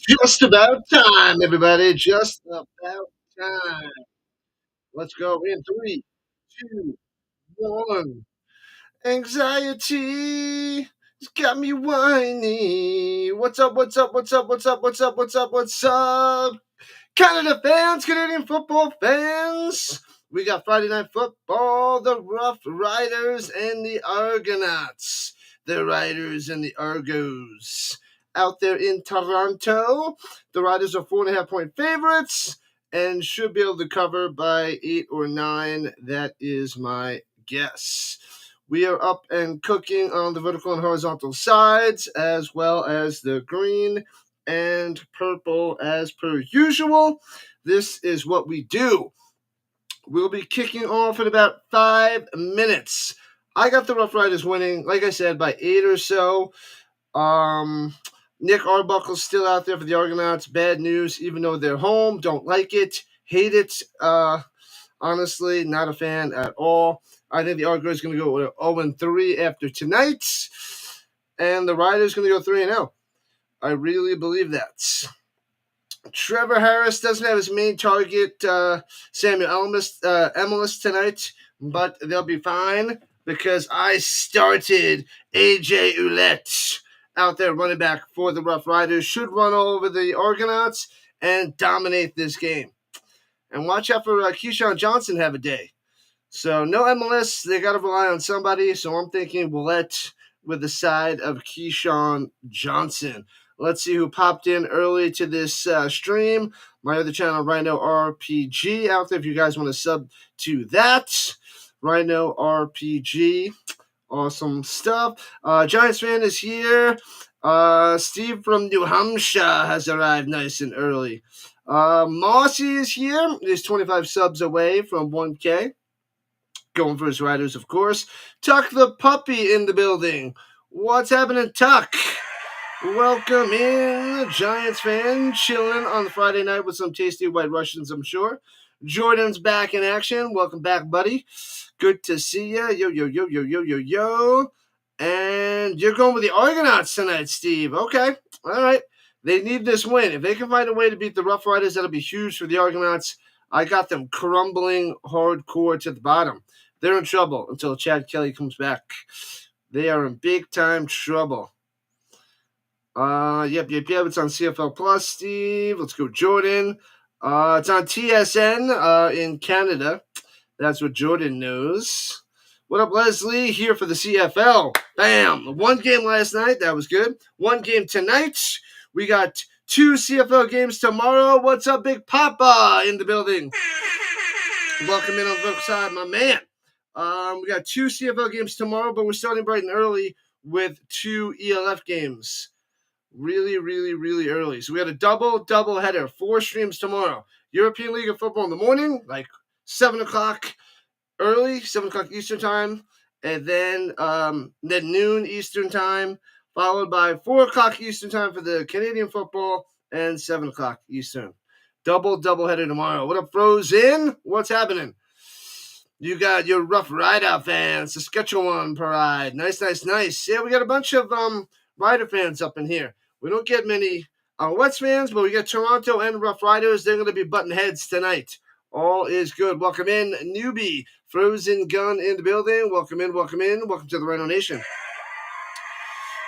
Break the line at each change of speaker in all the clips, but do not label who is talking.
Just about time, everybody. Just about time. Let's go in three, two, one. Anxiety has got me whiny. What's up? What's up? What's up? What's up? What's up? What's up? What's up? Canada fans, Canadian football fans. We got Friday Night Football, the Rough Riders and the Argonauts. The Riders and the Argos. Out there in Toronto, the Riders are 4.5-point favorites and should be able to cover by 8 or 9. That is my guess. We are up and cooking on the vertical and horizontal sides, as well as the green and purple as per usual. This is what we do. We'll be kicking off in about 5 minutes. I got the Rough Riders winning, like I said, by 8 or so. Nick Arbuckle's still out there for the Argonauts. Bad news, even though they're home. Don't like it. Hate it. Honestly, not a fan at all. I think the Argos are going to go 0-3 after tonight. And the Riders are going to go 3-0. I really believe that. Trevor Harris doesn't have his main target, Samuel Emelis tonight, but they'll be fine because I started AJ Ouellette out there running back for the Rough Riders. Should run all over the Argonauts and dominate this game. And watch out for Keyshawn Johnson have a day. So no MLS. They got to rely on somebody. So I'm thinking Ouellette with the side of Keyshawn Johnson. Let's see who popped in early to this stream. My other channel, Rhino RPG, out there if you guys want to sub to that. Rhino RPG. Awesome stuff. Giants fan is here. Steve from New Hampshire has arrived nice and early. Mossy is here. He's 25 subs away from 1K. Going for his Riders, of course. Tuck the puppy in the building. What's happening, Tuck? Welcome in, Giants fan, chilling on the Friday night with some tasty White Russians, I'm sure. Jordan's back in action. Welcome back, buddy. Good to see you. Yo, yo, yo, yo, yo, yo, yo. And you're going with the Argonauts tonight, Steve. Okay. All right. They need this win. If they can find a way to beat the Rough Riders, that'll be huge for the Argonauts. I got them crumbling hardcore to the bottom. They're in trouble until Chad Kelly comes back. They are in big-time trouble. Yep. It's on CFL Plus, Steve. Let's go, Jordan. It's on TSN in Canada. That's what Jordan knows. What up, Leslie? Here for the CFL. Bam. One game last night. That was good. One game tonight. We got 2 CFL games tomorrow. What's up, Big Papa in the building? Welcome in on the vertical side, my man. We got 2 CFL games tomorrow, but we're starting bright and early with 2 ELF games. Really, really, really early. So we had a double header, 4 streams tomorrow. European League of Football in the morning, like 7 o'clock early, 7 o'clock Eastern time, and then noon Eastern time, followed by 4 o'clock Eastern time for the Canadian football, and 7 o'clock Eastern. Double header tomorrow. What up, Frozen? What's happening? You got your Rough Rider fans, Saskatchewan Pride. Nice. Yeah, we got a bunch of Rider fans up in here. We don't get many Wets fans, but we got Toronto and Rough Riders. They're going to be butting heads tonight. All is good. Welcome in, newbie. Frozen Gun in the building. Welcome in. Welcome to the Rhino Nation.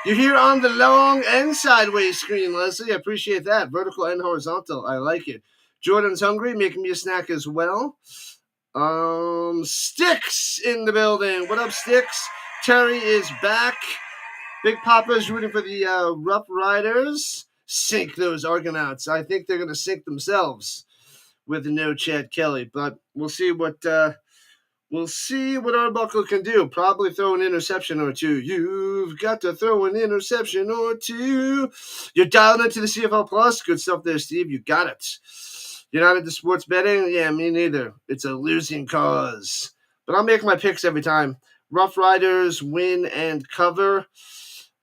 You're here on the long and sideways screen, Leslie. I appreciate that. Vertical and horizontal. I like it. Jordan's hungry, making me a snack as well. Sticks in the building. What up, Sticks? Terry is back. Big Papa's rooting for the Rough Riders. Sink those Argonauts. I think they're going to sink themselves with no Chad Kelly, but we'll see what Arbuckle can do. Probably throw an interception or two. You've got to throw an interception or two. You're dialed into the CFL Plus. Good stuff there, Steve. You got it. You're not into sports betting? Yeah, me neither. It's a losing cause. But I'll make my picks every time. Rough Riders win and cover.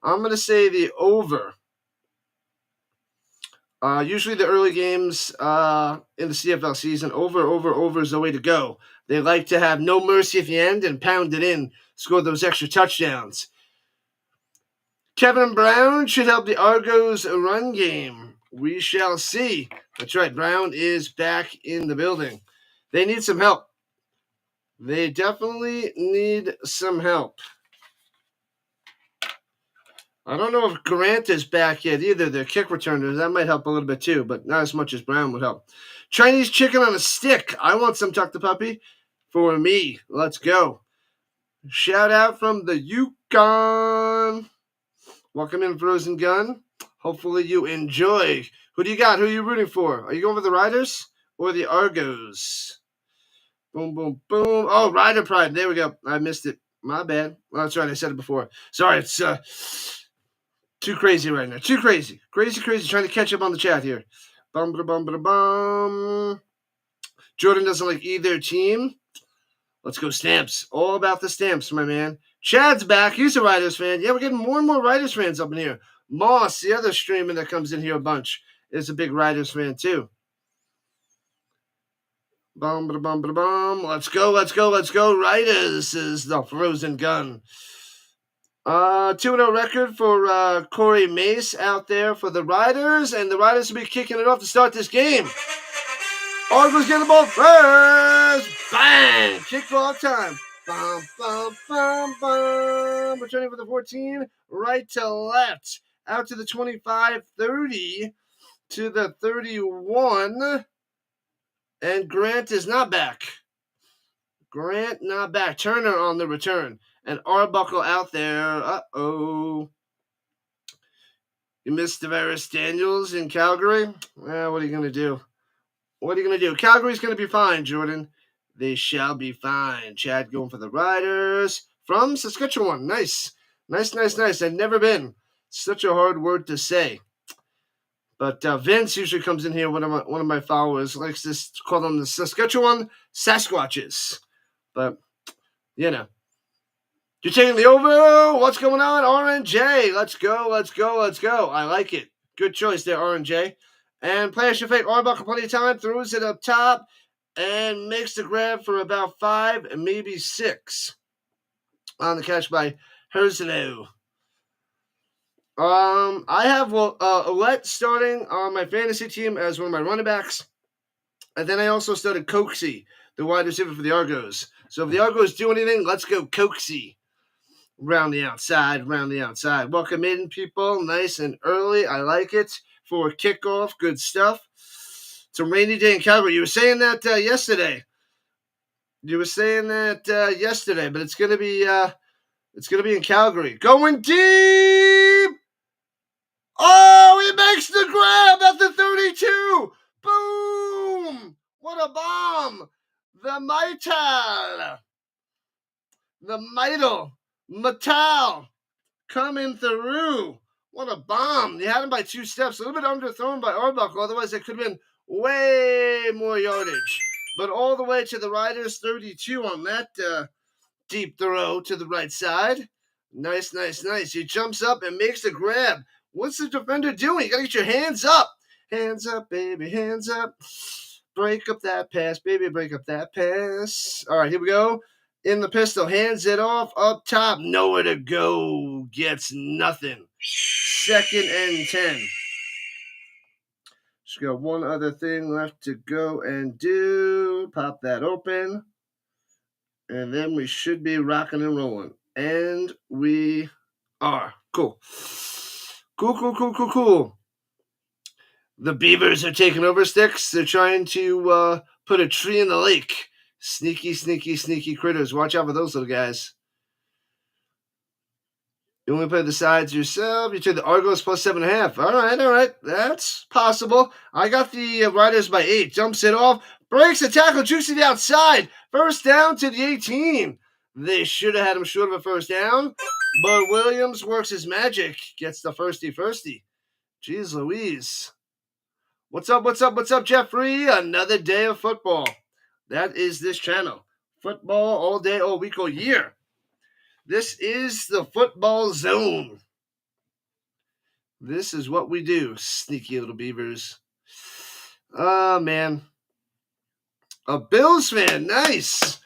I'm going to say the over. Usually the early games in the CFL season, over is the way to go. They like to have no mercy at the end and pound it in, score those extra touchdowns. Kevin Brown should help the Argos run game. We shall see. That's right. Brown is back in the building. They need some help. They definitely need some help. I don't know if Grant is back yet either. Their kick returners. That might help a little bit too, but not as much as Brown would help. Chinese chicken on a stick. I want some, Tuck the Puppy. For me. Let's go. Shout out from the Yukon. Welcome in, Frozen Gun. Hopefully you enjoy. Who do you got? Who are you rooting for? Are you going for the Riders or the Argos? Boom, boom, boom. Oh, Rider Pride. There we go. I missed it. My bad. Well, that's right. I said it before. Sorry, it's too crazy right now. Too crazy. Crazy. Trying to catch up on the chat here. Bum, ba, bum, ba, bum. Jordan doesn't like either team. Let's go Stamps. All about the Stamps, my man. Chad's back. He's a Riders fan. Yeah, we're getting more and more Riders fans up in here. Moss, the other streamer that comes in here a bunch, is a big Riders fan too. Bum, ba, bum, ba, bum. Let's go. Riders is the Frozen Gun. 2-0 record for Corey Mace out there for the Riders, and the Riders will be kicking it off to start this game. Argos getting the ball first. Bang! Kickball time. Bum, bum, bum, bum. Returning for the 14. Right to left. Out to the 25, 30 to the 31. And Grant is not back. Turner on the return. And Arbuckle out there. Uh-oh. You missed Tavares Daniels in Calgary? What are you going to do? Calgary's going to be fine, Jordan. They shall be fine. Chad going for the Riders from Saskatchewan. Nice. I've never been. Such a hard word to say. But Vince usually comes in here. One of my followers likes to call them the Saskatchewan Sasquatches. But, you know. You're taking the over. What's going on? RNJ. Let's go. I like it. Good choice there, RNJ. And players should fake Arbuckle plenty of time. Throws it up top. And makes the grab for about 5 and maybe 6. On the catch by Herzlo. I have Ouellette starting on my fantasy team as one of my running backs. And then I also started Coxie, the wide receiver for the Argos. So if the Argos do anything, let's go Coxie. Round the outside. Welcome in, people. Nice and early. I like it for kickoff. Good stuff. It's a rainy day in Calgary. You were saying that yesterday. But it's gonna be in Calgary. Going deep. Oh, he makes the grab at the 32. Boom! What a bomb! The Metal coming through. What a bomb. They had him by 2 steps. A little bit underthrown by Arbuckle. Otherwise, it could have been way more yardage. But all the way to the Riders, 32 on that deep throw to the right side. Nice. He jumps up and makes the grab. What's the defender doing? You got to get your hands up. Hands up, baby, hands up. Break up that pass, baby, break up that pass. All right, here we go. In the pistol, hands it off, up top, nowhere to go. Gets nothing. 2nd and 10. Just got one other thing left to go and do. Pop that open. And then we should be rocking and rolling. And we are. Cool. The Beavers are taking over Sticks. They're trying to put a tree in the lake. Sneaky critters. Watch out for those little guys. You only play the sides yourself. You take the Argos plus 7.5. All right. That's possible. I got the Riders by 8. Jumps it off. Breaks the tackle. Juice to the outside. First down to the 18. They should have had him short of a first down. But Williams works his magic. Gets the firsty. Jeez Louise. What's up, Jeffrey? Another day of football. That is this channel. Football all day, all week, all year. This is the football zone. This is what we do, sneaky little Beavers. Oh, man. A Bills fan. Nice.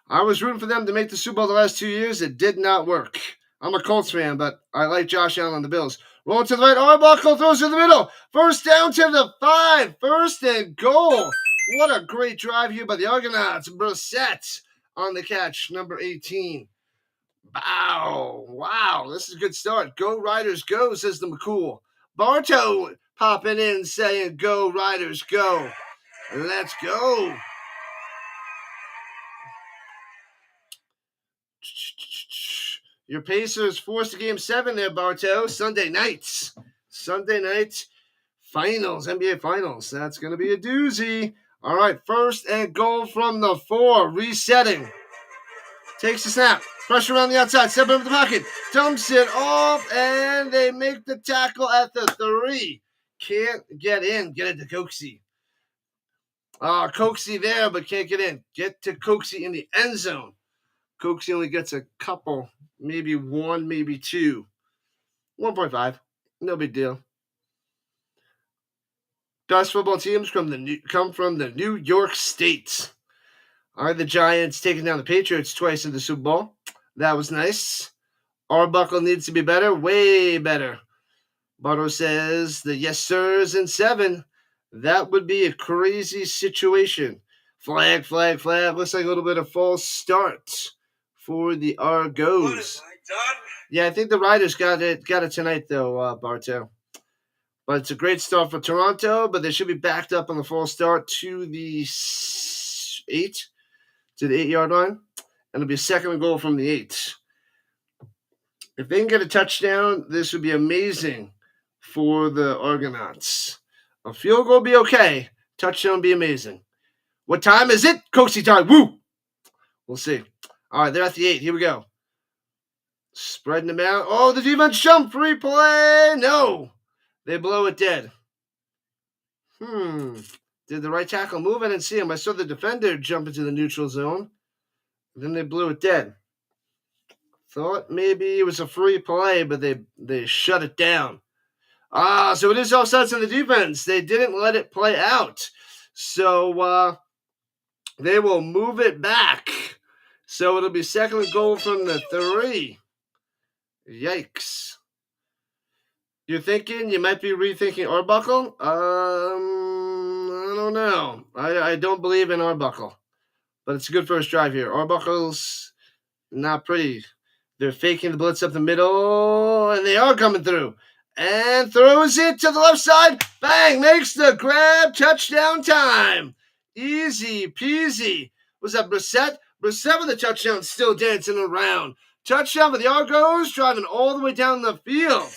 I was rooting for them to make the Super Bowl the last 2 years. It did not work. I'm a Colts fan, but I like Josh Allen and the Bills. Rolling to the right, Arbuckle throws in the middle. First down to the 5. First and goal. What a great drive here by the Argonauts. Brissett on the catch, number 18. Wow, this is a good start. Go Riders, go, says the McCool. Bartow popping in saying, go Riders, go. Let's go. Your Pacers forced to game 7 there, Bartow. Sunday night finals, NBA finals. That's going to be a doozy. All right, first and goal from the 4. Resetting. Takes the snap. Pressure around the outside. Step over the pocket. Dumps it off, and they make the tackle at the 3. Can't get in. Get it to Coxie. Coxie there, but can't get in. Get to Coxie in the end zone. Coxie only gets a couple. Maybe 1, maybe 2. 1.5. No big deal. Best football teams come from the New York State. All right, the Giants taking down the Patriots twice in the Super Bowl. That was nice. Arbuckle needs to be better, way better. Bartow says the yes sirs in 7. That would be a crazy situation. Flag. Looks like a little bit of false start for the Argos. What have I done? Yeah, I think the Riders got it tonight, though, Bartow. But it's a great start for Toronto, but they should be backed up on the false start to the 8-yard line. And it'll be a second and goal from the 8. If they can get a touchdown, this would be amazing for the Argonauts. A field goal would be okay. Touchdown would be amazing. What time is it? Coxie time. Woo! We'll see. All right, they're at the 8. Here we go. Spreading them out. Oh, the defense jump. Free play. No. They blow it dead. Did the right tackle move? I didn't see him. I saw the defender jump into the neutral zone. Then they blew it dead. Thought maybe it was a free play, but they shut it down. So it is offsides on the defense. They didn't let it play out. So they will move it back. So it'll be second and goal from the 3. Yikes. You're thinking you might be rethinking Arbuckle? I don't know. I don't believe in Arbuckle. But it's a good first drive here. Arbuckle's not pretty. They're faking the blitz up the middle, and they are coming through. And throws it to the left side. Bang! Makes the grab. Touchdown time. Easy peasy. Was that Brissett? Brissett with the touchdown, still dancing around. Touchdown for the Argos, driving all the way down the field.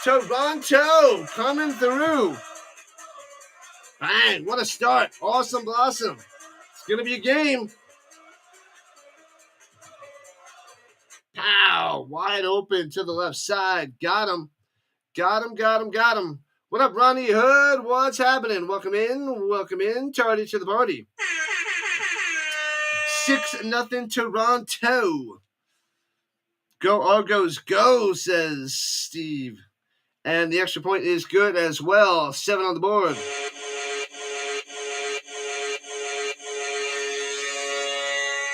Toronto coming through. Bang! What a start. Awesome blossom. It's going to be a game. Pow! Wide open to the left side. Got him. What up, Ronnie Hood? What's happening? Welcome in. Tardy to the party. 6-0 Toronto. Go Argos, go, says Steve. And the extra point is good as well. 7 on the board.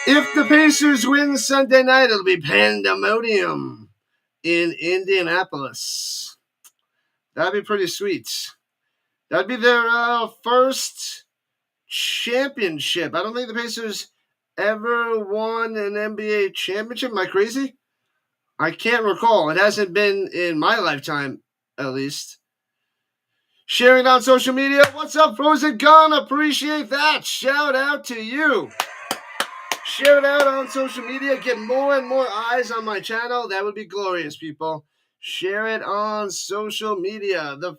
If the Pacers win Sunday night, it'll be pandemonium in Indianapolis. That'd be pretty sweet. That'd be their first championship. I don't think the Pacers ever won an NBA championship. Am I crazy? I can't recall. It hasn't been in my lifetime, at least. Sharing on social media. What's up, Frozen Gun? Appreciate that. Shout out to you. Share it out on social media. Get more and more eyes on my channel. That would be glorious, people. Share it on social media. The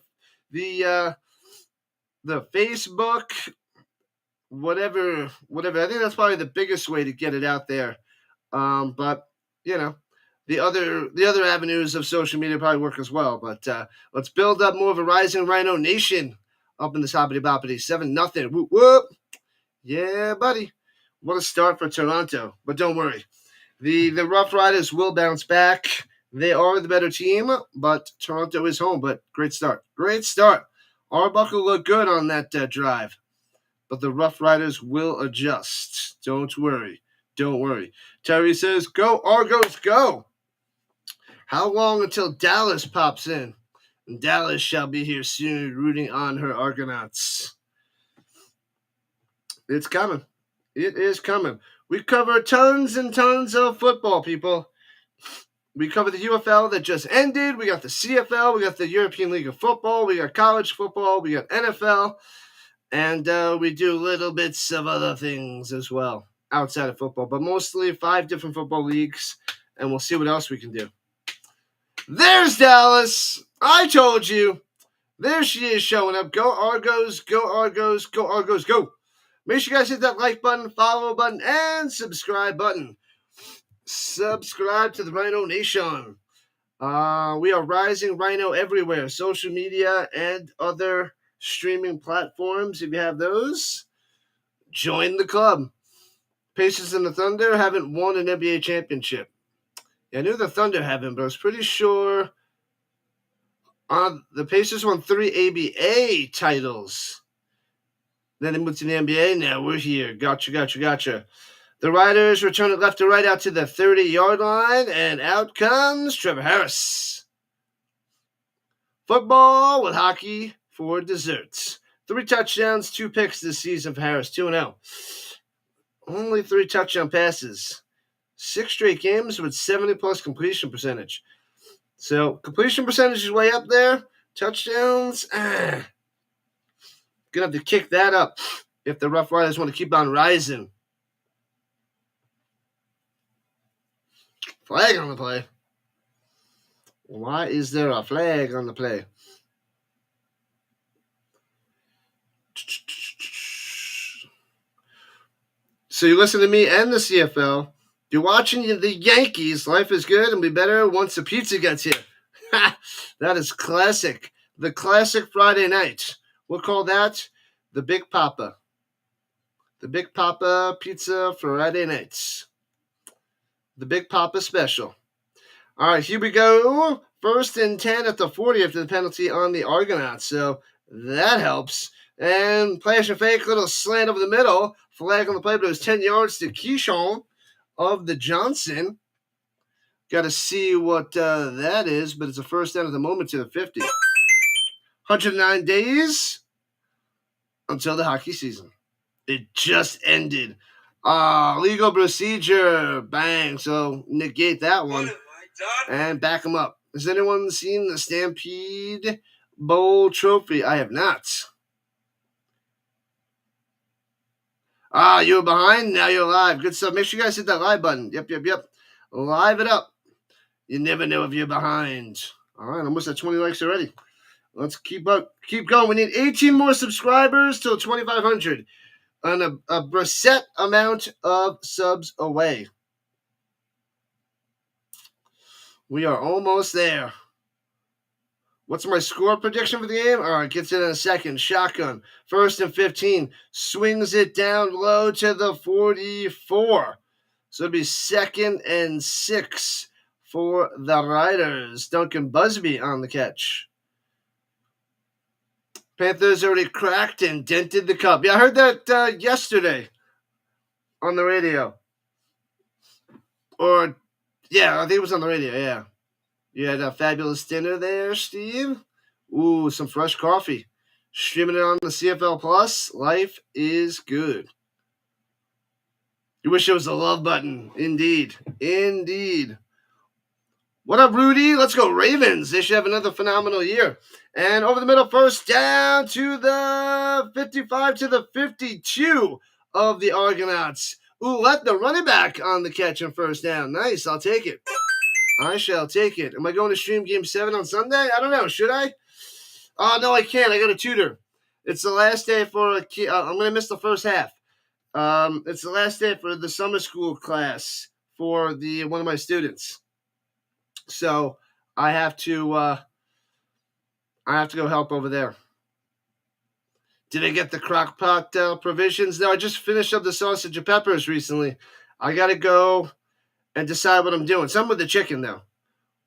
Facebook, whatever. I think that's probably the biggest way to get it out there. But you know, the other avenues of social media probably work as well. But let's build up more of a rising Rhino nation up in the Hoppity Boppity. 7-0. Whoop whoop. Yeah, buddy. What a start for Toronto. But don't worry. The Roughriders will bounce back. They are the better team, but Toronto is home. But great start. Arbuckle looked good on that drive. But the Roughriders will adjust. Don't worry. Terry says, go Argos, go. How long until Dallas pops in? And Dallas shall be here soon, rooting on her Argonauts. It's coming. It is coming. We cover tons and tons of football, people. We cover the UFL that just ended. We got the CFL. We got the European League of Football. We got college football. We got NFL. And we do little bits of other things as well outside of football. But mostly 5 different football leagues. And we'll see what else we can do. There's Dallas. I told you. There she is showing up. Go Argos. Go Argos. Go Argos. Go. Make sure you guys hit that like button, follow button, and subscribe button. Subscribe to the Rhino Nation. We are rising Rhino everywhere. Social media and other streaming platforms. If you have those, join the club. Pacers and the Thunder haven't won an NBA championship. I knew the Thunder haven't, but I was pretty sure the Pacers won 3 ABA titles. Then they moved to the NBA. Now we're here. Gotcha. The Riders return it left to right out to the 30-yard line, and out comes Trevor Harris. Football with hockey for desserts. 3 touchdowns, 2 picks this season for Harris, 2-0. Only 3 touchdown passes. 6 straight games with 70-plus completion percentage. So completion percentage is way up there. Touchdowns, Gonna have to kick that up if the Rough Riders want to keep on rising. Flag on the play. Why is there a flag on the play? So you listen to me and the CFL. You're watching the Yankees. Life is good and be better once the pizza gets here. That is classic. The classic Friday night. We'll call that the Big Papa. The Big Papa Pizza Friday nights. The Big Papa special. All right, here we go. 1st and 10 at the 40 after the penalty on the Argonauts. So that helps. And flash and fake, little slant over the middle. Flag on the play, but it was 10 yards to Keyshawn of the Johnson. Got to see what that is, but it's a first down at the moment to the 50. 109 days until the hockey season. It just ended. Legal procedure. Bang. So negate that one. And back them up. Has anyone seen the Stampede Bowl trophy? I have not. You were behind? Now you're live. Good stuff. Make sure you guys hit that live button. Yep. Live it up. You never know if you're behind. All right, almost at 20 likes already. Let's keep going. We need 18 more subscribers till 2,500. And a set amount of subs away. We are almost there. What's my score prediction for the game? All right, gets it in a second. Shotgun. 1st and 15. Swings it down low to the 44. So it'll be 2nd and 6 for the Riders. Duncan Busby on the catch. Panthers already cracked and dented the cup. Yeah, I heard that yesterday on the radio. I think it was on the radio, yeah. You had a fabulous dinner there, Steve. Ooh, some fresh coffee. Streaming it on the CFL Plus. Life is good. You wish there was a love button. Indeed. What up, Rudy? Let's go Ravens. They should have another phenomenal year. And over the middle, first down to the 55 to the 52 of the Argonauts. Ooh, let the running back on the catch and first down. Nice, I'll take it. I shall take it. Am I going to stream Game 7 on Sunday? I don't know. Should I? Oh, no, I can't. I got a tutor. It's the last day for I'm going to miss the first half. It's the last day for the summer school class for one of my students. So I have to go help over there. Did I get the crock pot provisions? No, I just finished up the sausage and peppers recently. I got to go and decide what I'm doing. Some with the chicken, though.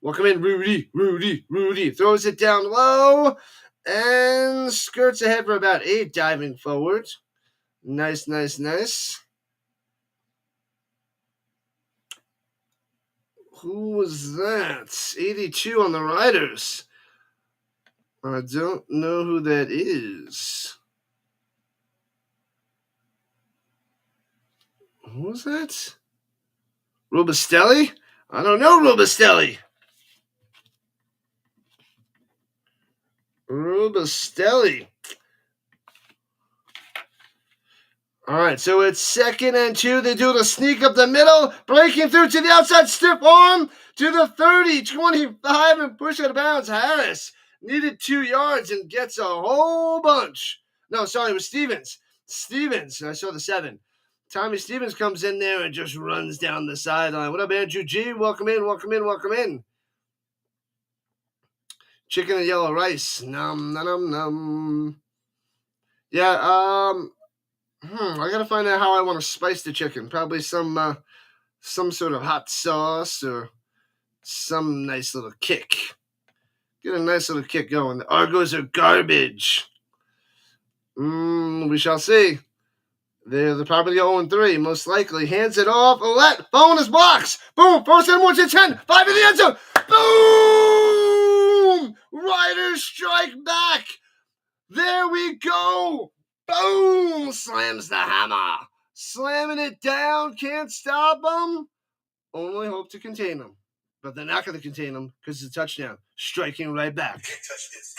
Welcome in, Rudy. Throws it down low and skirts ahead for about 8, diving forward. Nice. Who was that? 82 on the Riders. I don't know who that is. Who was that? Rubistelli? I don't know Rubistelli. Rubistelli. All right, so it's 2nd and 2. They do the sneak up the middle, breaking through to the outside, stiff arm to the 30, 25, and push out of bounds. Harris needed 2 yards and gets a whole bunch. No, sorry, it was Stevens. I saw the 7. Tommy Stevens comes in there and just runs down the sideline. What up, Andrew G? Welcome in. Chicken and yellow rice. Num, num, num. Yeah, I gotta find out how I want to spice the chicken. Probably some sort of hot sauce or some nice little kick. Get a nice little kick going. The Argos are garbage. We shall see. They're probably 0-3, most likely. Hands it off. Ouellette, bonus blocks. Boom. First and 1 to 10. 5 in the end zone. Boom! Riders strike back. There we go. Boom! Slams the hammer. Slamming it down. Can't stop them. Only hope to contain them. But they're not going to contain them because it's a touchdown. Striking right back.
Can't touch this.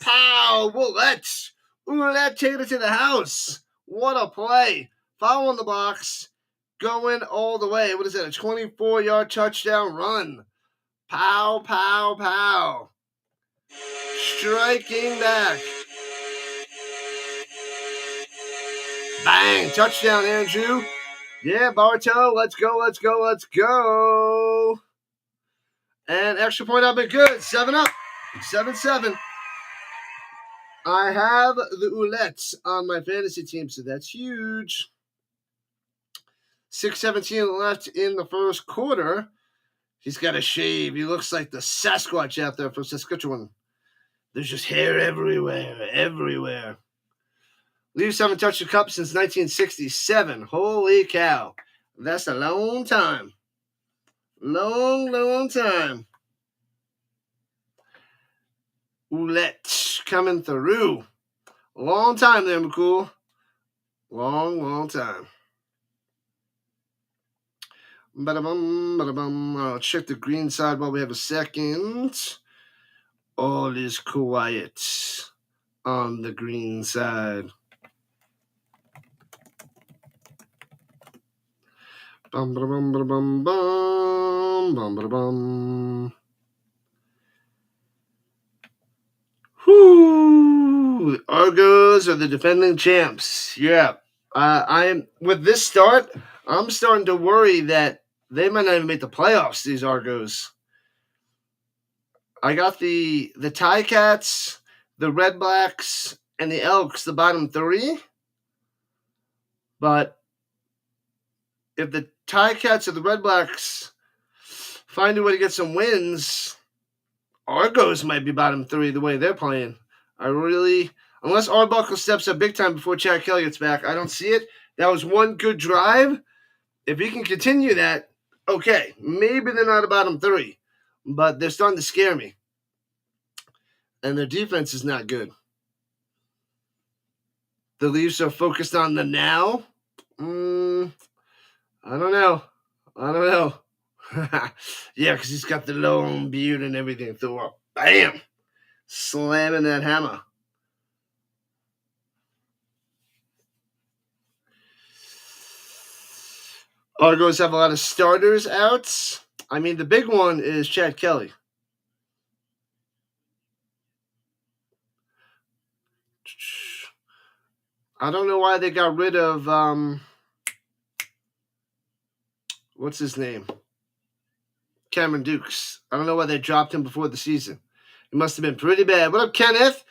Pow! Ouellette. Ouellette take it to the house. What a play. Foul on the box. Going all the way. What is that? A 24-yard touchdown run. Pow, pow, pow. Striking back. Bang. Touchdown, Andrew. Yeah, Bartow. Let's go. And extra point up and good. 7 up. 7-7. I have the Ouellettes on my fantasy team, so that's huge. 6:17 left in the first quarter. He's got a shave. He looks like the Sasquatch out there from Saskatchewan. There's just hair everywhere. Leafs haven't touched the cup since 1967. Holy cow. That's a long time. Long time. Ouellette coming through. Long time there, McCool. Long time. Bada-bum. I'll check the green side while we have a second. All is quiet on the green side. Bum. Whoo! The Argos are the defending champs. Yeah. I'm with this start, I'm starting to worry that they might not even make the playoffs, these Argos. I got the Ticats, the Red Blacks, and the Elks, the bottom 3. But if the Ticats or the Red Blacks find a way to get some wins, Argos might be bottom 3 the way they're playing. Unless Arbuckle steps up big time before Chad Kelly gets back, I don't see it. That was one good drive. If he can continue that, okay, maybe they're not a bottom 3, but they're starting to scare me. And their defense is not good. The Leafs are focused on the now. I don't know. Yeah, because he's got the long beard and everything. Throw up. Bam! Slamming that hammer. Argos have a lot of starters out. I mean, the big one is Chad Kelly. I don't know why they got rid of, what's his name? Cameron Dukes. I don't know why they dropped him before the season. It must have been pretty bad. What up, Kenneth?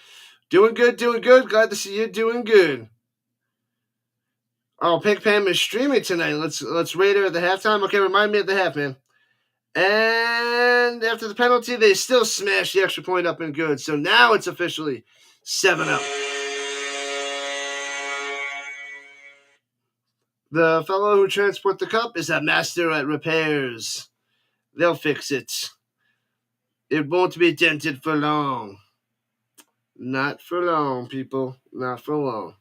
Doing good. Glad to see you doing good. Oh, Pink Pam is streaming tonight. Let's rate her at the halftime. Okay, remind me at the half, man. And after the penalty, they still smashed the extra point up and good. So now it's officially 7 up. The fellow who transport the cup is a master at repairs. They'll fix it. It won't be dented for long. Not for long, people. Not for long.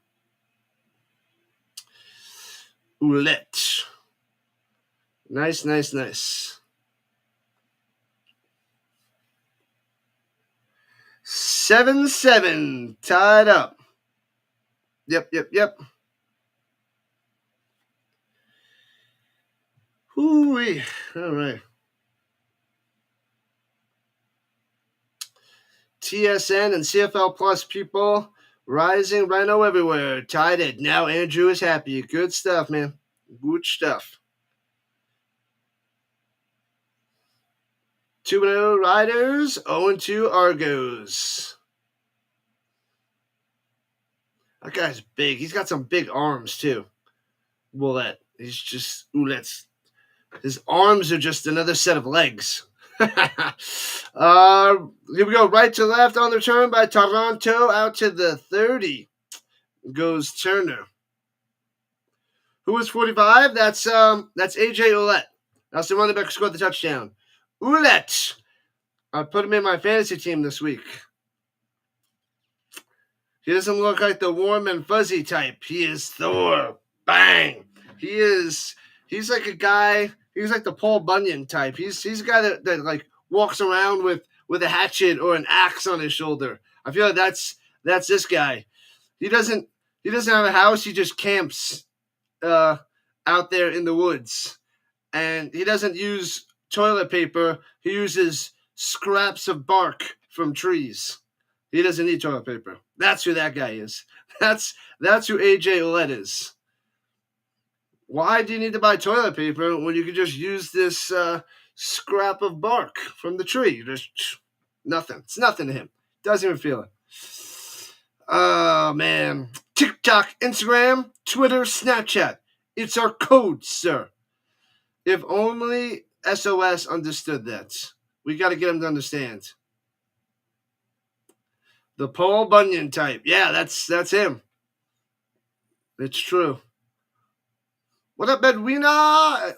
Oulette. Nice, nice, nice. 7-7. Tied up. Yep. Hoo-wee. All right. TSN and CFL Plus people. Rising Rhino everywhere. Tied it. Now Andrew is happy. Good stuff, man. Good stuff. 2-0 Riders. 0-2 Argos. That guy's big. He's got some big arms, too. Oulette. He's just... Oulette's... His arms are just another set of legs. Here we go. Right to left on the turn by Toronto. Out to the 30 goes Turner. Who is 45? That's AJ Oulette. That's the running back who scored the touchdown. Oulette. I put him in my fantasy team this week. He doesn't look like the warm and fuzzy type. He is Thor. Bang. He's like a guy. He's like the Paul Bunyan type. He's a guy that like walks around with a hatchet or an axe on his shoulder. I feel like that's this guy. He doesn't have a house. He just camps out there in the woods, and he doesn't use toilet paper. He uses scraps of bark from trees. He doesn't need toilet paper. That's who that guy is. That's who AJ Oulette is. Why do you need to buy toilet paper when you can just use this scrap of bark from the tree? Just nothing. It's nothing to him. Doesn't even feel it. Oh, man. TikTok, Instagram, Twitter, Snapchat. It's our code, sir. If only SOS understood that. We got to get him to understand. The Paul Bunyan type. Yeah, that's him. It's true. What up, Edwina?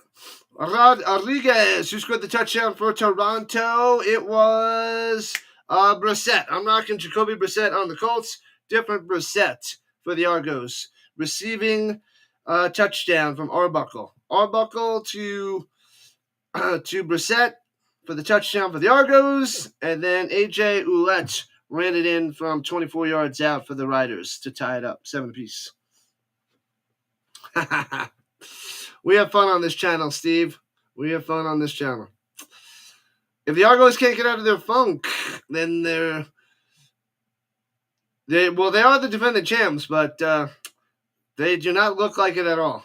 Rodriguez, who scored the touchdown for Toronto? It was Brissett. I'm rocking Jacoby Brissett on the Colts. Different Brissett for the Argos. Receiving touchdown from Arbuckle. Arbuckle to Brissett for the touchdown for the Argos. And then AJ Oulette ran it in from 24 yards out for the Riders to tie it up. 7 apiece. We have fun on this channel, Steve. We have fun on this channel. If the Argos can't get out of their funk, then they are the defending champs, but they do not look like it at all.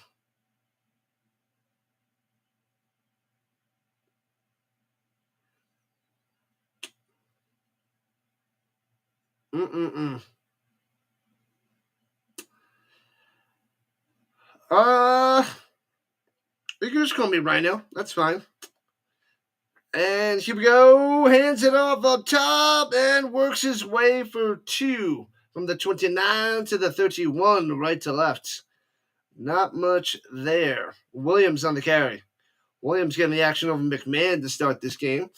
You can just call me Rhino. That's fine. And here we go. Hands it off up top and works his way for 2 from the 29 to the 31, right to left. Not much there. Williams on the carry. Williams getting the action over McMahon to start this game.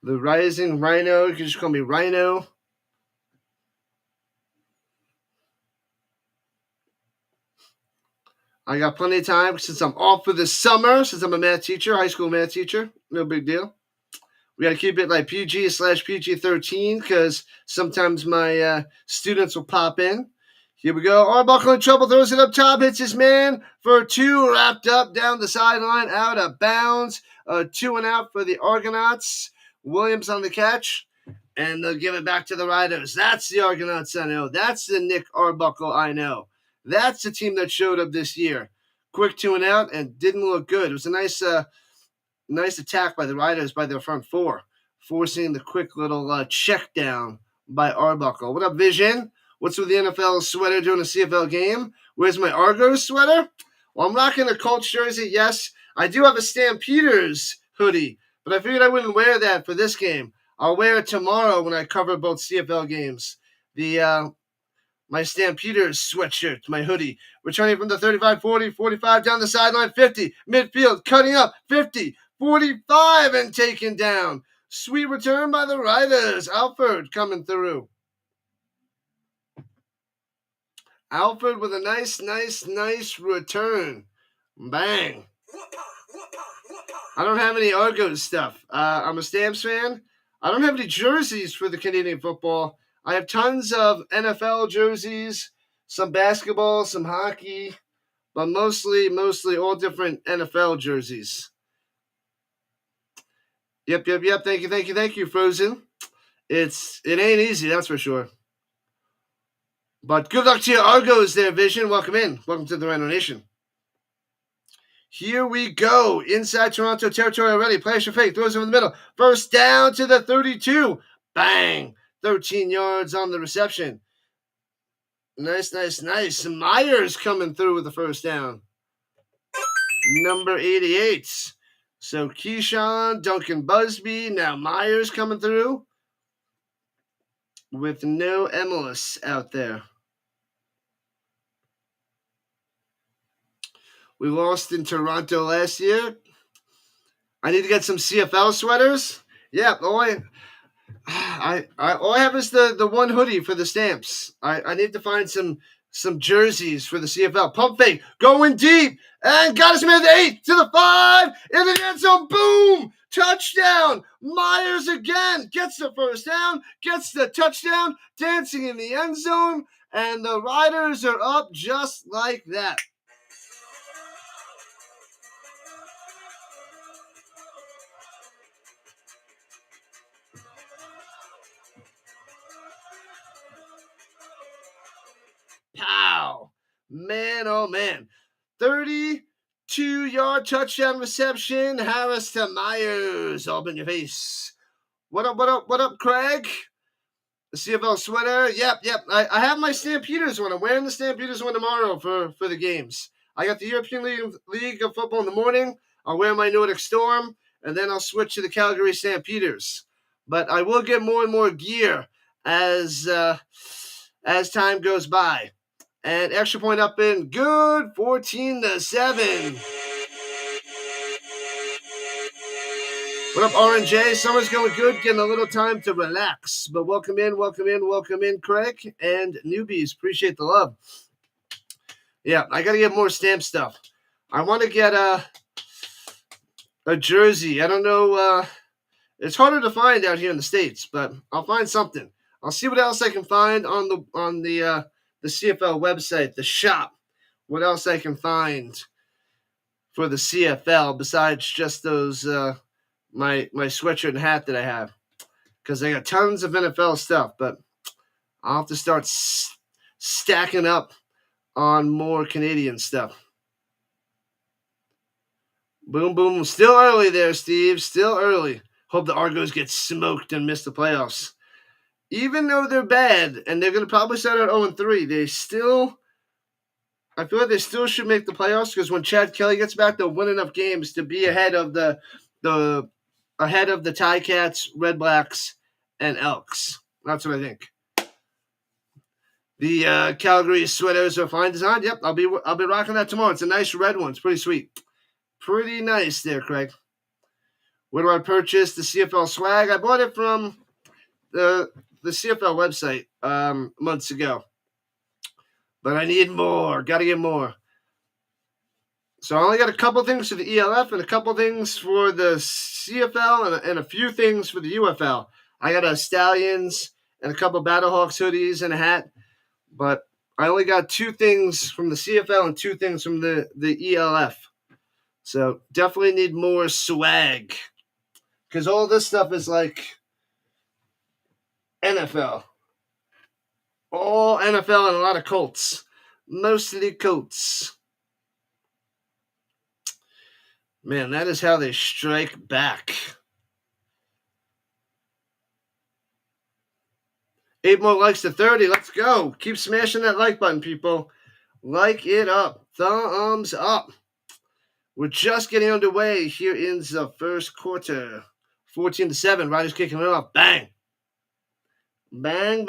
The rising Rhino. You can just call me Rhino. I got plenty of time since I'm off for the summer, since I'm a math teacher, high school math teacher. No big deal. We got to keep it like PG/PG-13 because sometimes my students will pop in. Here we go. Arbuckle in trouble, throws it up top, hits his man for 2, wrapped up down the sideline, out of bounds. 2 and out for the Argonauts. Williams on the catch, and they'll give it back to the Riders. That's the Argonauts I know. That's the Nick Arbuckle I know. That's the team that showed up this year. Quick 2 and out and didn't look good. It was a nice attack by the Riders by their front 4, forcing the quick little check down by Arbuckle. What up, Vision? What's with the NFL sweater during a CFL game? Where's my Argos sweater? Well, I'm rocking a Colts jersey. Yes, I do have a Stampeders hoodie, but I figured I wouldn't wear that for this game. I'll wear it tomorrow when I cover both CFL games. The my Stampeders sweatshirt, my hoodie. Returning from the 35, 40, 45 down the sideline, 50. Midfield, cutting up, 50, 45, and taken down. Sweet return by the Riders. Alford coming through. Alford with a nice return. Bang. I don't have any Argos stuff. I'm a Stamps fan. I don't have any jerseys for the Canadian football. I have tons of NFL jerseys, some basketball, some hockey, but mostly all different NFL jerseys. Yep. Thank you, Frozen. It ain't easy, that's for sure. But good luck to your Argos there, Vision. Welcome in. Welcome to the Rhino Nation. Here we go. Inside Toronto territory already. Flash of fake. Throws over the middle. First down to the 32. Bang. 13 yards on the reception. Nice. Myers coming through with the first down. Number 88. So Keyshawn, Duncan Busby. Now Myers coming through with no MLS out there. We lost in Toronto last year. I need to get some CFL sweaters. Yeah, all I have is the one hoodie for the Stamps. I need to find some jerseys for the CFL. Pump fake, going deep, and got him at the 8 to the 5 in the end zone. Boom! Touchdown! Myers again gets the first down, gets the touchdown, dancing in the end zone, and the Riders are up just like that. Pow! Man, oh man. 32-yard touchdown reception. Harris to Myers. All in your face. What up, Craig? The CFL sweater. Yep. I have my Stampeders one. I'm wearing the Stampeders one tomorrow for the games. I got the European League of Football in the morning. I'll wear my Nordic Storm, and then I'll switch to the Calgary Stampeders. But I will get more and more gear as time goes by. And extra point up in good, 14-7. What up, R&J? Summer's going good, getting a little time to relax. But welcome in, Craig and newbies. Appreciate the love. Yeah, I got to get more stamp stuff. I want to get a jersey. I don't know. It's harder to find out here in the States, but I'll find something. I'll see what else I can find on the CFL website, the shop. What else I can find for the CFL besides just those my sweatshirt and hat that I have, because I got tons of NFL stuff, but I'll have to start stacking up on more Canadian stuff. Boom. Still early there, Steve. Still early. Hope the Argos get smoked and miss the playoffs. Even though they're bad, and they're going to probably start at 0-3, I feel like they still should make the playoffs, because when Chad Kelly gets back, they'll win enough games to be ahead of the Ticats, Red Blacks, and Elks. That's what I think. The Calgary sweaters are fine design. Yep, I'll be rocking that tomorrow. It's a nice red one. It's pretty sweet. Pretty nice there, Craig. Where do I purchase the CFL swag? I bought it from the CFL website months ago. But I need more. Got to get more. So I only got a couple things for the ELF and a couple things for the CFL and a few things for the UFL. I got a Stallions and a couple Battlehawks hoodies and a hat. But I only got 2 things from the CFL and 2 things from the ELF. So definitely need more swag. Because all this stuff is like NFL. All NFL and a lot of Colts. Mostly Colts. Man, that is how they strike back. 8 more likes to 30. Let's go. Keep smashing that like button, people. Like it up. Thumbs up. We're just getting underway here in the first quarter. 14-7. Riders kicking it off. Bang. Bang.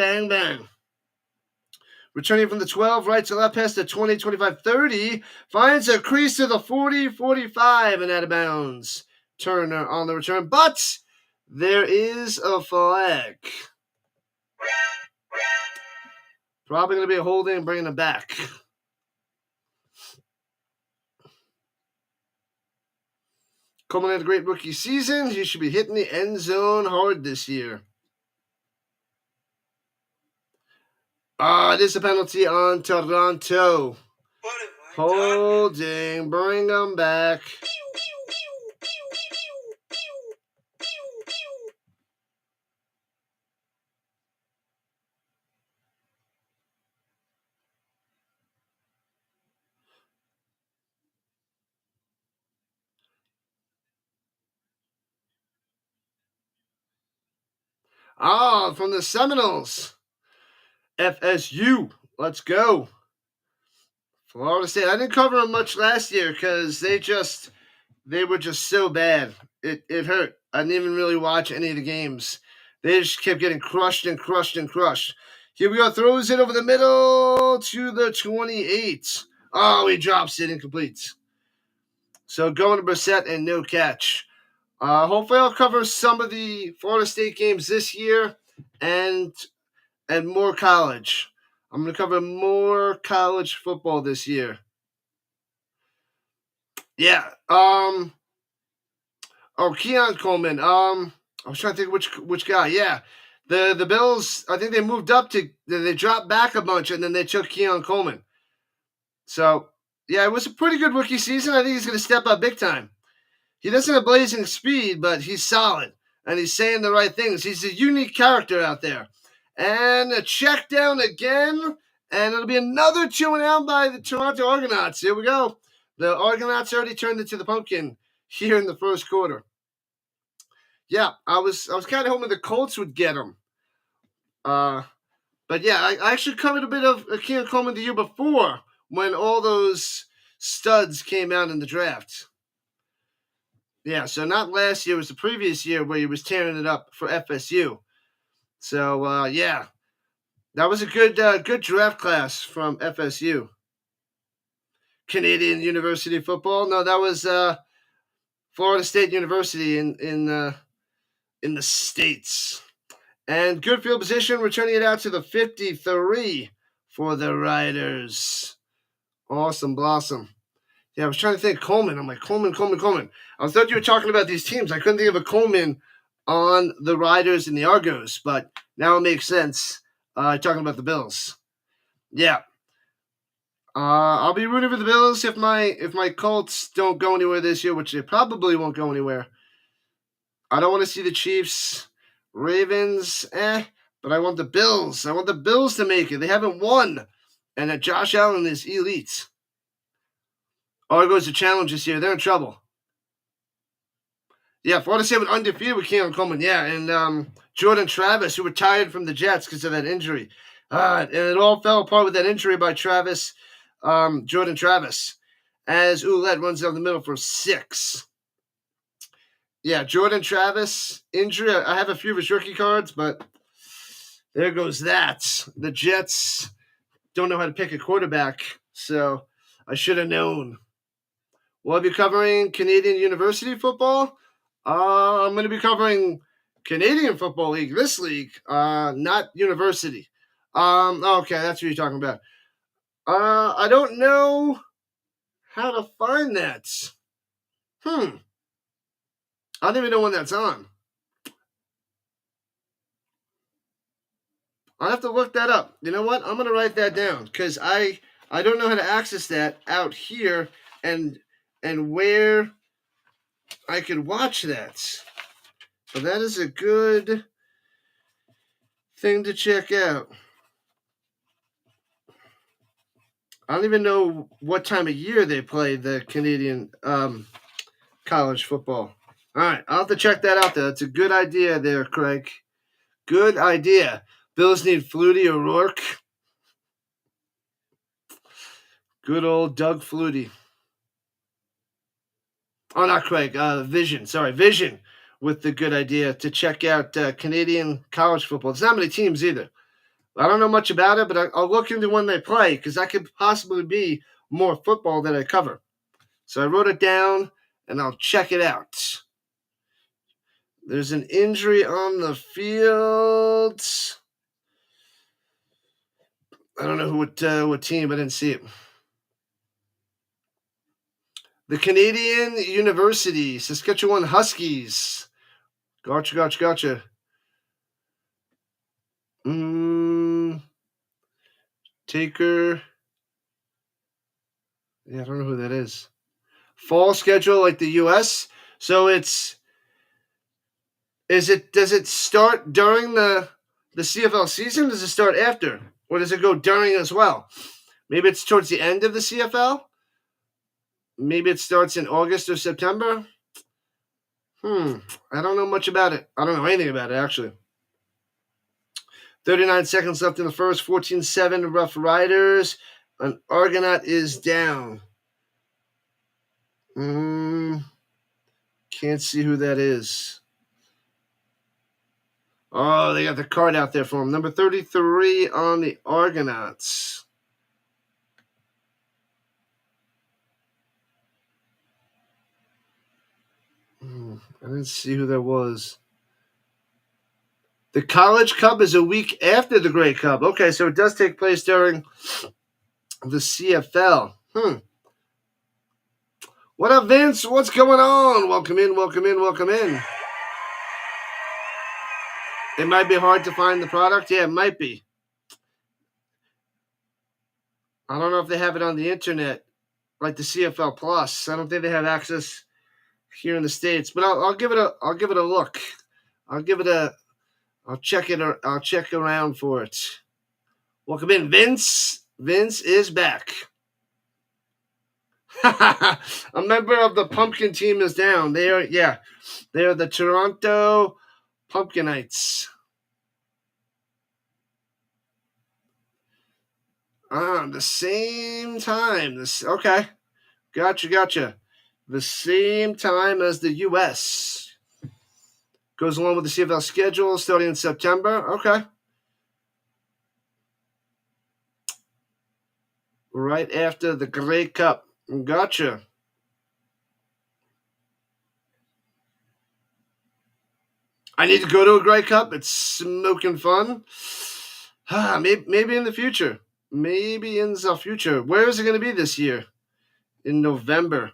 Returning from the 12, right to left past the 20, 25, 30. Finds a crease to the 40, 45, and out of bounds. Turner on the return, but there is a flag. Probably going to be a holding and bringing it back. Coleman had a great rookie season. He should be hitting the end zone hard this year. It is a penalty on Toronto. Holding, bring them back. From the Seminoles. FSU. Let's go. Florida State. I didn't cover them much last year because they were just so bad. It hurt. I didn't even really watch any of the games. They just kept getting crushed and crushed and crushed. Here we go. Throws it over the middle to the 28. He drops it incomplete. So going to Brissett and no catch. Hopefully I'll cover some of the Florida State games this year and more college. I'm going to cover more college football this year. Yeah. Keon Coleman. I was trying to think which guy. Yeah. The Bills, I think they moved up they dropped back a bunch and then they took Keon Coleman. So, yeah, it was a pretty good rookie season. I think he's going to step up big time. He doesn't have blazing speed, but he's solid and he's saying the right things. He's a unique character out there. And a check down again, and it'll be another 2-and-out by the Toronto Argonauts. Here we go. The Argonauts already turned into the pumpkin here in the first quarter. Yeah, I was kind of hoping the Colts would get him. But yeah, I actually covered a bit of Keon Coleman the year before when all those studs came out in the draft. Yeah, so not last year, it was the previous year where he was tearing it up for FSU. So, yeah, that was a good draft class from FSU. Canadian University football. No, that was Florida State University in the States. And good field position, returning it out to the 53 for the Riders. Awesome blossom. Yeah, I was trying to think Coleman. I'm like, Coleman. I thought you were talking about these teams. I couldn't think of a Coleman on the Riders and the Argos, but now it makes sense. Talking about the Bills. Yeah. I'll be rooting for the Bills if my Colts don't go anywhere this year, which they probably won't go anywhere. I don't want to see the Chiefs, Ravens, but I want the Bills. I want the Bills to make it. They haven't won, and Josh Allen is elite. Argos are challenged this year. They're in trouble. Yeah, Florida State went undefeated with Keon Coleman. Yeah, and Jordan Travis, who retired from the Jets because of that injury. And it all fell apart with that injury by Jordan Travis, as Ouellette runs down the middle for 6. Yeah, Jordan Travis, injury. I have a few of his rookie cards, but there goes that. The Jets don't know how to pick a quarterback, so I should have known. We'll be covering Canadian University football. I'm going to be covering Canadian Football League, this league, not university. Okay, that's what you're talking about. I don't know how to find that. I don't even know when that's on. I'll have to look that up. You know what? I'm going to write that down because I don't know how to access that out here and where I could watch that. But that is a good thing to check out. I don't even know what time of year they play the Canadian college football. All right, I'll have to check that out, though. That's a good idea there, Craig. Good idea. Bills need Flutie or Rourke. Good old Doug Flutie. Oh, not Craig. Vision. Sorry, Vision with the good idea to check out Canadian college football. There's not many teams either. I don't know much about it, but I'll look into when they play because that could possibly be more football that I cover. So I wrote it down, and I'll check it out. There's an injury on the field. I don't know what team. I didn't see it. The Canadian University, Saskatchewan Huskies. Gotcha. Taker. Yeah, I don't know who that is. Fall schedule like the U.S. So does it start during the CFL season? Does it start after? Or does it go during as well? Maybe it's towards the end of the CFL? Maybe it starts in August or September? I don't know much about it. I don't know anything about it, actually. 39 seconds left in the first. 14-7 Roughriders. An Argonaut is down. Can't see who that is. Oh, they got the card out there for him. Number 33 on the Argonauts. I didn't see who that was. The College Cup is a week after the Grey Cup. Okay, so it does take place during the CFL. What up, Vince? What's going on? Welcome in. It might be hard to find the product. Yeah, it might be. I don't know if they have it on the internet, like the CFL Plus. I don't think they have access here in the States, but I'll give it a look. I'll check around for it. Welcome in, Vince. Vince is back. A member of the Pumpkin team is down. They are the Toronto Pumpkinites. The same time. Okay. Gotcha. The same time as the U.S. Goes along with the CFL schedule starting in September. Okay. Right after the Grey Cup. Gotcha. I need to go to a Grey Cup. It's smoking fun. Maybe in the future. Maybe in the future. Where is it going to be this year? In November.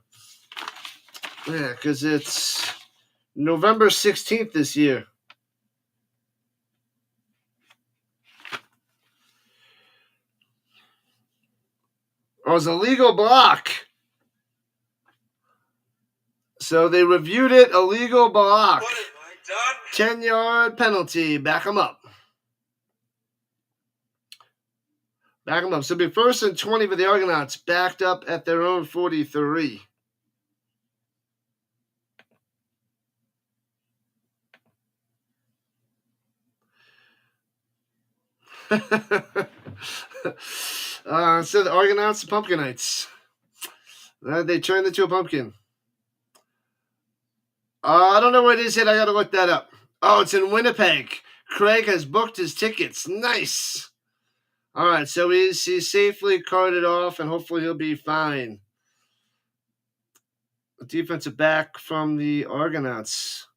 Yeah, because it's November 16th this year. Oh, it was a legal block. So they reviewed it, a legal block. 10-yard penalty. Back them up. So it'll be 1st and 20 for the Argonauts, backed up at their own 43. So the Argonauts, the Pumpkinites. They turned into a pumpkin. I don't know where it is yet. I got to look that up. Oh, it's in Winnipeg. Craig has booked his tickets. Nice. All right, so he's safely carted off, and hopefully he'll be fine. A defensive back from the Argonauts.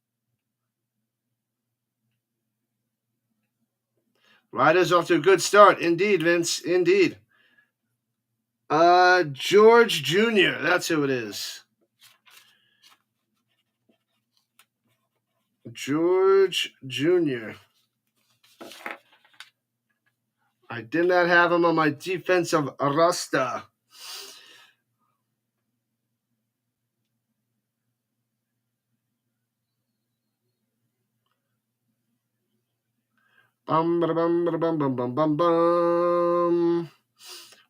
Riders off to a good start. Indeed, Vince. Indeed. George Jr. That's who it is. George Jr. I did not have him on my defensive roster.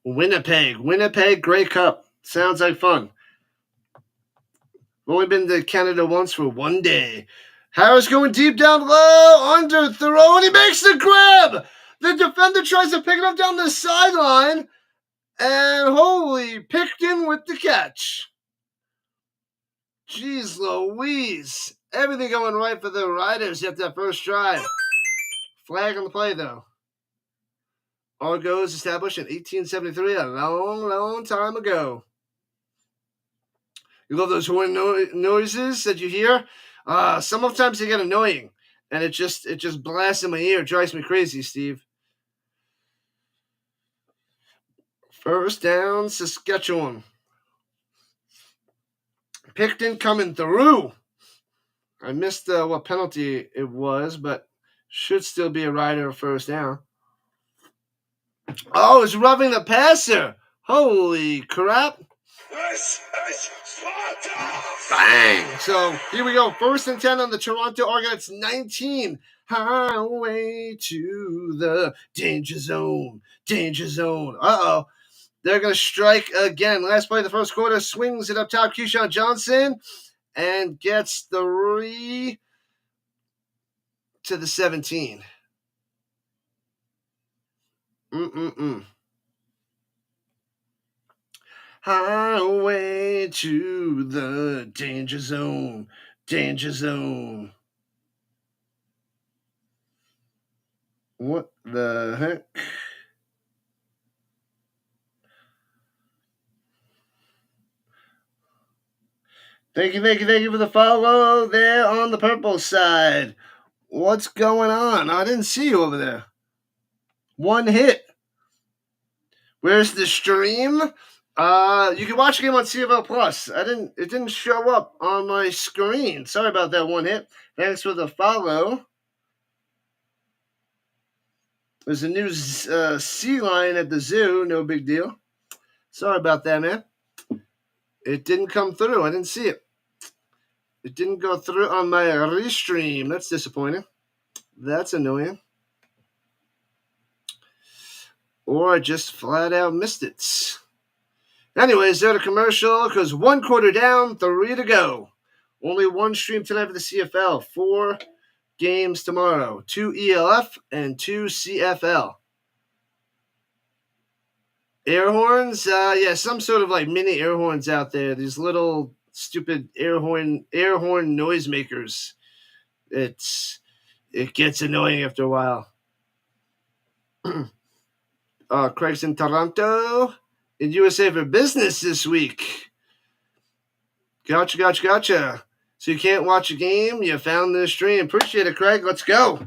Winnipeg Grey Cup. Sounds like fun. I've only been to Canada once for one day. Harris going deep down low, under throw, and he makes the grab. The defender tries to pick it up down the sideline, and holy, picked in with the catch. Jeez Louise. Everything going right for the Riders at that first drive. Flag on the play, though. Argos established in 1873, a long, long time ago. You love those horn noises that you hear? Sometimes they get annoying, and it just blasts in my ear. It drives me crazy, Steve. First down, Saskatchewan. Picton coming through. I missed what penalty it was, but should still be a rider first down. Oh, it's rubbing the passer. Holy crap. Bang! So here we go. First and 10 on the Toronto Argonauts 19. Highway to the danger zone. Danger zone. Uh-oh. They're going to strike again. Last play of the first quarter. Swings it up top. Keyshawn Johnson. And gets 3 to the 17. Highway to the danger zone. Danger zone. What the heck? Thank you for the follow there on the purple side. What's going on? I didn't see you over there. One hit. Where's the stream? You can watch the game on CFL Plus. It didn't show up on my screen. Sorry about that one hit. Thanks for the follow. There's a new sea lion at the zoo. No big deal. Sorry about that, man. It didn't come through. I didn't see it. It didn't go through on my restream. That's disappointing. That's annoying. Or I just flat out missed it. Anyways, they're the commercial because 1 quarter down, 3 to go. Only one stream tonight for the CFL. 4 games tomorrow. 2 ELF and 2 CFL. Air horns? Yeah, some sort of like mini air horns out there. These little stupid air horn noisemakers. It gets annoying after a while. Craig's in Toronto. In USA for business this week. Gotcha. So you can't watch a game? You found this stream. Appreciate it, Craig. Let's go.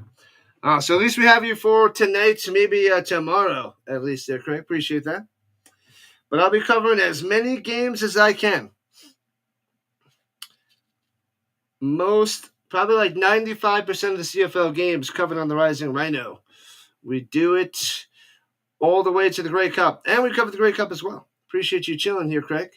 So at least we have you for tonight, maybe tomorrow, at least there, Craig. Appreciate that. But I'll be covering as many games as I can. Probably like 95% of the CFL games covered on the Rising Rhino. We do it all the way to the Grey Cup. And we covered the Grey Cup as well. Appreciate you chilling here, Craig.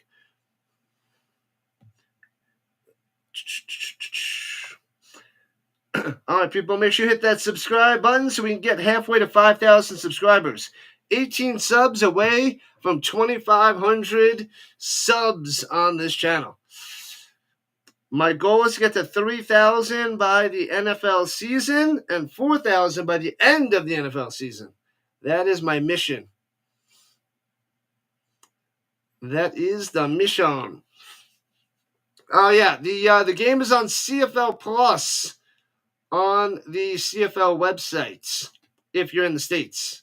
All right, people, make sure you hit that subscribe button so we can get halfway to 5,000 subscribers. 18 subs away from 2,500 subs on this channel. My goal is to get to 3,000 by the NFL season and 4,000 by the end of the NFL season. That is my mission. That is the mission. Oh, yeah. The game is on CFL Plus on the CFL website if you're in the States.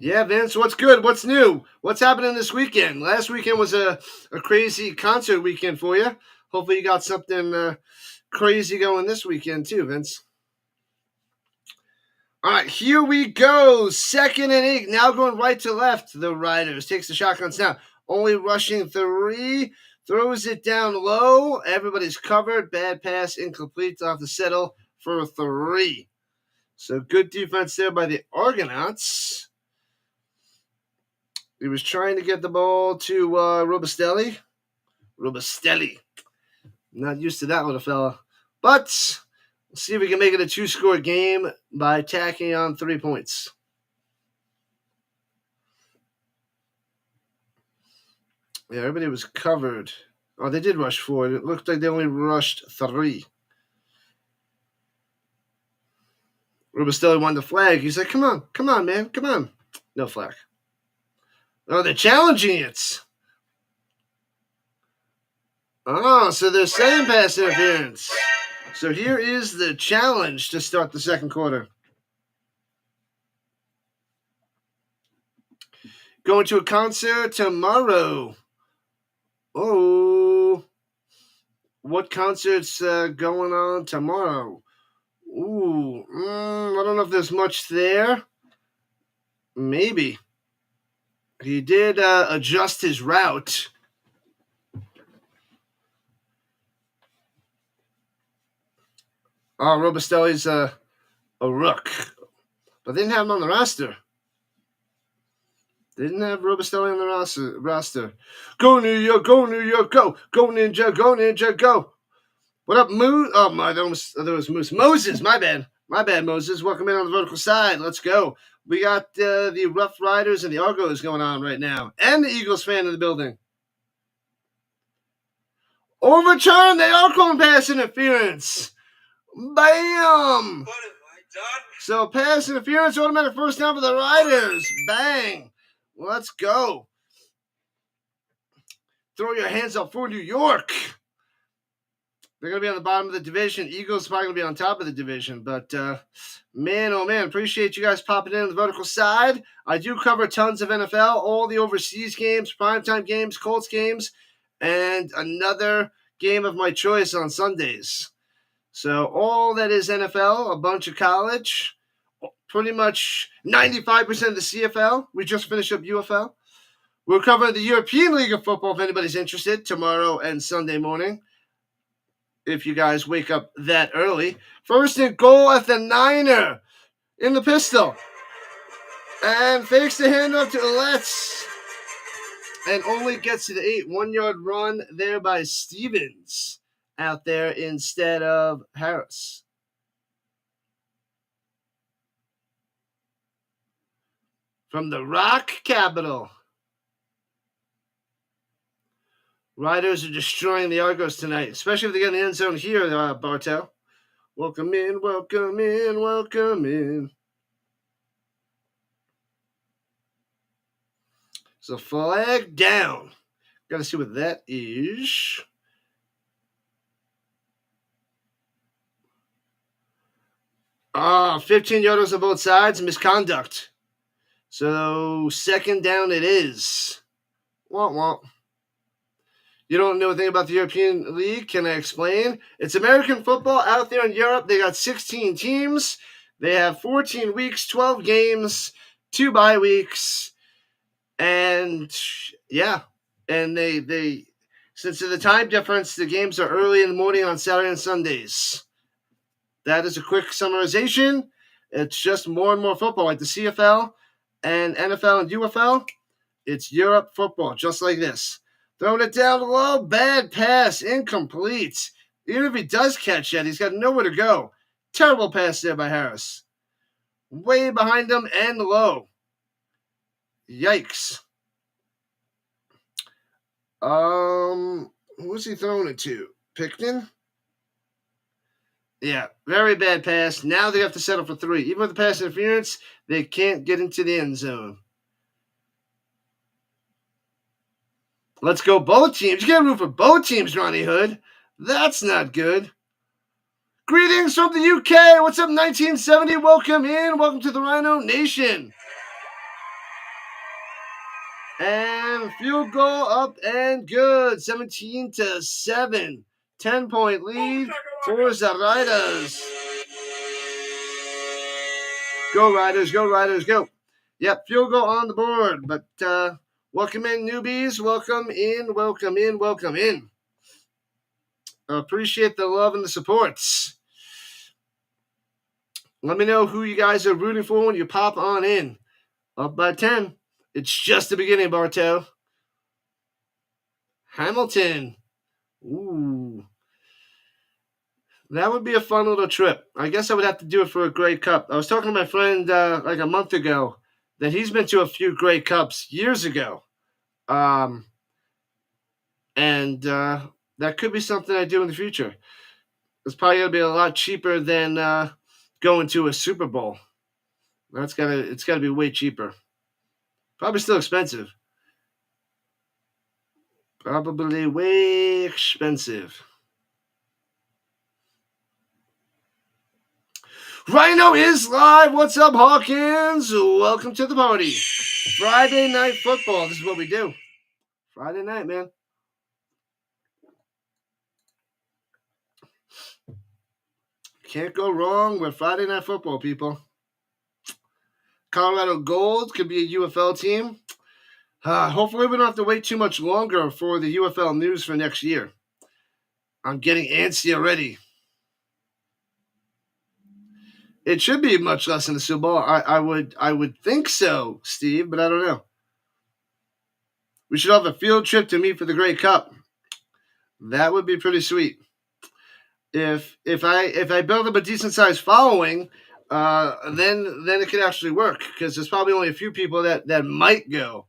Yeah, Vince, what's good? What's new? What's happening this weekend? Last weekend was a crazy concert weekend for you. Hopefully you got something crazy going this weekend too, Vince. All right, here we go. 2nd and 8. Now going right to left. The Riders takes the shotgun snap. Only rushing 3. Throws it down low. Everybody's covered. Bad pass, incomplete. They'll have to settle for 3. So good defense there by the Argonauts. He was trying to get the ball to Robustelli. Not used to that little fella. But we'll see if we can make it a 2-score game by tacking on 3 points. Yeah, everybody was covered. Oh, they did rush 4. It looked like they only rushed 3. Robustelli won the flag. He's like, come on, man, come on. No flag. Oh, they're challenging it. Oh, so they're saying pass interference. So here is the challenge to start the second quarter. Going to a concert tomorrow. Oh, what concert's going on tomorrow? Ooh, I don't know if there's much there. Maybe. He did adjust his route. Oh, Robustelli's a rook. But they didn't have him on the roster. They didn't have Robustelli on the roster. Go New York, go New York, go. Go Ninja, go. What up, Moose? Oh, my, that was Moose. Moses, my bad. My bad, Moses. Welcome in on the vertical side. Let's go. We got the Roughriders and the Argos going on right now. And the Eagles fan in the building. Overturn. They are calling pass interference. Bam! So pass interference, automatic first down for the Riders. Bang! Let's go. Throw your hands up for New York. They're going to be on the bottom of the division. Eagles probably going to be on top of the division. But, man, oh, man, appreciate you guys popping in on the vertical side. I do cover tons of NFL, all the overseas games, primetime games, Colts games, and another game of my choice on Sundays. So all that is NFL, a bunch of college, pretty much 95% of the CFL. We just finished up UFL. We're covering the European League of Football if anybody's interested tomorrow and Sunday morning. If you guys wake up that early. First and goal at the Niner in the pistol. And fakes the handoff to Letts. And only gets to the 8. 1 yard run there by Stevens out there instead of Harris. From the Rock Capital. Riders are destroying the Argos tonight, especially if they get in the end zone here, Bartel. Welcome in, welcome in, welcome in. So flag down. Got to see what that is. Ah, 15 yards on both sides, misconduct. So second down it is. Womp womp. You don't know anything about the European League? Can I explain? It's American football out there in Europe. They got 16 teams. They have 14 weeks, 12 games, 2 bye weeks. And, yeah. And they since of the time difference, the games are early in the morning on Saturday and Sundays. That is a quick summarization. It's just more and more football, like the CFL and NFL and UFL. It's Europe football, just like this. Throwing it down low, bad pass, incomplete. Even if he does catch it, he's got nowhere to go. Terrible pass there by Harris. Way behind him and low. Yikes. Who's he throwing it to? Picton? Yeah, very bad pass. Now they have to settle for 3. Even with the pass interference, they can't get into the end zone. Let's go both teams. You can't root for both teams, Ronnie Hood. That's not good. Greetings from the UK. What's up, 1970? Welcome in. Welcome to the Rhino Nation. And field goal up and good. 17-7. 10-point lead for the Riders. Go Riders, go Riders, go. Yep, field goal on the board. But welcome in, newbies. Welcome in, welcome in, welcome in. Appreciate the love and the supports. Let me know who you guys are rooting for when you pop on in. Up by 10. It's just the beginning, Bartow. Hamilton. Ooh. That would be a fun little trip. I guess I would have to do it for a Grey Cup. I was talking to my friend like a month ago that he's been to a few Grey Cups years ago. And that could be something I do in the future. It's probably going to be a lot cheaper than going to a Super Bowl. It's got to be way cheaper. Probably still expensive. Probably way expensive. Rhino is live. What's up, Hawkins? Welcome to the party. Friday night football. This is what we do. Friday night, man. Can't go wrong with Friday night football, people. Colorado Gold could be a UFL team. Hopefully, we don't have to wait too much longer for the UFL news for next year. I'm getting antsy already. It should be much less in the Super Bowl. I would think so, Steve, but I don't know. We should have a field trip to meet for the Grey Cup. That would be pretty sweet. If I build up a decent sized following, then it could actually work because there's probably only a few people that might go.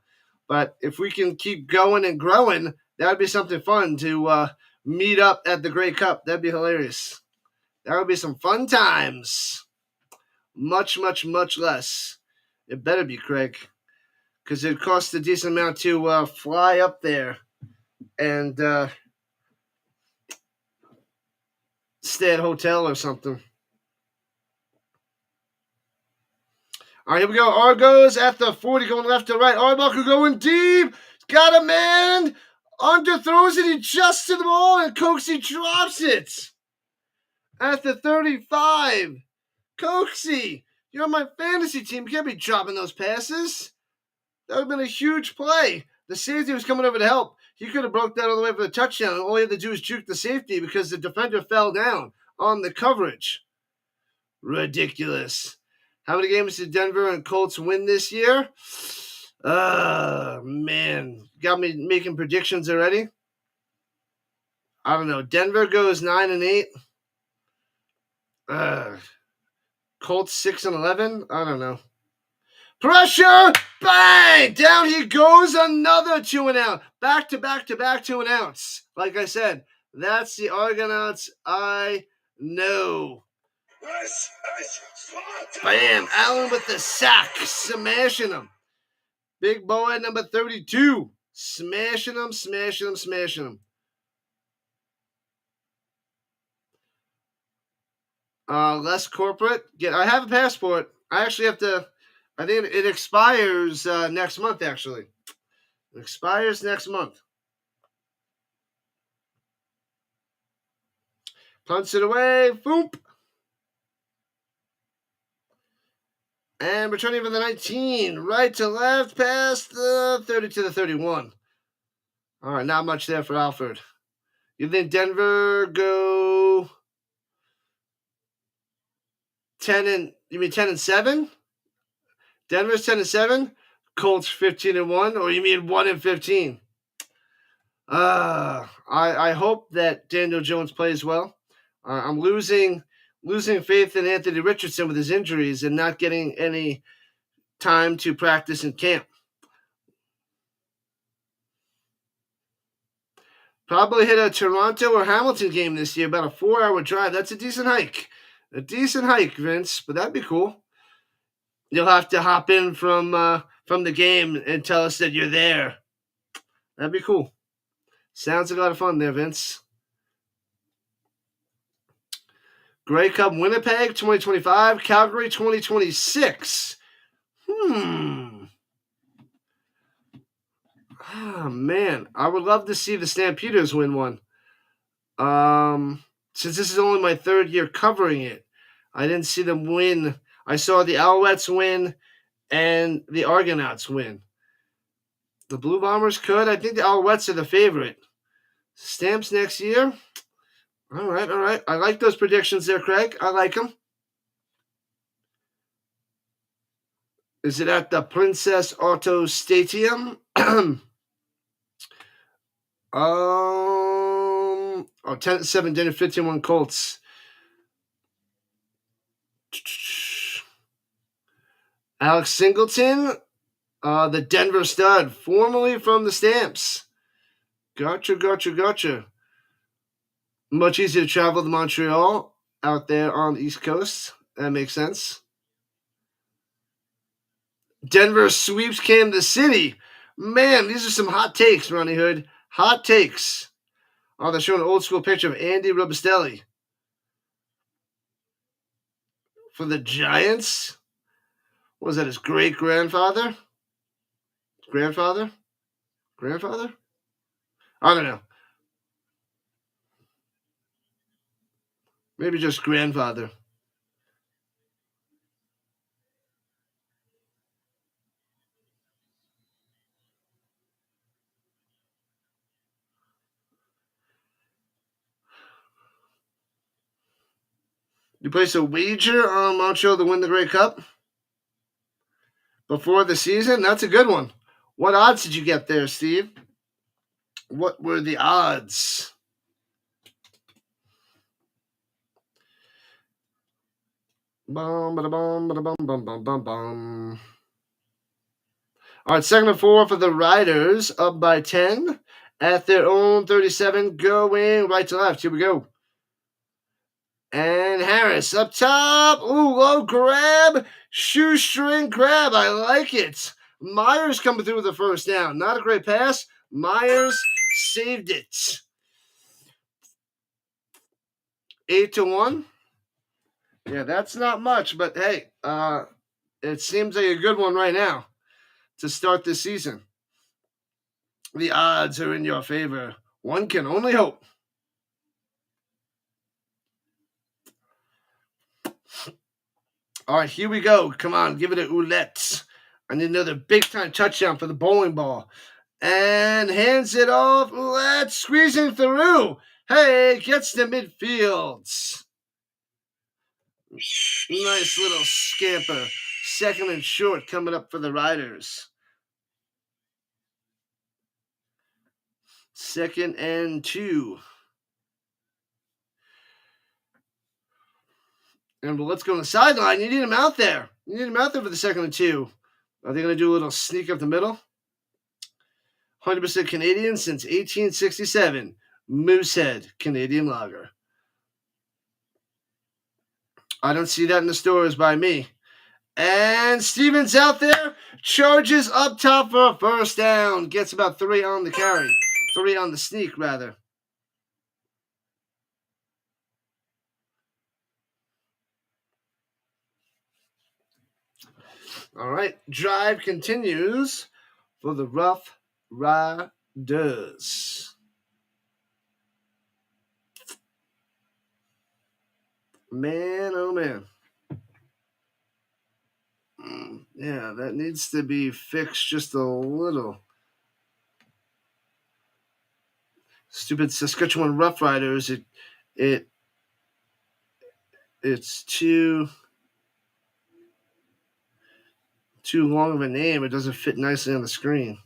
But if we can keep going and growing, that would be something fun to meet up at the Grey Cup. That'd be hilarious. That would be some fun times. Much, much, much less. It better be, Craig, because it costs a decent amount to fly up there and stay at a hotel or something. All right, here we go. Argos at the 40, going left to right. Arbuckle going deep. Got a man. Underthrows it. He adjusts to the ball, and Coxie drops it. At the 35. Coxie, you're on my fantasy team. You can't be dropping those passes. That would have been a huge play. The safety was coming over to help. He could have broke that all the way for the touchdown. All he had to do was juke the safety because the defender fell down on the coverage. Ridiculous. How many games did Denver and Colts win this year? Man. Got me making predictions already. I don't know. Denver goes 9-8. Colts 6-11. I don't know. Pressure! Bang! Down he goes. Another 2-and-out. Back to back to back 2-and-outs. Like I said, that's the Argonauts I know. Bam! Allen with the sack. Smashing him. Big boy number 32. Smashing him, smashing him, smashing him. Less corporate. I have a passport. I actually have to. I think it expires next month, actually. It expires next month. Punts it away. Boop. And returning for the 19. Right to left, past the 30 to the 31. All right, not much there for Alfred. You think Denver go 10-7? Denver's 10-7. Colts 15-1, or you mean 1-15? I hope that Daniel Jones plays well. I'm losing faith in Anthony Richardson with his injuries and not getting any time to practice in camp. Probably hit a Toronto or Hamilton game this year, about a 4-hour drive. That's a decent hike. A decent hike, Vince, but that'd be cool. You'll have to hop in from the game and tell us that you're there. That'd be cool. Sounds like a lot of fun there, Vince. Grey Cup Winnipeg 2025, Calgary 2026. Oh, man. I would love to see the Stampeders win one. Since this is only my third year covering it, I didn't see them win. I saw the Alouettes win and the Argonauts win. The Blue Bombers could. I think the Alouettes are the favorite. Stamps next year. All right. I like those predictions there, Craig. I like them. Is it at the Princess Auto Stadium? 10-7 Denver, 15-1 Colts. Alex Singleton, the Denver stud, formerly from the Stamps. Gotcha. Much easier to travel to Montreal out there on the East Coast. That makes sense. Denver sweeps Kansas City. Man, these are some hot takes, Ronnie Hood. Hot takes. Oh, they're showing an old school picture of Andy Robustelli for the Giants. What was that, his great-grandfather? Grandfather? Grandfather? I don't know. Maybe just grandfather. You place a wager on Montreal to win the Grey Cup before the season? That's a good one. What odds did you get there, Steve? What were the odds? Bum, ba-da-bum, ba-da-bum, bum, bum, bum, bum. All right, 2nd and 4 for the Riders, up by 10 at their own 37, going right to left. Here we go. And Harris up top. Ooh, low grab. Shoestring grab. I like it. Myers coming through with the first down. Not a great pass. Myers saved it. 8-1. Yeah, that's not much, but hey, it seems like a good one right now to start this season. The odds are in your favor. One can only hope. All right, here we go. Come on, give it a oulette. I need another big-time touchdown for the bowling ball. And hands it off. Oulette squeezing through. Hey, gets to midfield. Nice little scamper. 2nd and short coming up for the Riders. 2nd and 2. And let's go on the sideline. You need him out there. You need him out there for the 2nd and 2. Are they going to do a little sneak up the middle? 100% Canadian since 1867. Moosehead Canadian Lager. I don't see that in the stores by me. And Stevens out there. Charges up top for a first down. Gets about 3 on the carry. 3 on the sneak, rather. All right. Drive continues for the Rough Riders. Man, oh man. Yeah, that needs to be fixed just a little. Stupid Saskatchewan Roughriders. It's too long of a name. It doesn't fit nicely on the screen.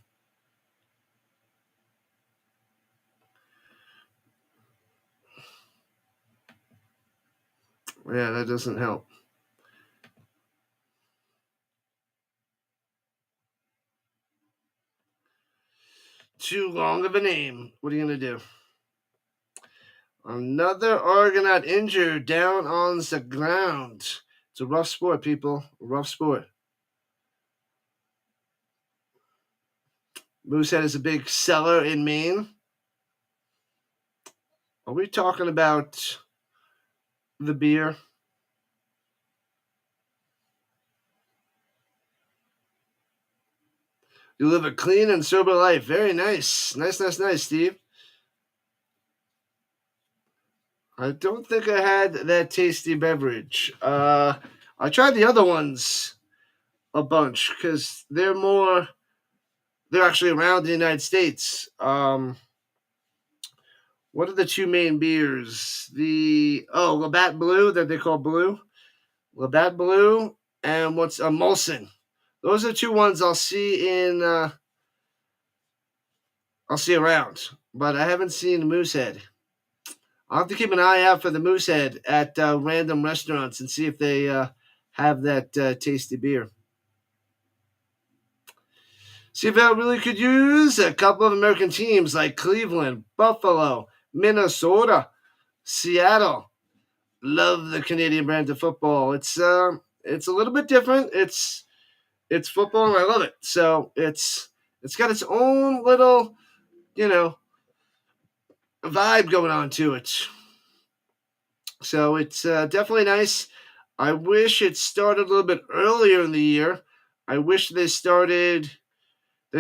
Yeah, that doesn't help. Too long of a name. What are you going to do? Another Argonaut injured down on the ground. It's a rough sport, people. A rough sport. Moosehead is a big seller in Maine. Are we talking about the beer? You live a clean and sober life. Very nice. Nice, Steve. I don't think I had that tasty beverage. I tried the other ones a bunch because they're actually around the United States. What are the 2 main beers? Labatt Blue that they call Blue. Labatt Blue and what's a Molson. Those are 2 ones I'll see around, but I haven't seen Moosehead. I'll have to keep an eye out for the Moosehead at random restaurants and see if they have that tasty beer. CFL really could use a couple of American teams like Cleveland, Buffalo, Minnesota, Seattle. Love the Canadian brand of football. It's a little bit different. It's football and I love it. So it's got its own little, vibe going on to it. So it's definitely nice. I wish it started a little bit earlier in the year. I wish they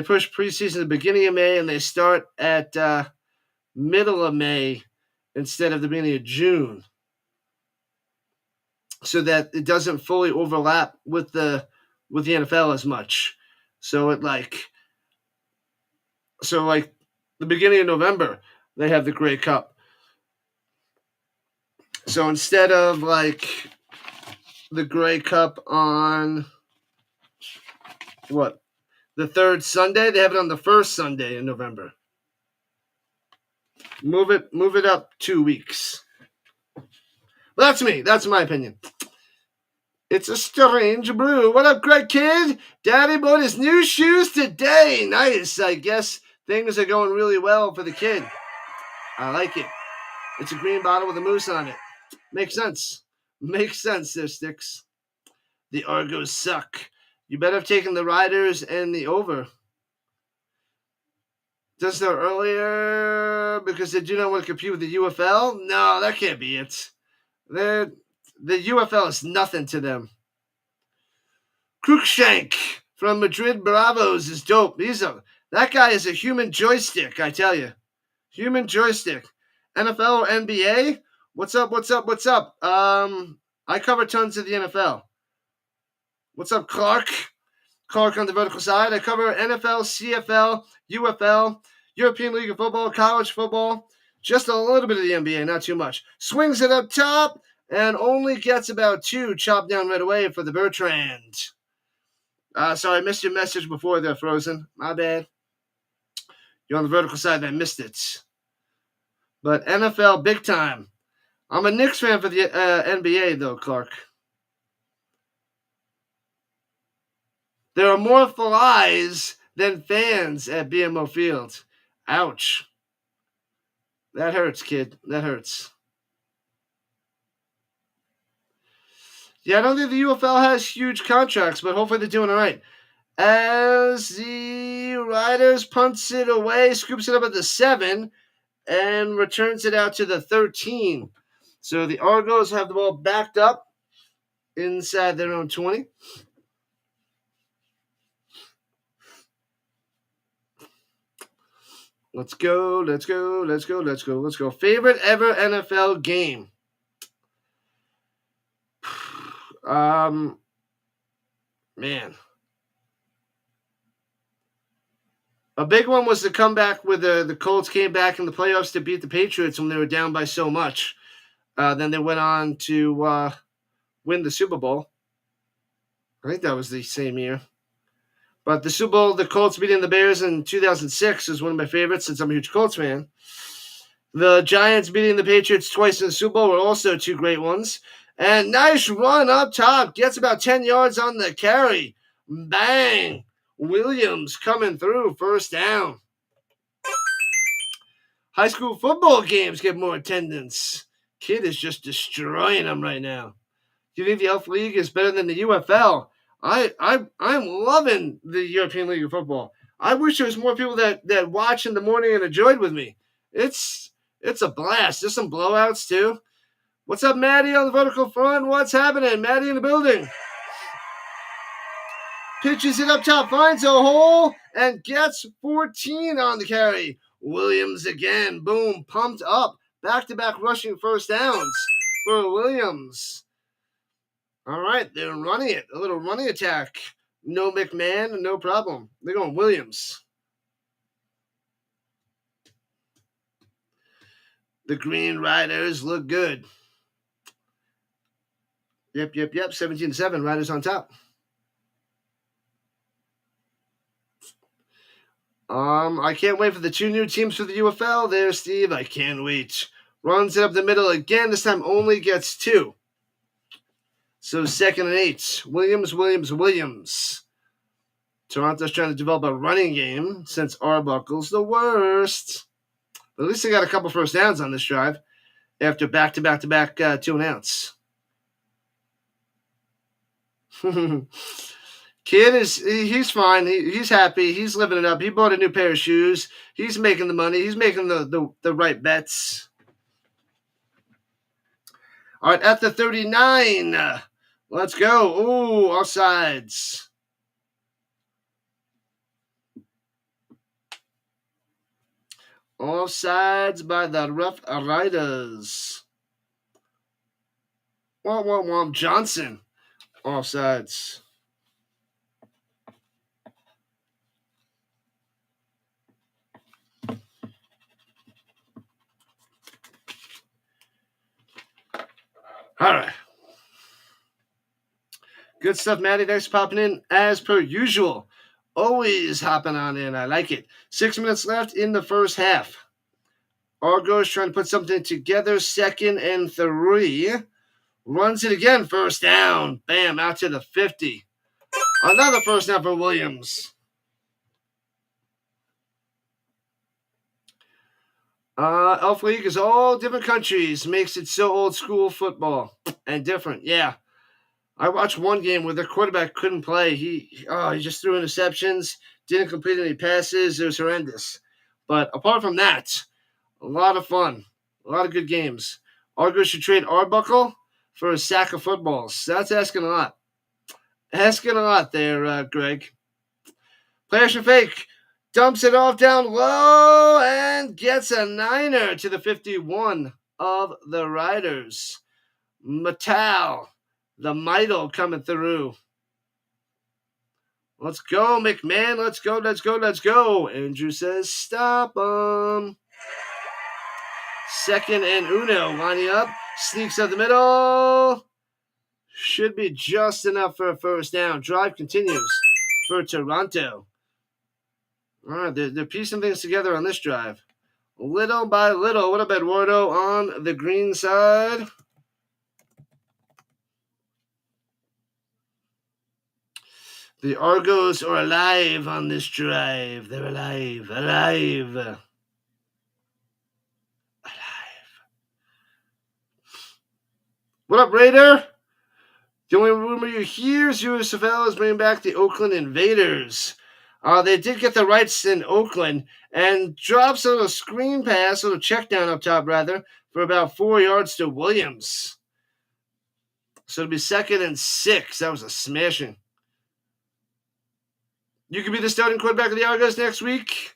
pushed preseason at the beginning of May and they start at middle of May instead of the beginning of June, so that it doesn't fully overlap with the NFL as much. So the beginning of November they have the Grey Cup. So instead of like the Grey Cup on the third Sunday, they have it on the first Sunday in November. Move it up 2 weeks. Well, that's me. That's my opinion. It's a strange brew. What up, Greg Kid? Daddy bought his new shoes today. Nice. I guess things are going really well for the kid. I like it. It's a green bottle with a moose on it. Makes sense. Makes sense there, Sticks. The Argos suck. You better have taken the Riders and the over. Does start earlier because they do not want to compete with the UFL? No, that can't be it. The UFL is nothing to them. Cruikshank from Madrid Bravos is dope. That guy is a human joystick, I tell you. Human joystick. NFL or NBA? What's up? I cover tons of the NFL. What's up, Clark? Clark on the vertical side. I cover NFL, CFL, UFL, European League of Football, college football, just a little bit of the NBA, not too much. Swings it up top and only gets about 2 chopped down right away for the Bertrand. Sorry, I missed your message before there, Frozen. My bad. You're on the vertical side and I missed it. But NFL, big time. I'm a Knicks fan for the NBA, though, Clark. There are more flies than fans at BMO Field. Ouch. That hurts, kid. That hurts. Yeah, I don't think the UFL has huge contracts, but hopefully they're doing all right. As the Riders punts it away, scoops it up at the 7, and returns it out to the 13. So the Argos have the ball backed up inside their own 20. Let's go. Favorite ever NFL game? Man. A big one was the comeback where the Colts came back in the playoffs to beat the Patriots when they were down by so much. Then they went on to win the Super Bowl. I think that was the same year. But the Super Bowl, the Colts beating the Bears in 2006 is one of my favorites since I'm a huge Colts fan. The Giants beating the Patriots twice in the Super Bowl were also 2 great ones. And nice run up top. Gets about 10 yards on the carry. Bang. Williams coming through. First down. High school football games get more attendance. Kid is just destroying them right now. Do you think the Elf League is better than the UFL? I'm loving the European League of Football. I wish there was more people that watch in the morning and enjoyed with me. It's a blast. There's some blowouts too. What's up, Maddie on the vertical front? What's happening? Maddie in the building. Pitches it up top, finds a hole, and gets 14 on the carry. Williams again. Boom. Pumped up. Back-to-back rushing first downs for Williams. All right, they're running it. A little running attack. No McMahon, no problem. They're going Williams. The Green Riders look good. Yep. 17-7. Riders on top. I can't wait for the 2 new teams for the UFL. There's Steve. I can't wait. Runs it up the middle again. This time only gets 2. So 2nd and 8. Williams. Toronto's trying to develop a running game since Arbuckle's the worst. But at least they got a couple first downs on this drive after back-to-back 2 and outs. Kid he's fine. He's happy. He's living it up. He bought a new pair of shoes. He's making the money. He's making the right bets. All right, at the 39. Let's go. Ooh, offsides. Offsides by the Roughriders. Womp Johnson. Offsides. All right. Good stuff, Matty. Thanks for popping in as per usual. Always hopping on in. I like it. 6 minutes left in the first half. Argos trying to put something together. 2nd and 3. Runs it again. First down. Bam. Out to the 50. Another first down for Williams. Elf League is all different countries. Makes it so old school football and different. Yeah. I watched one game where the quarterback couldn't play. He just threw interceptions, didn't complete any passes. It was horrendous. But apart from that, a lot of fun, a lot of good games. Argos should trade Arbuckle for a sack of footballs. That's asking a lot. Asking a lot there, Greg. Play action fake. Dumps it off down low and gets a 9er to the 51 of the Riders. Mattel. The Midel coming through. Let's go, McMahon. Let's go, let's go, let's go. Andrew says, stop him. 2nd and Uno lining up. Sneaks up the middle. Should be just enough for a first down. Drive continues for Toronto. All right, they're piecing things together on this drive. Little by little. What about Eduardo on the green side? The Argos are alive on this drive. They're alive. Alive. What up, Raider? The only rumor you hear is CFL is bringing back the Oakland Invaders. They did get the rights in Oakland and drops a little screen pass, a little check down up top, rather, for about 4 yards to Williams. So it'll be 2nd and 6. That was a smashing. You could be the starting quarterback of the Argos next week?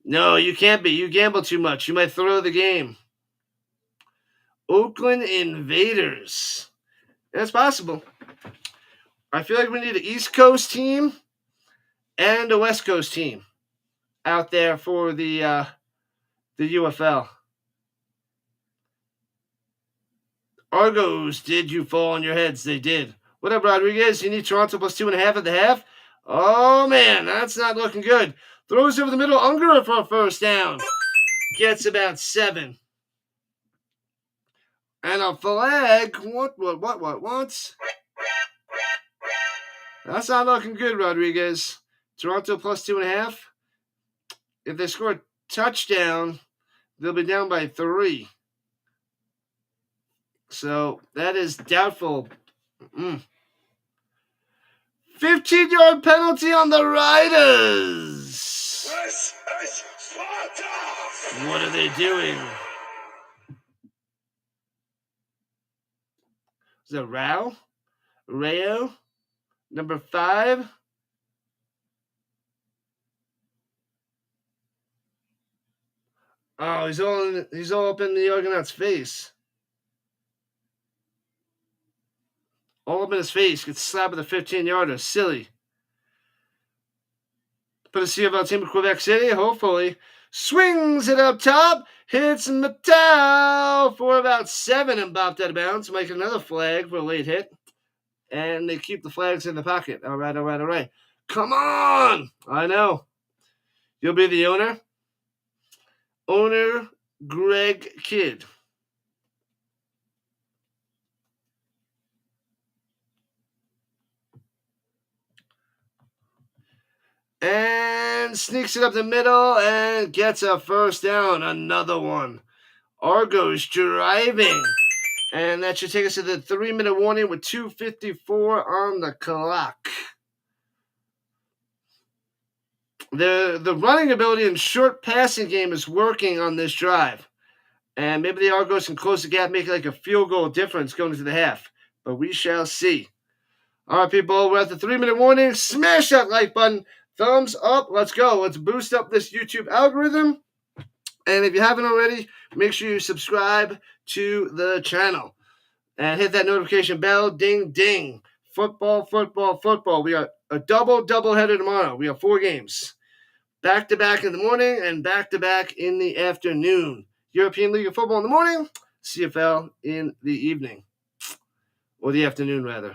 No, you can't be. You gamble too much. You might throw the game. Oakland Invaders. That's possible. I feel like we need an East Coast team and a West Coast team out there for the UFL. Argos, did you fall on your heads? They did. What up, Rodriguez? You need Toronto plus 2.5 at the half? Oh, man, that's not looking good. Throws over the middle. Unger for a first down. Gets about 7. And a flag. What? That's not looking good, Rodriguez. Toronto plus 2.5. If they score a touchdown, they'll be down by 3. So that is doubtful. 15-yard penalty on the Riders. What are they doing? Is it Rayo? Number 5. Oh, he's all up in the Argonauts' face. All up in his face. Gets slapped with a 15-yarder. Silly. Put a CFL team in Quebec City, hopefully. Swings it up top. Hits Mattel for about 7 and bopped out of bounds. Making another flag for a late hit. And they keep the flags in the pocket. All right. Come on! I know. You'll be the owner. Owner Greg Kidd. And sneaks it up the middle and gets a first down. Another one. Argos driving. And that should take us to the 3-minute warning with 2:54 on the clock. the running ability and short passing game is working on this drive. And maybe the Argos can close the gap, make it like a field goal difference going into the half. But we shall see. All right, people, we're at the 3-minute warning. Smash that like button. Thumbs up. Let's go. Let's boost up this YouTube algorithm. And if you haven't already, make sure you subscribe to the channel. And hit that notification bell. Ding, ding. Football, football, football. We got a double header tomorrow. We have 4 games. Back-to-back in the morning and back-to-back in the afternoon. European League of Football in the morning, CFL in the evening. Or the afternoon, rather.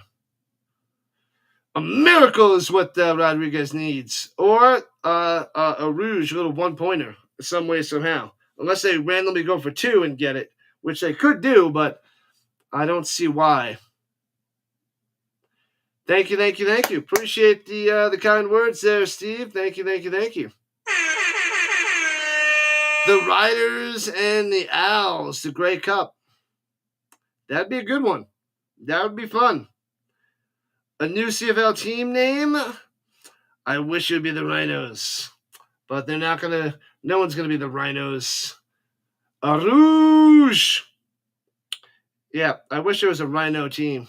A miracle is what Rodriguez needs. Or a rouge, a little one-pointer, some way, somehow. Unless they randomly go for 2 and get it, which they could do, but I don't see why. Thank you. Appreciate the kind words there, Steve. Thank you. The Riders and the Owls, the Grey Cup. That'd be a good one. That would be fun. A new CFL team name? I wish it would be the Rhinos. But they're not going to, no one's going to be the Rhinos. A Rouge! Yeah, I wish there was a Rhino team.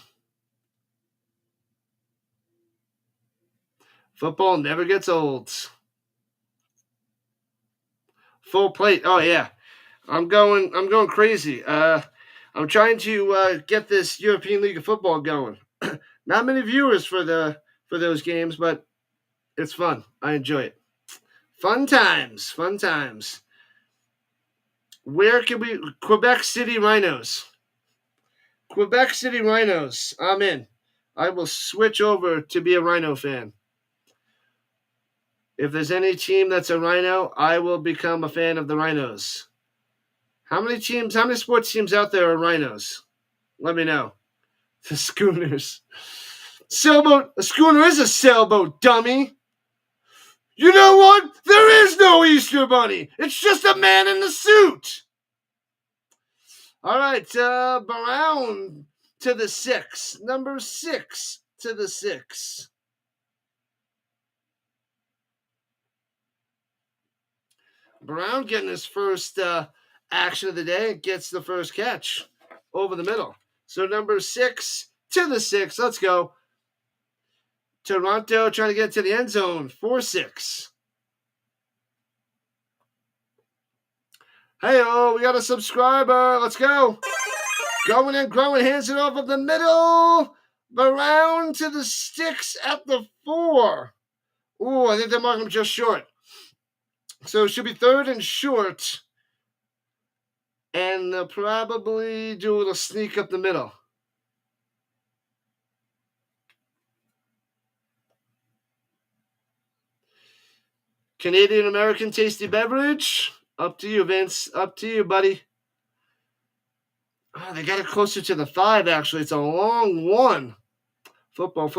Football never gets old. Full plate. Oh yeah, I'm going crazy. I'm trying to get this European League of Football going. Not many viewers for those games, but it's fun. I enjoy it. Fun times. Where can we? Quebec City Rhinos. Quebec City Rhinos. I'm in. I will switch over to be a Rhino fan. If there's any team that's a Rhino, I will become a fan of the Rhinos. How many sports teams out there are Rhinos? Let me know. The Schooners. Sailboat. A schooner is a sailboat, dummy. You know what? There is no Easter Bunny. It's just a man in the suit. All right, Brown to the 6. Number 6 to the 6. Brown getting his first action of the day, gets the first catch over the middle. So number 6 to the 6. Let's go. Toronto trying to get to the end zone. 4-6. Hey-oh, we got a subscriber. Let's go. Going and growing. Hands it off of the middle. Brown to the sticks at the 4. Ooh, I think they're marking him just short. So it should be 3rd and short. And they'll probably do a little sneak up the middle. Canadian American tasty beverage. Up to you, Vince. Up to you, buddy. Oh, they got it closer to the 5, actually. It's a long one. Football.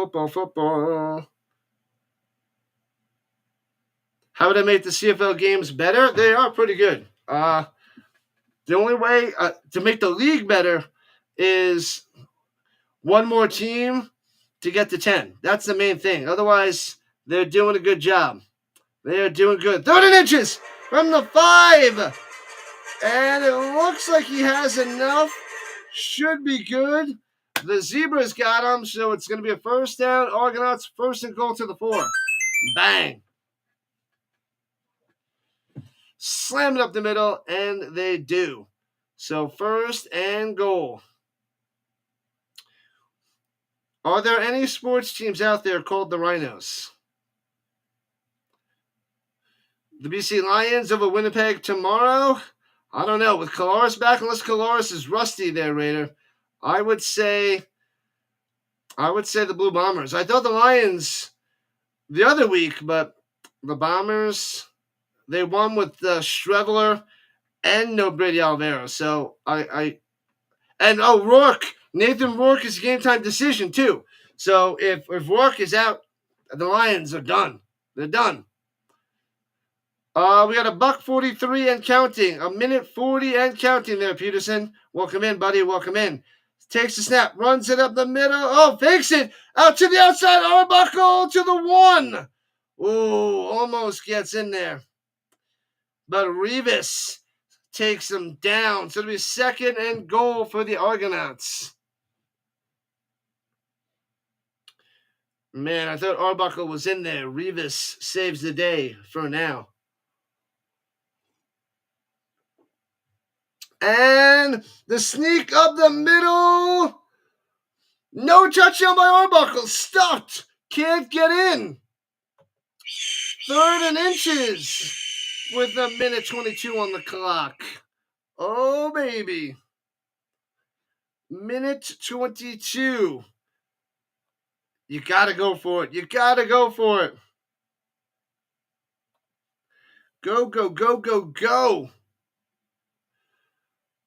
How would I make the CFL games better? They are pretty good. The only way to make the league better is one more team to get to 10. That's the main thing. Otherwise, they're doing a good job. They are doing good. 30 inches from the 5. And it looks like he has enough. Should be good. The Zebras got him, so it's going to be a first down. Argonauts, 1st and goal to the 4. Bang. Slam it up the middle, and they do. So 1st and goal. Are there any sports teams out there called the Rhinos? The BC Lions over Winnipeg tomorrow? I don't know. With Colaris back, unless Colaris is rusty there, Raider, I would say the Blue Bombers. I thought the Lions the other week, but the Bombers, they won with Streveler and no Brady Alvaro. So Rourke, Nathan Rourke is a game time decision too. So if Rourke is out, the Lions are done. They're done. We got a $1:43 and counting. 1:40 and counting there, Peterson. Welcome in, buddy. Welcome in. Takes the snap, runs it up the middle. Oh, fakes it out to the outside. Arbuckle to the 1. Ooh, almost gets in there. But Revis takes him down. So it'll be 2nd and goal for the Argonauts. Man, I thought Arbuckle was in there. Revis saves the day for now. And the sneak up the middle. No touchdown by Arbuckle. Stopped. Can't get in. 3rd and inches with a minute 22 on the clock. Oh, baby. Minute 22. You got to go for it. You got to go for it. Go, go, go, go, go.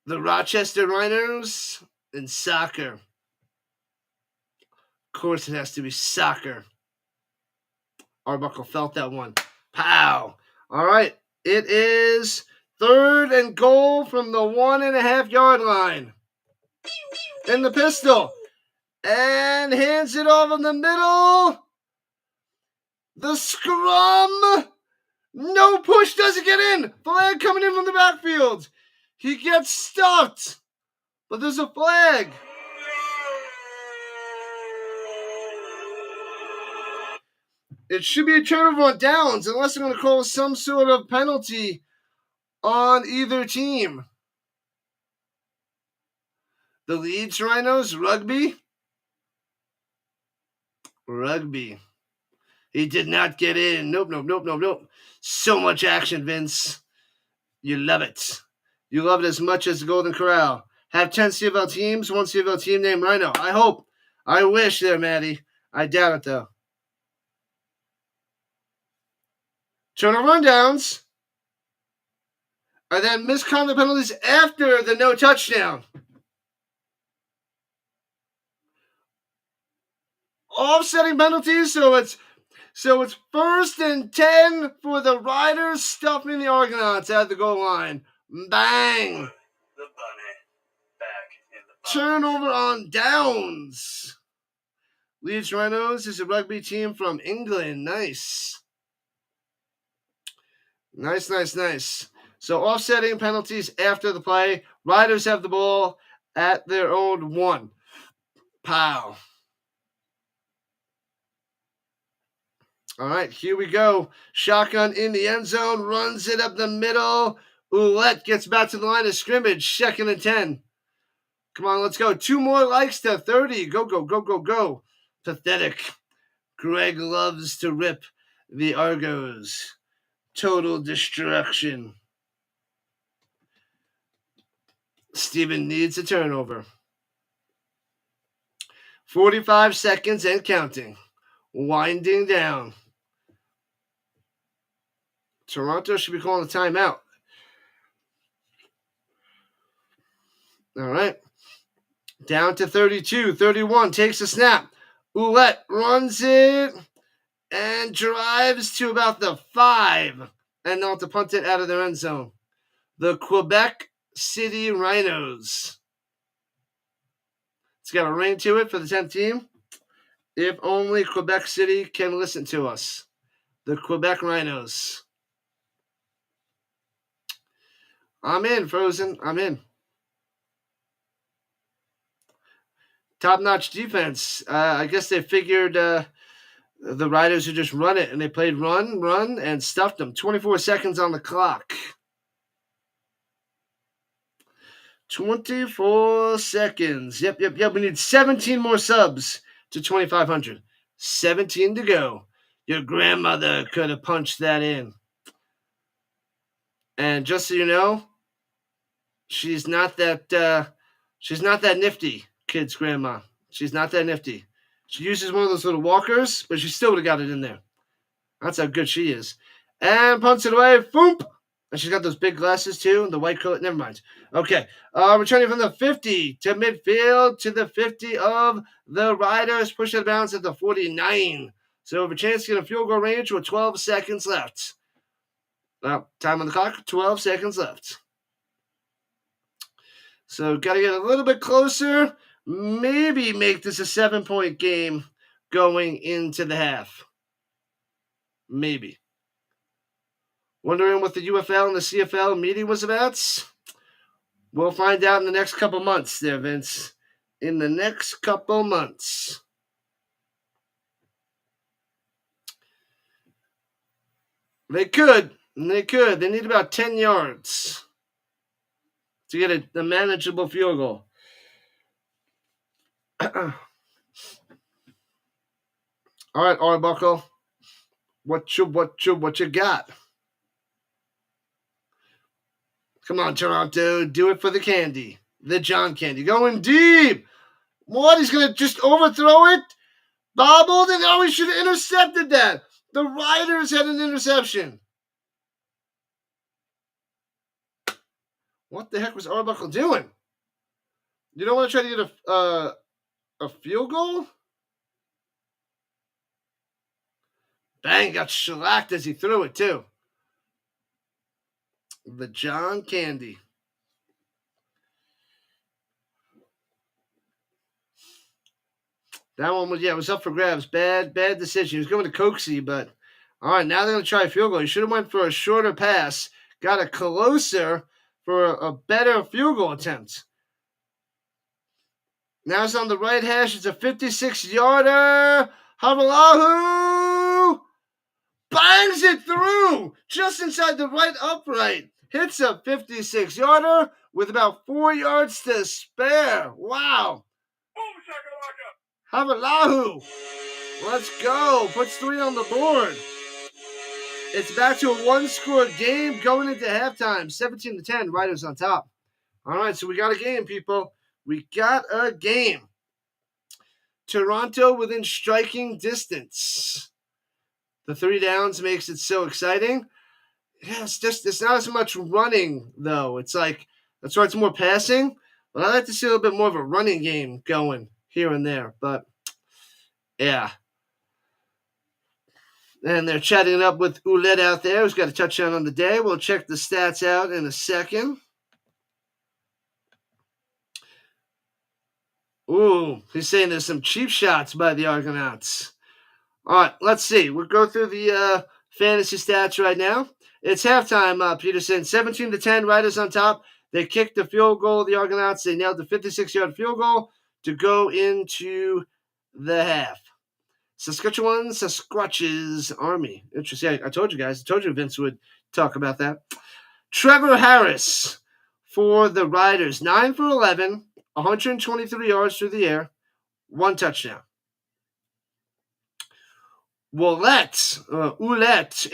The Rochester Rhinos in soccer. Of course, it has to be soccer. Arbuckle felt that one. Pow. All right. It is 3rd and goal from the 1.5-yard line. In the pistol. And hands it off in the middle. The scrum. No push, doesn't get in. Flag coming in from the backfield. He gets stopped. But there's a flag. It should be a turnover on downs, unless they're going to call some sort of penalty on either team. The Leeds Rhinos, rugby. Rugby. He did not get in. Nope. So much action, Vince. You love it. You love it as much as the Golden Corral. Have 10 CFL teams, 1 CFL team named Rhino. I hope. I wish there, Maddie. I doubt it, though. Turnover rundowns. And then misconduct penalties after the no touchdown. Offsetting penalties, so it's 1st and 10 for the Riders, stuffing the Argonauts at the goal line. Bang!
The bunny back in the
Turnover on downs. Leeds Rhinos is a rugby team from England. Nice. Nice. So offsetting penalties after the play. Riders have the ball at their own 1. Pow. All right, here we go. Shotgun in the end zone, runs it up the middle. Ouellette gets back to the line of scrimmage, 2nd and 10. Come on, let's go. 2 more likes to 30. Go. Pathetic. Greg loves to rip the Argos. Total destruction. Steven needs a turnover. 45 seconds and counting. Winding down. Toronto should be calling a timeout. All right. Down to 32. 31 takes a snap. Ouellette runs it and drives to about the 5. And now to punt it out of their end zone. The Quebec City Rhinos. It's got a ring to it for the 10th team. If only Quebec City can listen to us. The Quebec Rhinos. I'm in, Frozen. I'm in. Top-notch defense. I guess they figured the Riders would just run it, and they played run, and stuffed them. 24 seconds on the clock. 24 seconds. Yep. We need 17 more subs to 2,500. 17 to go. Your grandmother could have punched that in. And just so you know, she's not that nifty, kid's grandma. She's not that nifty. She uses one of those little walkers, but she still would have got it in there. That's how good she is. And punts it away. Boom! And she's got those big glasses too. The white coat. Never mind. Okay. Returning from the 50 to midfield to the 50 of the Riders. Push out of bounds at the 49. So have a chance to get a field goal range with 12 seconds left. Well, time on the clock. 12 seconds left. So got to get a little bit closer. Maybe make this a 7-point game going into the half. Maybe. Wondering what the UFL and the CFL meeting was about? We'll find out in the next couple months there, Vince. In the next couple months. They could. They need about 10 yards to get a manageable field goal. All right, Arbuckle. What you got? Come on, Toronto. Do it for the candy. The John Candy. Going deep. What? He's going to just overthrow it? Bobbled? And oh, he should have intercepted that. The Riders had an interception. What the heck was Arbuckle doing? You don't want to try to get a field goal? Bang, got shellacked as he threw it, too. The John Candy. That one was, it was up for grabs. Bad decision. He was going to Coxie, but all right, now they're going to try a field goal. He should have went for a shorter pass, got it closer for a better field goal attempt. Now it's on the right hash. It's a 56-yarder. Havalahu bangs it through just inside the right upright. Hits a 56-yarder with about 4 yards to spare. Wow. Havalahu. Let's go. Puts 3 on the board. It's back to a one-score game going into halftime. 17-10. Riders on top. All right, so we got a game, people. We got a game. Toronto within striking distance. The 3 downs makes it so exciting. Yeah, it's not as much running, though. It's like, that's why it's more passing. But I like to see a little bit more of a running game going here and there. But, yeah. And they're chatting it up with Ouellette out there, who's got a touchdown on the day. We'll check the stats out in a second. Ooh, he's saying there's some cheap shots by the Argonauts. All right, let's see. We'll go through the fantasy stats right now. It's halftime, Peterson. 17-10, Riders on top. They kicked the field goal, the Argonauts. They nailed the 56-yard field goal to go into the half. Saskatchewan Sasquatches Army. Interesting. I told you guys. I told you Vince would talk about that. Trevor Harris for the Riders. 9 for 11. 123 yards through the air. 1 touchdown. AJ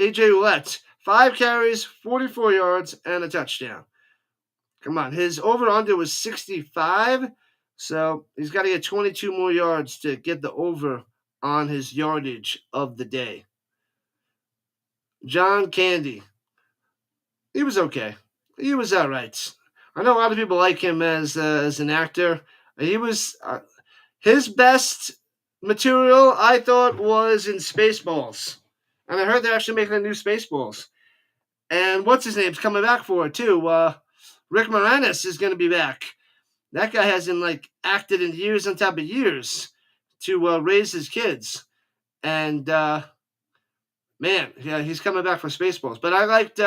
Ouellette. 5 carries, 44 yards, and a touchdown. Come on. His over-under was 65. So he's got to get 22 more yards to get the over on his yardage of the day. John Candy. He was okay. He was all right. I know a lot of people like him as an actor. He was his best material, I thought, was in Spaceballs. And I heard they're actually making a new Spaceballs. And what's his name's coming back for it, too. Rick Moranis is going to be back. That guy hasn't, acted in years on top of years to raise his kids. And, man, yeah, he's coming back for Spaceballs. But I liked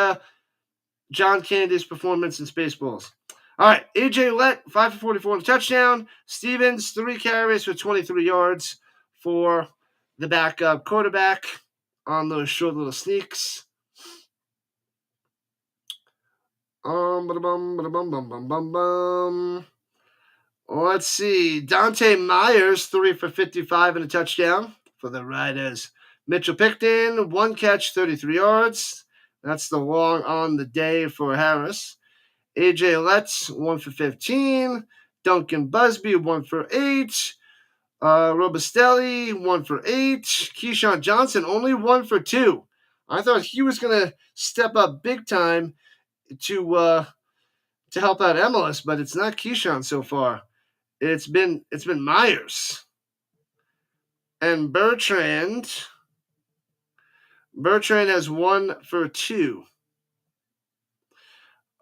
John Candy's performance in Spaceballs. All right, AJ Ouellette, 5 for 44 and a touchdown. Stevens, 3 carries for 23 yards for the backup quarterback on those short little sneaks. Let's see. Dante Myers, 3 for 55 and a touchdown for the Riders. Mitchell Picton, 1 catch, 33 yards. That's the long on the day for Harris. AJ Ouellette, 1 for 15. Duncan Busby, 1 for 8. Robustelli, 1 for 8. Keyshawn Johnson, only 1 for 2. I thought he was going to step up big time to help out Emilus, but it's not Keyshawn so far. It's been Myers. And Bertrand has 1 for 2.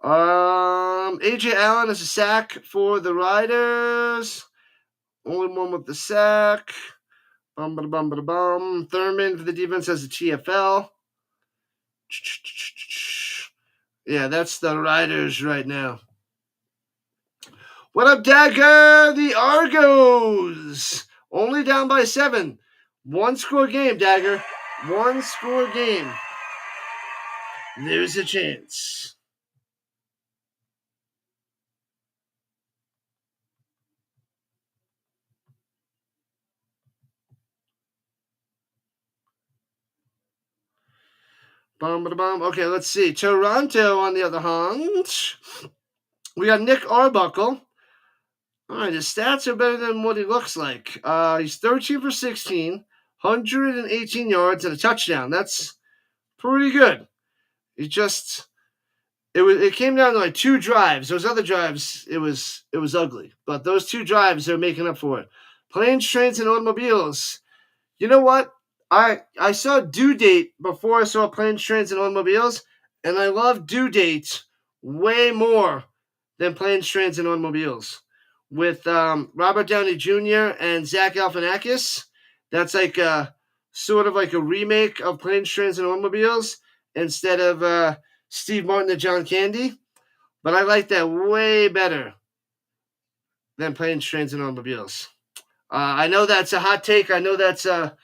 AJ Allen is a sack for the Riders. Only 1 with the sack. Thurman for the defense has a TFL. Yeah, that's the Riders right now. What up, Dagger? The Argos. Only down by 7. 1-score game, Dagger. 1-score game. There's a chance. Okay, let's see. Toronto, on the other hand. We got Nick Arbuckle. All right, his stats are better than what he looks like. He's 13 for 16, 118 yards and a touchdown. That's pretty good. It came down to like 2 drives. Those other drives, it was ugly. But those 2 drives, they're making up for it. Planes, trains, and automobiles. You know what? I saw Due Date before I saw Planes, Trains, and Automobiles, and I love Due Date way more than Planes, Trains, and Automobiles. With Robert Downey Jr. and Zach Galifianakis, that's like sort of like a remake of Planes, Trains, and Automobiles instead of Steve Martin and John Candy. But I like that way better than Planes, Trains, and Automobiles. I know that's a hot take. I know that's a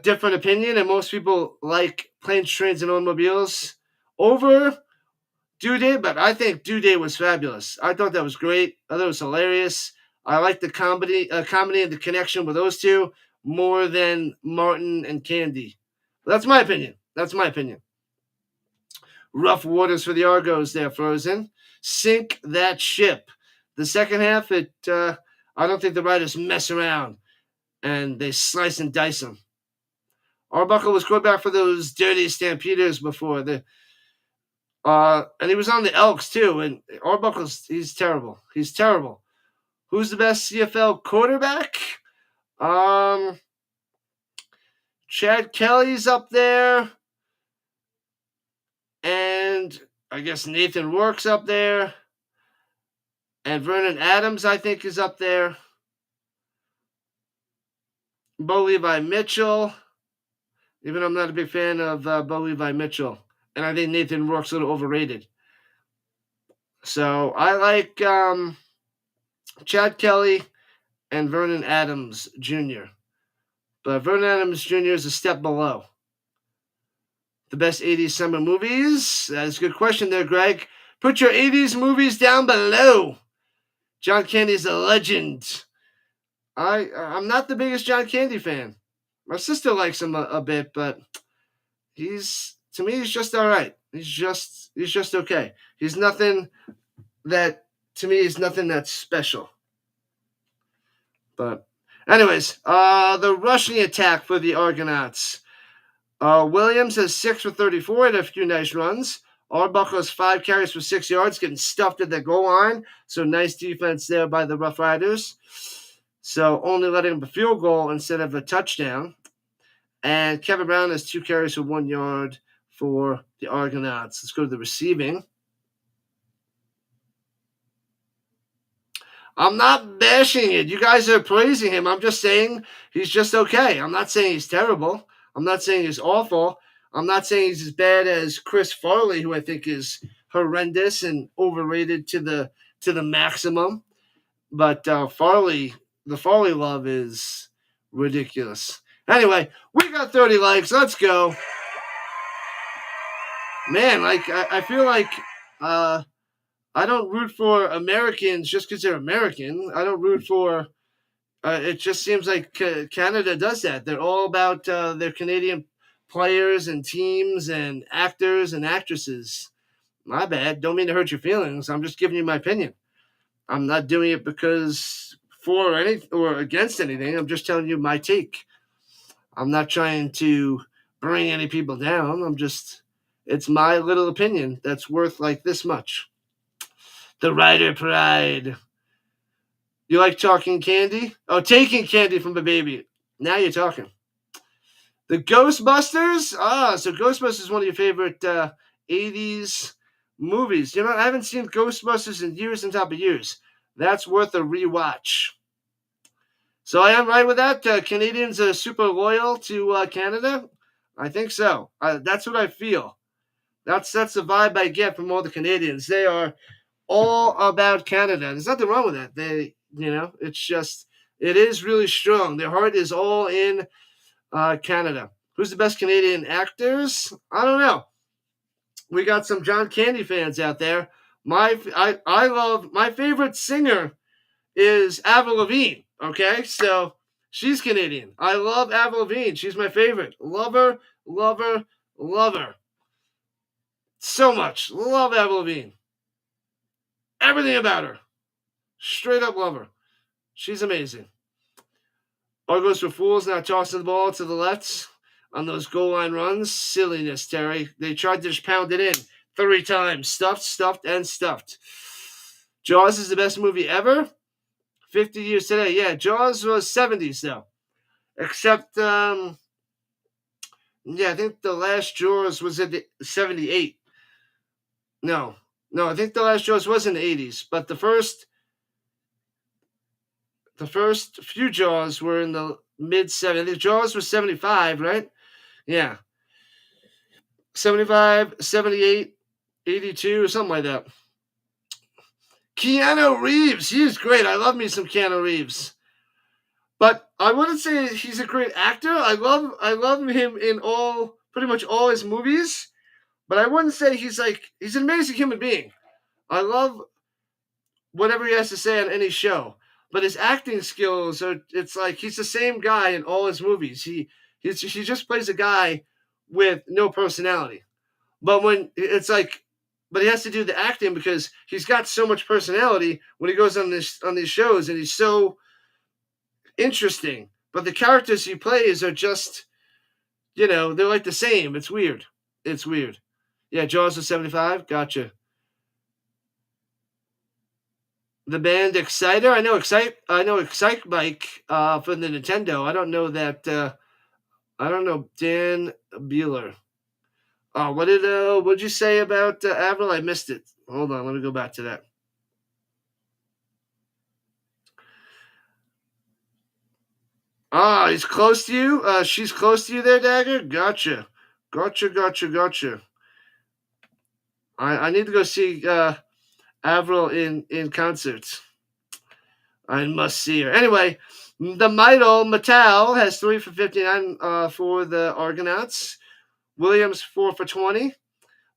different opinion, and most people like Planes, Trains, and Automobiles over Due Date, but I think Due Date was fabulous. I thought that was great. I thought it was hilarious. I like the comedy and the connection with those two more than Martin and Candy. But that's my opinion. Rough waters for the Argos there, Frozen. Sink that ship. The second half, I don't think the Riders mess around, and they slice and dice them. Arbuckle was quarterback for those dirty Stampeders before. And he was on the Elks too. And he's terrible. He's terrible. Who's the best CFL quarterback? Chad Kelly's up there. And I guess Nathan Rourke's up there. And Vernon Adams, I think, is up there. Bo Levi Mitchell. Even though I'm not a big fan of Bo Levi Mitchell. And I think Nathan Rourke's a little overrated. So I like Chad Kelly and Vernon Adams Jr. But Vernon Adams Jr. is a step below. The best 80s summer movies? That's a good question there, Greg. Put your 80s movies down below. John Candy's a legend. I'm not the biggest John Candy fan. My sister likes him a bit, but to me, he's just all right. He's just okay. He's nothing that, to me, is nothing that's special. But anyways, the rushing attack for the Argonauts. Williams has 6 for 34 and a few nice runs. Arbuckle has 5 carries for 6 yards, getting stuffed at the goal line. So nice defense there by the Roughriders. So only letting up a field goal instead of a touchdown. And Kevin Brown has 2 carries for 1 yard for the Argonauts. Let's go to the receiving. I'm not bashing it. You guys are praising him. I'm just saying he's just okay. I'm not saying he's terrible. I'm not saying he's awful. I'm not saying he's as bad as Chris Farley, who I think is horrendous and overrated to the maximum. But the Farley love is ridiculous. Anyway, we got 30 likes. Let's go. Man, I feel like I don't root for Americans just because they're American. I don't root for. It just seems like Canada does that. They're all about their Canadian players and teams and actors and actresses. My bad. Don't mean to hurt your feelings. I'm just giving you my opinion. I'm not doing it because for any or against anything. I'm just telling you my take. I'm not trying to bring any people down. It's my little opinion that's worth like this much. The Rider Pride. You like talking candy? Oh, taking candy from a baby. Now you're talking. The Ghostbusters? So Ghostbusters is one of your favorite 80s movies. You know, I haven't seen Ghostbusters in years and top of years. That's worth a rewatch. So I am right with that. Canadians are super loyal to Canada. I think so. That's what I feel. That's the vibe I get from all the Canadians. They are all about Canada. There's nothing wrong with that. It's just it is really strong. Their heart is all in Canada. Who's the best Canadian actors? I don't know. We got some John Candy fans out there. I love my favorite singer is Avril Lavigne. Okay, so she's Canadian. I love Avril Lavigne. She's my favorite. Love her, love her, love her. So much. Love Avril Lavigne. Everything about her. Straight up love her. She's amazing. Argos were fools not tossing the ball to the left on those goal line runs. Silliness, Terry. They tried to just pound it in 3 times. Stuffed, stuffed, and stuffed. Jaws is the best movie ever. 50 years today. Yeah, Jaws was 70s, though. Except, I think the last Jaws was in 78. No, I think the last Jaws was in the 80s. But the first few Jaws were in the mid-70s. I think Jaws was 75, right? Yeah. 75, 78, 82, or something like that. Keanu Reeves. He's great. I love me some Keanu Reeves. But I wouldn't say he's a great actor. I love him in pretty much all his movies. But I wouldn't say he's an amazing human being. I love whatever he has to say on any show. But his acting skills it's like he's the same guy in all his movies. He just plays a guy with no personality. But but he has to do the acting because he's got so much personality when he goes on these shows, and he's so interesting. But the characters he plays are just, they're like the same. It's weird. Yeah, Jaws was 75. Gotcha. The band Exciter. I know Excite Mike from the Nintendo. I don't know that. I don't know Dan Bueller. What did you say about Avril? I missed it. Hold on, let me go back to that. He's close to you. She's close to you there, Dagger. Gotcha. I need to go see Avril in concert. I must see her. Anyway, the Midol Mattel has 3 for 59 for the Argonauts. Williams 4 for 20.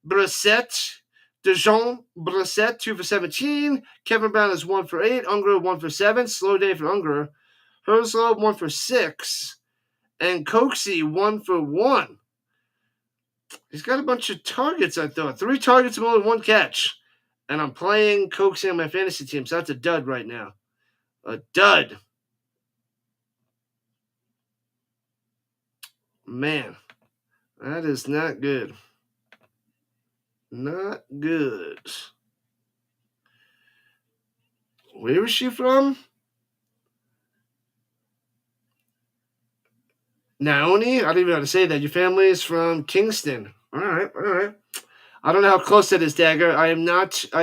Brissett, Dijon Brissett 2 for 17. Kevin Brown is 1 for 8. Unger 1 for 7. Slow day for Unger. Herzog 1 for 6. And Coxey 1 for 1. He's got a bunch of targets, I thought. 3 targets and only 1 catch. And I'm playing Coxey on my fantasy team, so that's a dud right now. A dud. Man, that is not good. Not good. Where is she from? Naoni? I don't even know how to say that. Your family is from Kingston. All right. I don't know how close that is, Dagger. I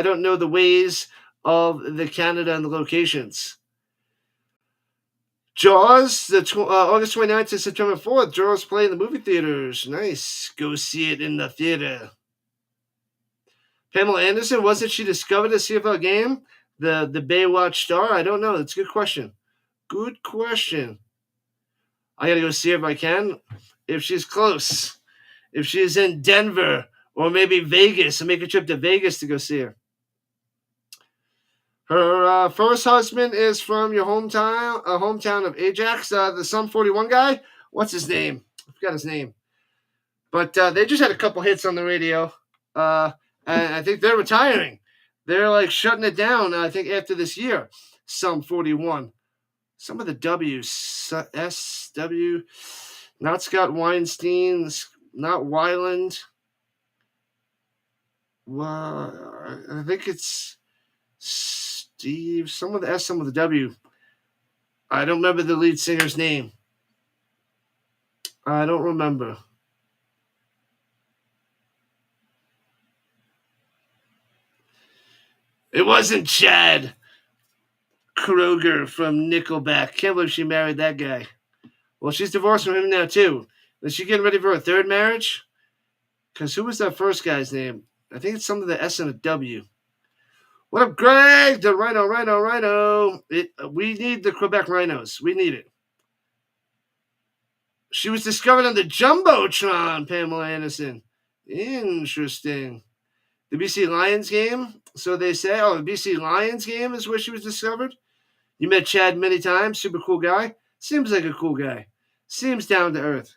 don't know the ways of the Canada and the locations. Jaws, August 29th to September 4th. Jaws play in the movie theaters. Nice. Go see it in the theater. Pamela Anderson, wasn't she discovered a CFL game? The Baywatch star? I don't know. That's a good question. Good question. I got to go see her if I can. If she's close. If she's in Denver or maybe Vegas, and make a trip to Vegas to go see her. Her first husband is from your hometown of Ajax, the Sum 41 guy. What's his name? I forgot his name. But they just had a couple hits on the radio. And I think they're retiring. They're shutting it down, I think, after this year. Sum 41. Some of the W's. SW. Not Scott Weinstein. Not Weiland. Well, I think it's Steve. Some of the S, some of the W. I don't remember the lead singer's name. I don't remember. It wasn't Chad. Kroger from Nickelback. Can't believe she married that guy. Well, she's divorced from him now, too. Is she getting ready for a third marriage? Because who was that first guy's name? I think it's something with the S and a W. What up, Greg? The Rhino. We need the Quebec Rhinos. We need it. She was discovered on the Jumbotron, Pamela Anderson. Interesting. The BC Lions game, so they say. Oh, the BC Lions game is where she was discovered. You met Chad many times. Super cool guy. Seems like a cool guy. Seems down to earth.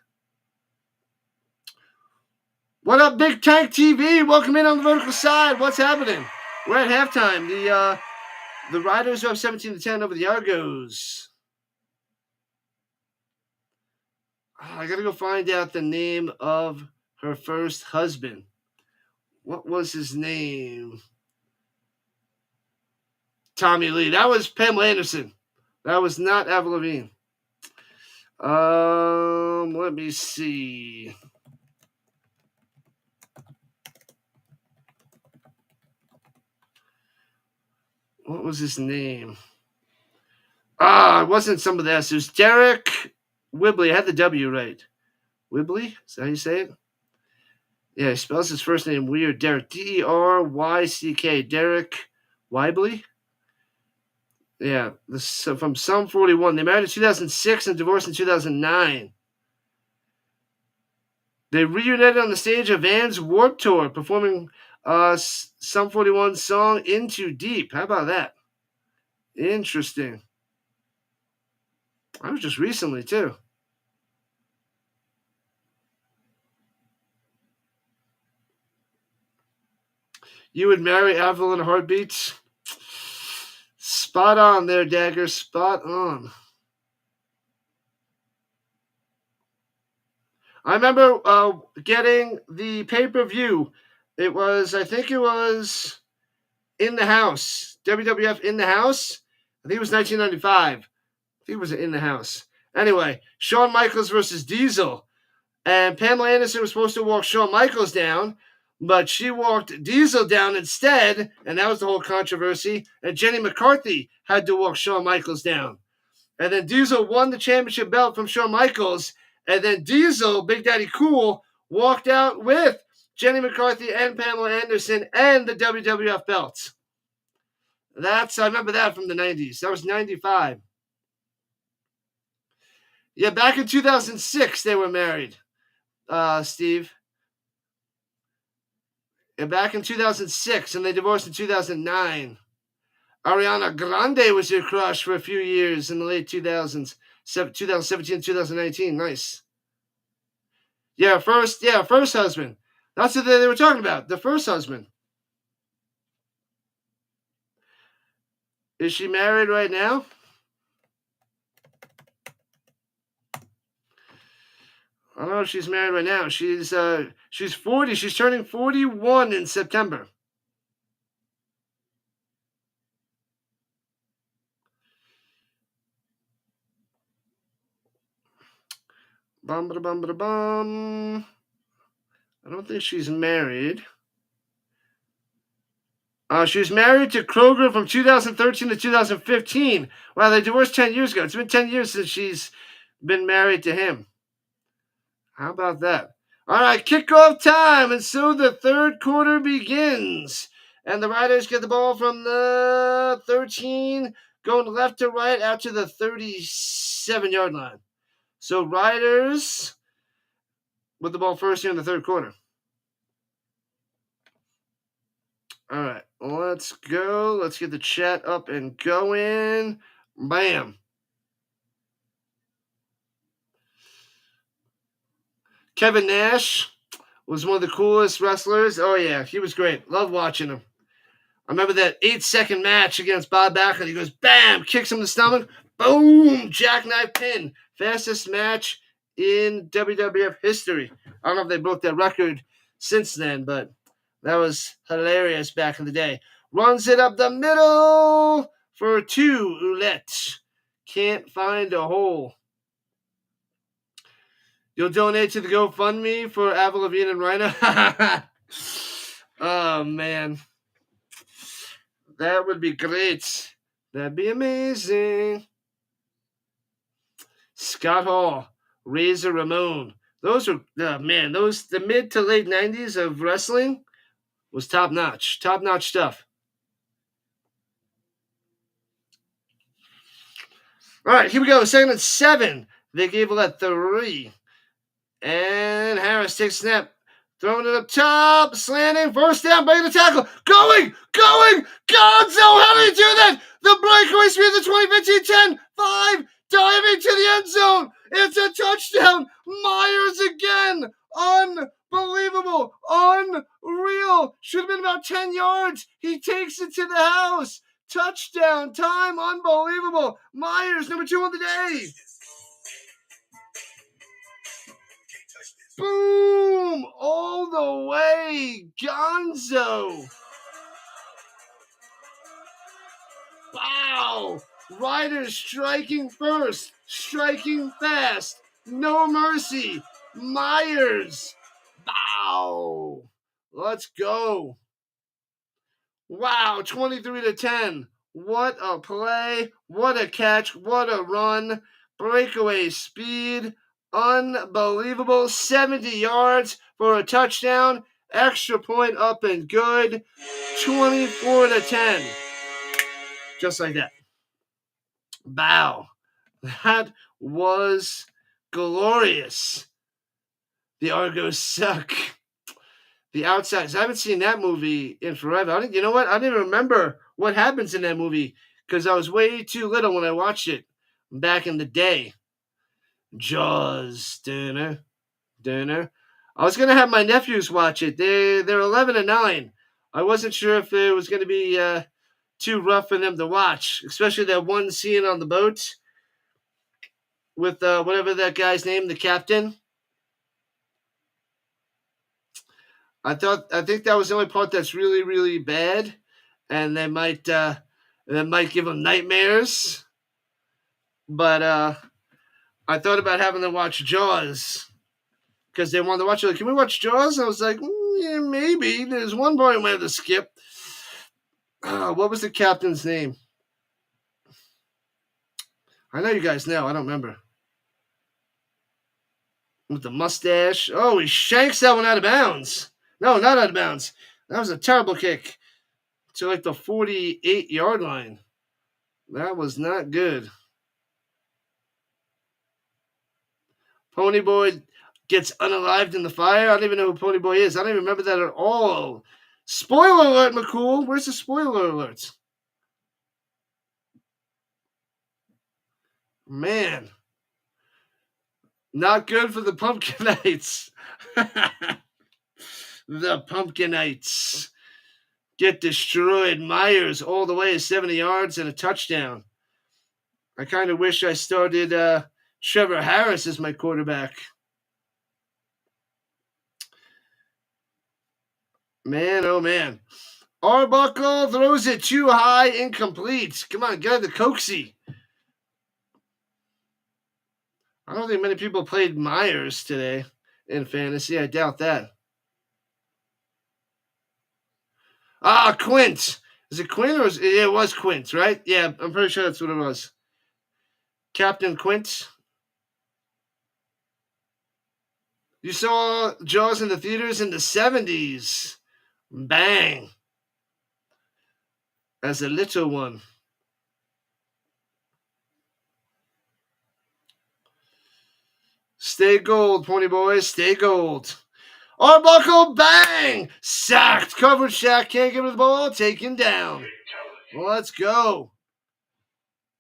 What up, Big Tank TV? Welcome in on the vertical side. What's happening? We're at halftime. The Riders are up 17-10 over the Argos. I gotta go find out the name of her first husband. What was his name? Tommy Lee. That was Pamela Anderson. That was not Avril Lavigne. Let me see. What was his name? It wasn't some of the S. It was Derek Whibley. I had the W right. Whibley? Is that how you say it? Yeah, he spells his first name weird. Derek. D-E-R-Y-C-K. Derek Whibley? Yeah, this from Sum 41. They married in 2006 and divorced in 2009. They reunited on the stage of Vans Warped Tour, performing Sum 41's song Into Deep. How about that? Interesting. I was just recently, too. You would marry Avril in a heartbeat? Spot on there, Dagger. Spot on. I remember getting the pay-per-view. I think it was In the House. WWF In the House. I think it was 1995. I think it was In the House. Anyway, Shawn Michaels versus Diesel. And Pamela Anderson was supposed to walk Shawn Michaels down, but she walked Diesel down instead, and that was the whole controversy. And Jenny McCarthy had to walk Shawn Michaels down. And then Diesel won the championship belt from Shawn Michaels, and then Diesel, Big Daddy Cool, walked out with Jenny McCarthy and Pamela Anderson and the WWF belts. I remember that from the 90s. That was 95. Yeah, back in 2006, they were married, Steve. And back in 2006, and they divorced in 2009. Ariana Grande was your crush for a few years in the late 2000s, 2017, 2019. Nice. Yeah, first husband. That's what they were talking about. The first husband. Is she married right now? I don't know if she's married right now. She's 40. She's turning 41 in September. Bum ba bum ba bum. I don't think she's married. She was married to Kroger from 2013 to 2015. Wow, they divorced 10 years ago. It's been 10 years since she's been married to him. How about that? All right, kickoff time, and so the third quarter begins. And the Riders get the ball from the 13, going left to right out to the 37-yard line. So Riders with the ball first here in the third quarter. All right, let's go. Let's get the chat up and going. Bam. Kevin Nash was one of the coolest wrestlers. Oh, yeah, he was great. Love watching him. I remember that 8-second match against Bob Backlund. He goes, bam, kicks him in the stomach. Boom, jackknife pin. Fastest match in WWF history. I don't know if they broke that record since then, but that was hilarious back in the day. Runs it up the middle for 2. Ouellette. Can't find a hole. You'll donate to the GoFundMe for Avril Lavigne and Rhino? Oh, man. That would be great. That'd be amazing. Scott Hall, Razor Ramon. Those were, the mid to late 90s of wrestling was top notch. Top notch stuff. All right, here we go. Second and 7. They gave it at 3. And Harris takes snap. Throwing it up top. Slanting. First down. Breaking the tackle. Going. Gonzo. How did he do that? The breakaway speed of the 2015 10. 5. Diving to the end zone. It's a touchdown. Myers again. Unbelievable. Unreal. Should have been about 10 yards. He takes it to the house. Touchdown time. Unbelievable. Myers, number 2 on the day. Boom! All the way. Gonzo. Wow. Riders striking first. Striking fast. No mercy. Myers. Bow. Let's go. Wow. 23-10. What a play. What a catch. What a run. Breakaway speed. Unbelievable. 70 yards for a touchdown. Extra point up and good. 24-10. Just like that. Bow. That was glorious. The Argos suck. The Outsiders. I haven't seen that movie in forever. You know what? I don't even remember what happens in that movie because I was way too little when I watched it back in the day. Jaws. Dinner. I was going to have my nephews watch it. They're 11 and 9. I wasn't sure if it was going to be too rough for them to watch, especially that one scene on the boat with whatever that guy's name, the captain. I think that was the only part that's really, really bad, and they might give them nightmares. But I thought about having them watch Jaws because they wanted to watch it. Like, can we watch Jaws? I was like, yeah, maybe. There's one part we have to skip. What was the captain's name? I know you guys know. I don't remember. With the mustache. Oh, he shanks that one out of bounds. No, not out of bounds. That was a terrible kick to like the 48-yard line. That was not good. Ponyboy gets unalived in the fire. I don't even know who Ponyboy is. I don't even remember that at all. Spoiler alert, McCool. Where's the spoiler alert? Man. Not good for the Pumpkinites. The Pumpkinites get destroyed. Myers all the way 70 yards and a touchdown. I kind of wish I started Trevor Harris as my quarterback. Man, oh man. Arbuckle throws it too high, incomplete. Come on, get the Coxie. I don't think many people played Myers today in fantasy. I doubt that. Quint. Is it Quint or it was Quint, right? Yeah, I'm pretty sure that's what it was. Captain Quint. You saw Jaws in the theaters in the 70s. Bang. As a little one. Stay gold, Pony Boys. Stay gold. Arbuckle, bang! Sacked. Covered Shaq. Can't give it the ball. Taken down. Let's go.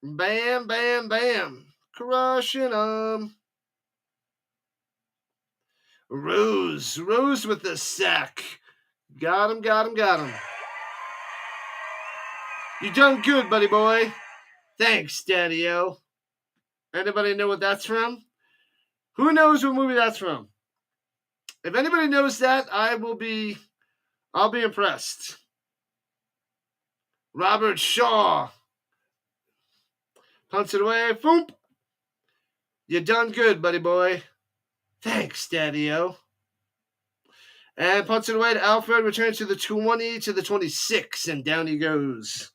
Bam, bam, bam. Crushing them. Rose with the sack. Got him. You done good, buddy boy. Thanks, Daddy-O. Anybody know what that's from? Who knows what movie that's from? If anybody knows that, I'll be impressed. Robert Shaw. Punts it away. Boom. You done good, buddy boy. Thanks, Daddy-O. And punts it away to Alfred. Returns to the 20 to the 26. And down he goes.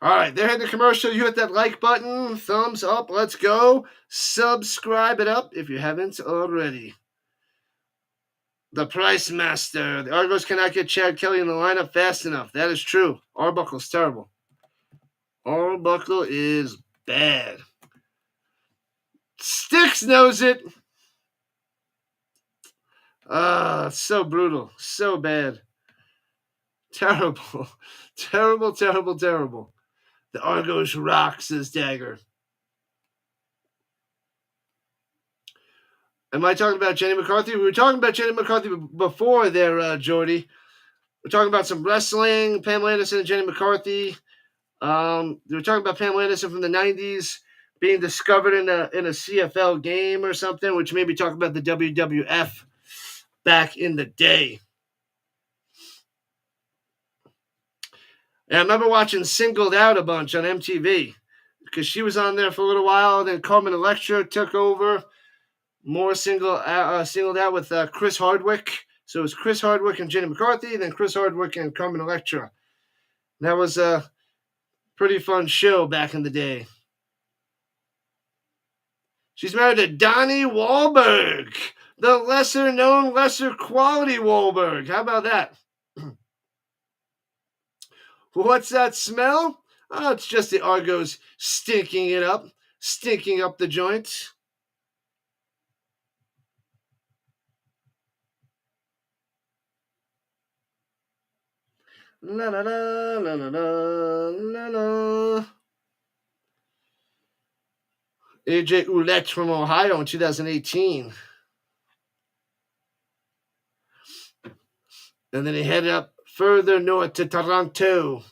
All right, they're hitting the commercial. You hit that like button, thumbs up, let's go. Subscribe it up if you haven't already. The Price Master. The Argos cannot get Chad Kelly in the lineup fast enough. That is true. Arbuckle's terrible. Arbuckle is bad. Sticks knows it. So brutal. So bad. Terrible. Terrible, terrible, terrible. The Argos rock, says Dagger. Am I talking about Jenny McCarthy? We were talking about Jenny McCarthy before there, Jordy. We're talking about some wrestling, Pamela Anderson and Jenny McCarthy. They were talking about Pamela Anderson from the 90s being discovered in a CFL game or something, which made me talk about the WWF back in the day. And I remember watching Singled Out a bunch on MTV because she was on there for a little while. Then Carmen Electra took over. More singled out with Chris Hardwick. So it was Chris Hardwick and Jenny McCarthy, then Chris Hardwick and Carmen Electra. And that was a pretty fun show back in the day. She's married to Donnie Wahlberg, the lesser-known, lesser-quality Wahlberg. How about that? What's that smell? Oh, it's just the Argos stinking up the joint. La la la la la la la. AJ Ouellette from Ohio in 2018. And then he headed up further north to Toronto.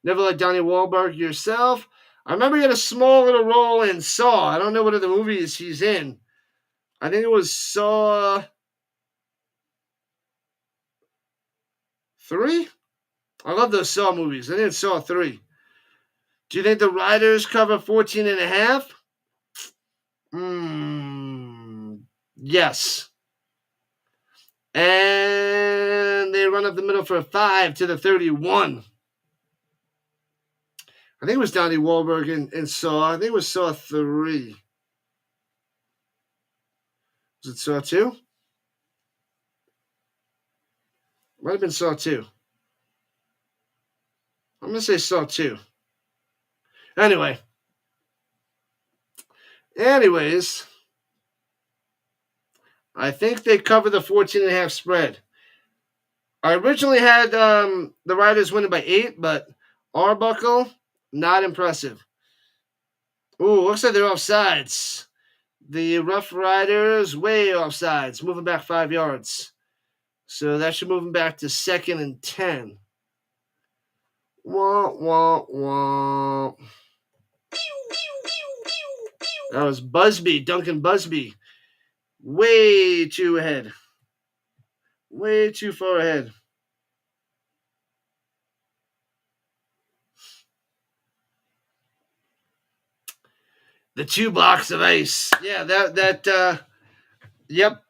Never Let Donnie Wahlberg Yourself. I remember he had a small little role in Saw. I don't know what other movies he's in. I think it was Saw 3? I love those Saw movies. I think it's Saw 3. Do you think the Riders cover 14.5? Yes. And they run up the middle for a 5 to the 31. I think it was Donnie Wahlberg in Saw. I think it was Saw 3. Was it Saw 2? Might have been Saw 2. I'm going to say Saw 2. Anyways, I think they cover the 14.5 spread. I originally had the Riders winning by 8, but Arbuckle, not impressive. Ooh, looks like they're offsides. The Roughriders, way offsides, moving back 5 yards. So that should move them back to 2nd and 10. Wah, wah, wah. That was Busby, Duncan Busby. Way too ahead. Way too far ahead. The 2 blocks of ice. Yeah, yep.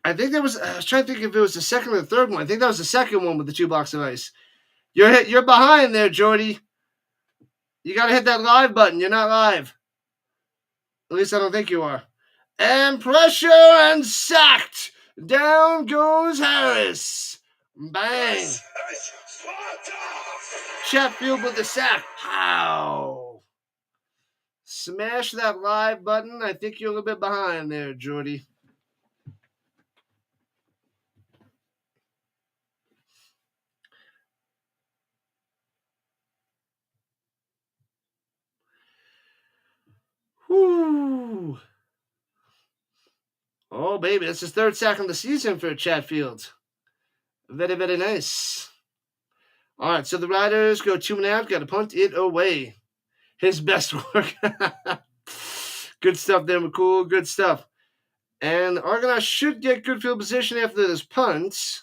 I think that was, I was trying to think if it was the second or the third one. I think that was the second one with the 2 blocks of ice. You're behind there, Jordy. You got to hit that live button. You're not live. At least I don't think you are. And pressure and sacked. Down goes Harris. Bang. Chatfield with the sack. Pow. Smash that live button. I think you're a little bit behind there, Jordy. Whoo. Oh, baby. That's his 3rd sack of the season for Chatfield. Very, very nice. All right, so the Riders go 2.5. Got to punt it away. His best work. Good stuff there, McCool. Good stuff. And the Argonauts should get good field position after this punt.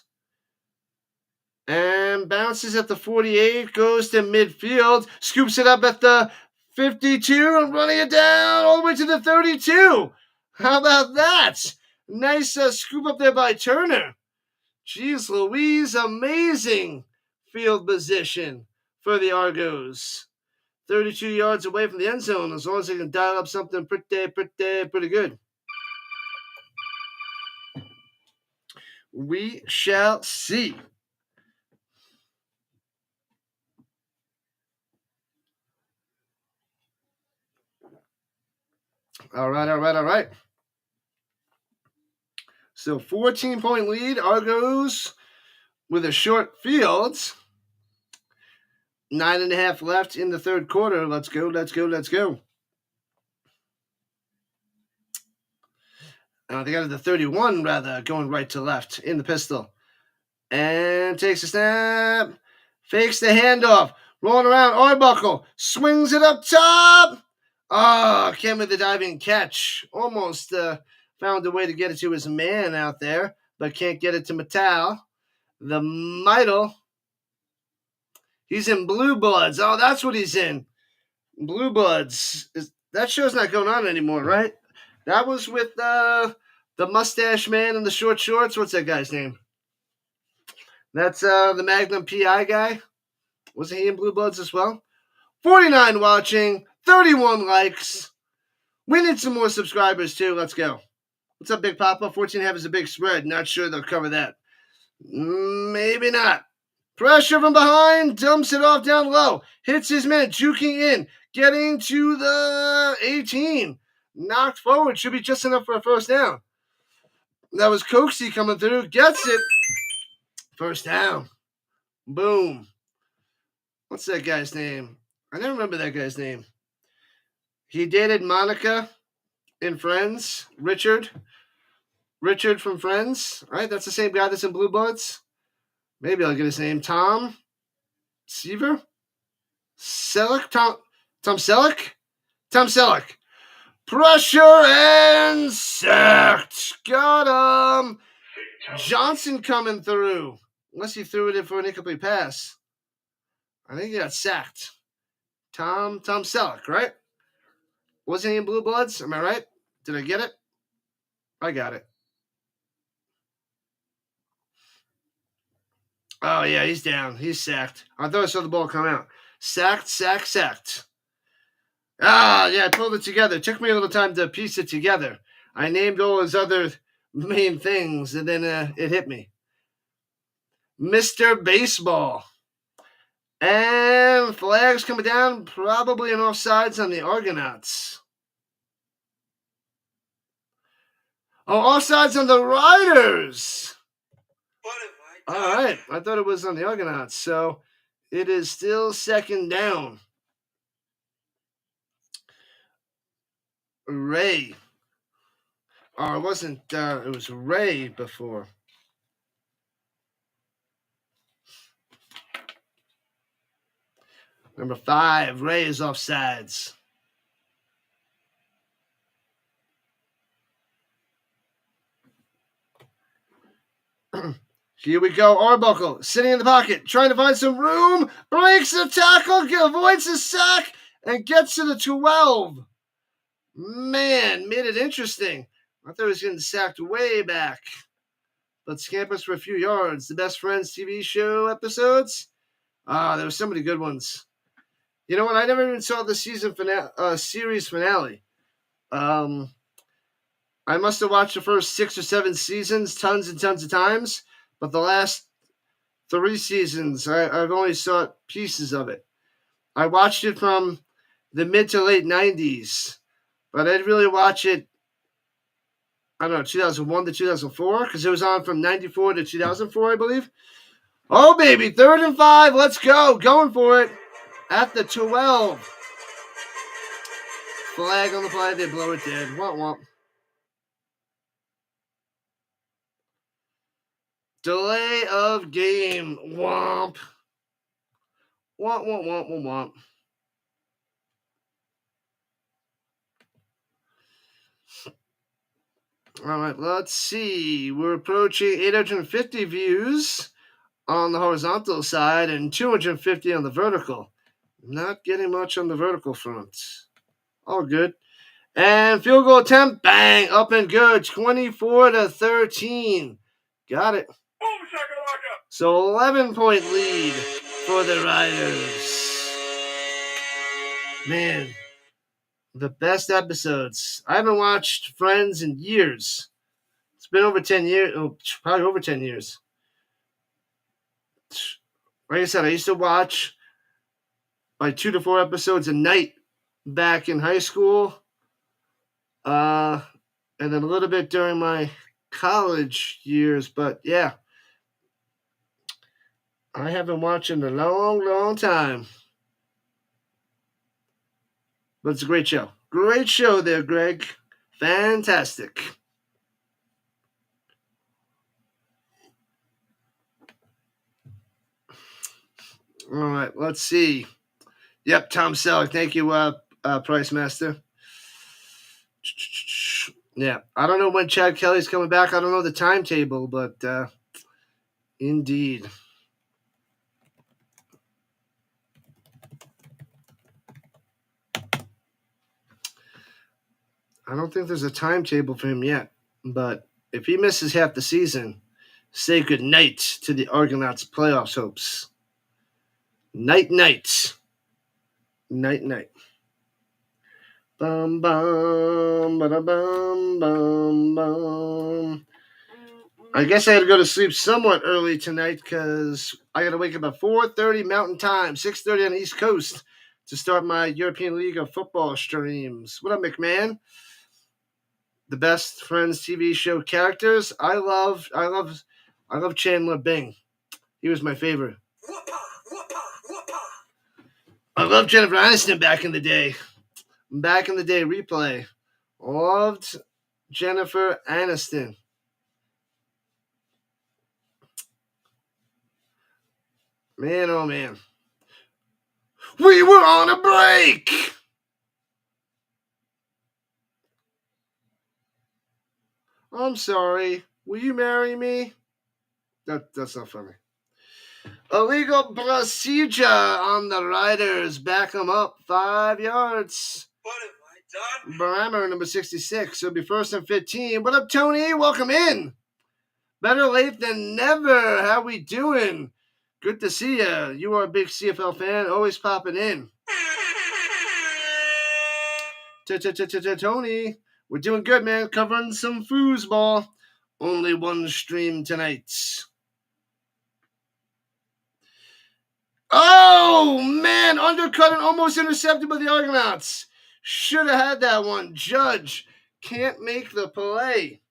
And bounces at the 48. Goes to midfield. Scoops it up at the 52. And running it down all the way to the 32. How about that? Nice scoop up there by Turner. Jeez Louise, amazing field position for the Argos. 32 yards away from the end zone, as long as they can dial up something pretty good. We shall see. All right. So 14-point lead, Argos with a short field. 9.5 left in the third quarter. Let's go. They got the 31, rather, going right to left in the pistol. And takes a snap. Fakes the handoff. Rolling around. Arbuckle. Swings it up top. Oh, came with the diving catch. Almost found a way to get it to his man out there, but can't get it to Mattel. The Midel. He's in Blue Bloods. Oh, that's what he's in. Blue Bloods. That show's not going on anymore, right? That was with the mustache man in the short shorts. What's that guy's name? That's the Magnum PI guy. Wasn't he in Blue Bloods as well? 49 watching, 31 likes. We need some more subscribers too. Let's go. What's up, Big Papa? 14.5 is a big spread. Not sure they'll cover that. Maybe not. Pressure from behind. Dumps it off down low. Hits his man. Juking in. Getting to the 18. Knocked forward. Should be just enough for a first down. That was Coxie coming through. Gets it. First down. Boom. What's that guy's name? I never remember that guy's name. He dated Monica in Friends. Richard from Friends. Right? That's the same guy that's in Blue Bloods. Maybe I'll get his name. Tom Seaver? Selleck? Tom Selleck? Tom Selleck. Pressure and sacked. Got him. Johnson coming through. Unless he threw it in for an incomplete pass. I think he got sacked. Tom Selleck, right? Wasn't he in Blue Bloods? Am I right? Did I get it? I got it. Oh, yeah, he's down. He's sacked. I thought I saw the ball come out. Sacked. Ah, yeah, I pulled it together. It took me a little time to piece it together. I named all his other main things, and then it hit me. Mr. Baseball. And flags coming down, probably an offsides on the Argonauts. Oh, offsides on the Riders. All right, I thought it was on the Argonauts, so it is still second down. Ray. Oh, it wasn't, it was Ray before. Number 5, Ray is offsides. Here we go. Arbuckle sitting in the pocket, trying to find some room. Breaks the tackle, avoids the sack, and gets to the 12. Man, made it interesting. I thought he was getting sacked way back. But scampers for a few yards. The Best Friends TV show episodes. There were so many good ones. You know what? I never even saw the series finale. I must have watched the first 6 or 7 seasons tons and tons of times. But the last 3 seasons, I've only saw pieces of it. I watched it from the mid to late 90s. But I didn't really watch it, 2001 to 2004, because it was on from 94 to 2004, I believe. Oh, baby, 3rd and 5. Let's go. Going for it at the 12. Flag on the play. They blow it dead. Womp. Delay of game. Womp. Womp. All right, let's see. We're approaching 850 views on the horizontal side and 250 on the vertical. Not getting much on the vertical front. All good. And field goal attempt, bang, up and good. 24-13. Got it. So 11-point lead for the Riders. Man, the best episodes. I haven't watched Friends in years. It's been over 10 years. Oh, probably over 10 years. Like I said, I used to watch like 2 to 4 episodes a night back in high school. And then a little bit during my college years. But yeah, I haven't watched in a long, long time. But it's a great show. Great show there, Greg. Fantastic. All right, let's see. Yep, Tom Selleck. Thank you, Price Master. Yeah, I don't know when Chad Kelly's coming back. I don't know the timetable, but indeed. I don't think there's a timetable for him yet, but if he misses half the season, say good night to the Argonauts' playoffs hopes. Night, night. Night, night. Bum, bum, ba-da-bum, bum, bum. I guess I had to go to sleep somewhat early tonight because I got to wake up at 4:30 Mountain Time, 6:30 on the East Coast to start my European League of Football streams. What up, McMahon? The best Friends TV show characters. I love Chandler Bing. He was my favorite. I loved Jennifer Aniston back in the day. Replay. Loved Jennifer Aniston. Man, oh man. We were on a break! I'm sorry. Will you marry me? That's not funny. Illegal procedure on the Riders. Back them up 5 yards.
What have I done?
Brammer, number 66. It'll be 1st and 15. What up, Tony? Welcome in. Better late than never. How we doing? Good to see you. You are a big CFL fan. Always popping in. Tony, we're doing good, man. Covering some foosball. Only one stream tonight. Oh, man. Undercut and almost intercepted by the Argonauts. Should have had that one. Judge can't make the play.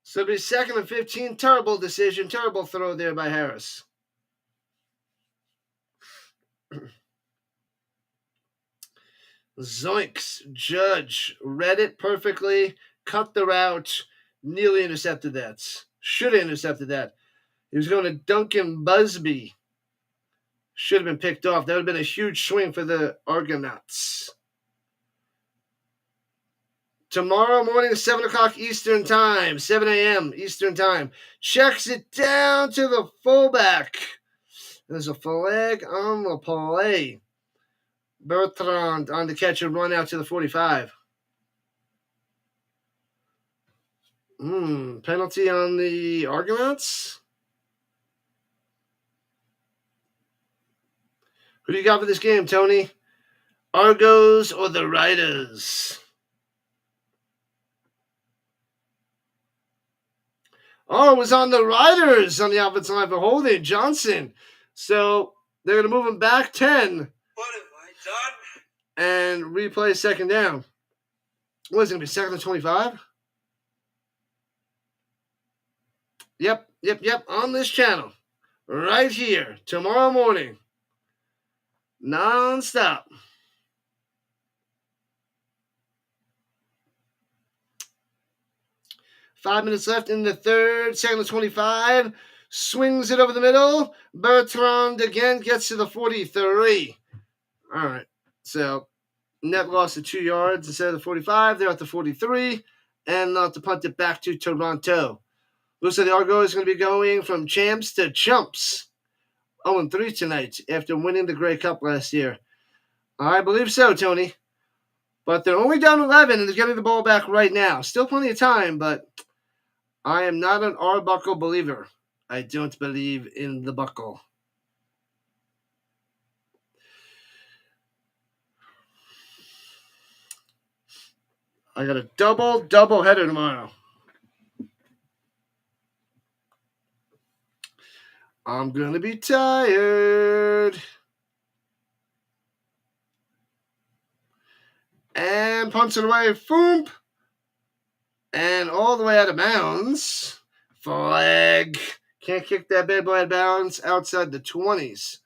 So it'll be 2nd and 15. Terrible decision. Terrible throw there by Harris. Zoinks. Judge read it perfectly. Cut the route. Nearly intercepted that. Should have intercepted that. He was going to Duncan Busby. Should have been picked off. That would have been a huge swing for the Argonauts. Tomorrow morning, 7 o'clock Eastern Time, 7 a.m. Eastern Time. Checks it down to the fullback. There's a flag on the play. Bertrand on the catch and run out to the 45. Penalty on the Argonauts? Who do you got for this game, Tony? Argos or the Riders? Oh, it was on the Riders on the offensive line for holding Johnson. So they're going to move him back 10.
What have I done?
And replay 2nd down. What is it going to be, 2nd and 25? Yep. On this channel. Right here. Tomorrow morning. Non-stop. Five minutes left in the third. 2nd and 25. Swings it over the middle. Bertrand again gets to the 43. All right. So net loss of 2 yards instead of the 45. They're at the 43. And they'll have to punt it back to Toronto. Looks like the Argos is going to be going from champs to chumps. 0-3 tonight after winning the Grey Cup last year. I believe so, Tony. But they're only down 11 and they're getting the ball back right now. Still plenty of time, but I am not an Arbuckle believer. I don't believe in the buckle. I got a double header tomorrow. I'm going to be tired. And punch it away. Foomp. And all the way out of bounds. Flag. Can't kick that bad boy out of bounds outside the 20s.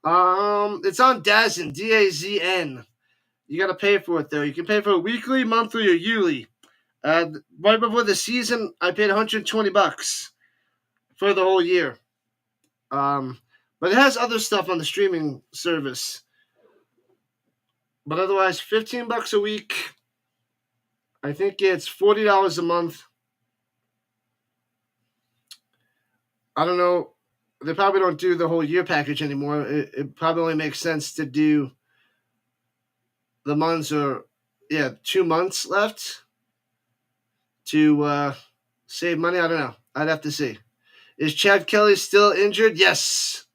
It's on Dazn. DAZN. You got to pay for it, though. You can pay for it weekly, monthly, or yearly. Right before the season, I paid $120 for the whole year. But it has other stuff on the streaming service. But otherwise, $15 a week. I think it's $40 a month. I don't know. They probably don't do the whole year package anymore. It probably only makes sense to do the months or, 2 months left to save money. I don't know. I'd have to see. Is Chad Kelly still injured? Yes.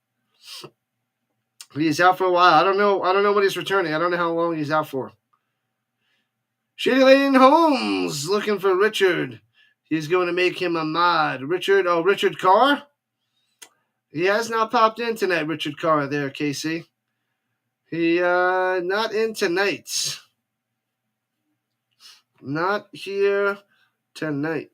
He's out for a while. I don't know when he's returning. I don't know how long he's out for. Shady Lane Holmes looking for Richard. He's going to make him a mod. Richard Carr? He has not popped in tonight, Richard Carr there, Casey. He not in tonight. Not here tonight.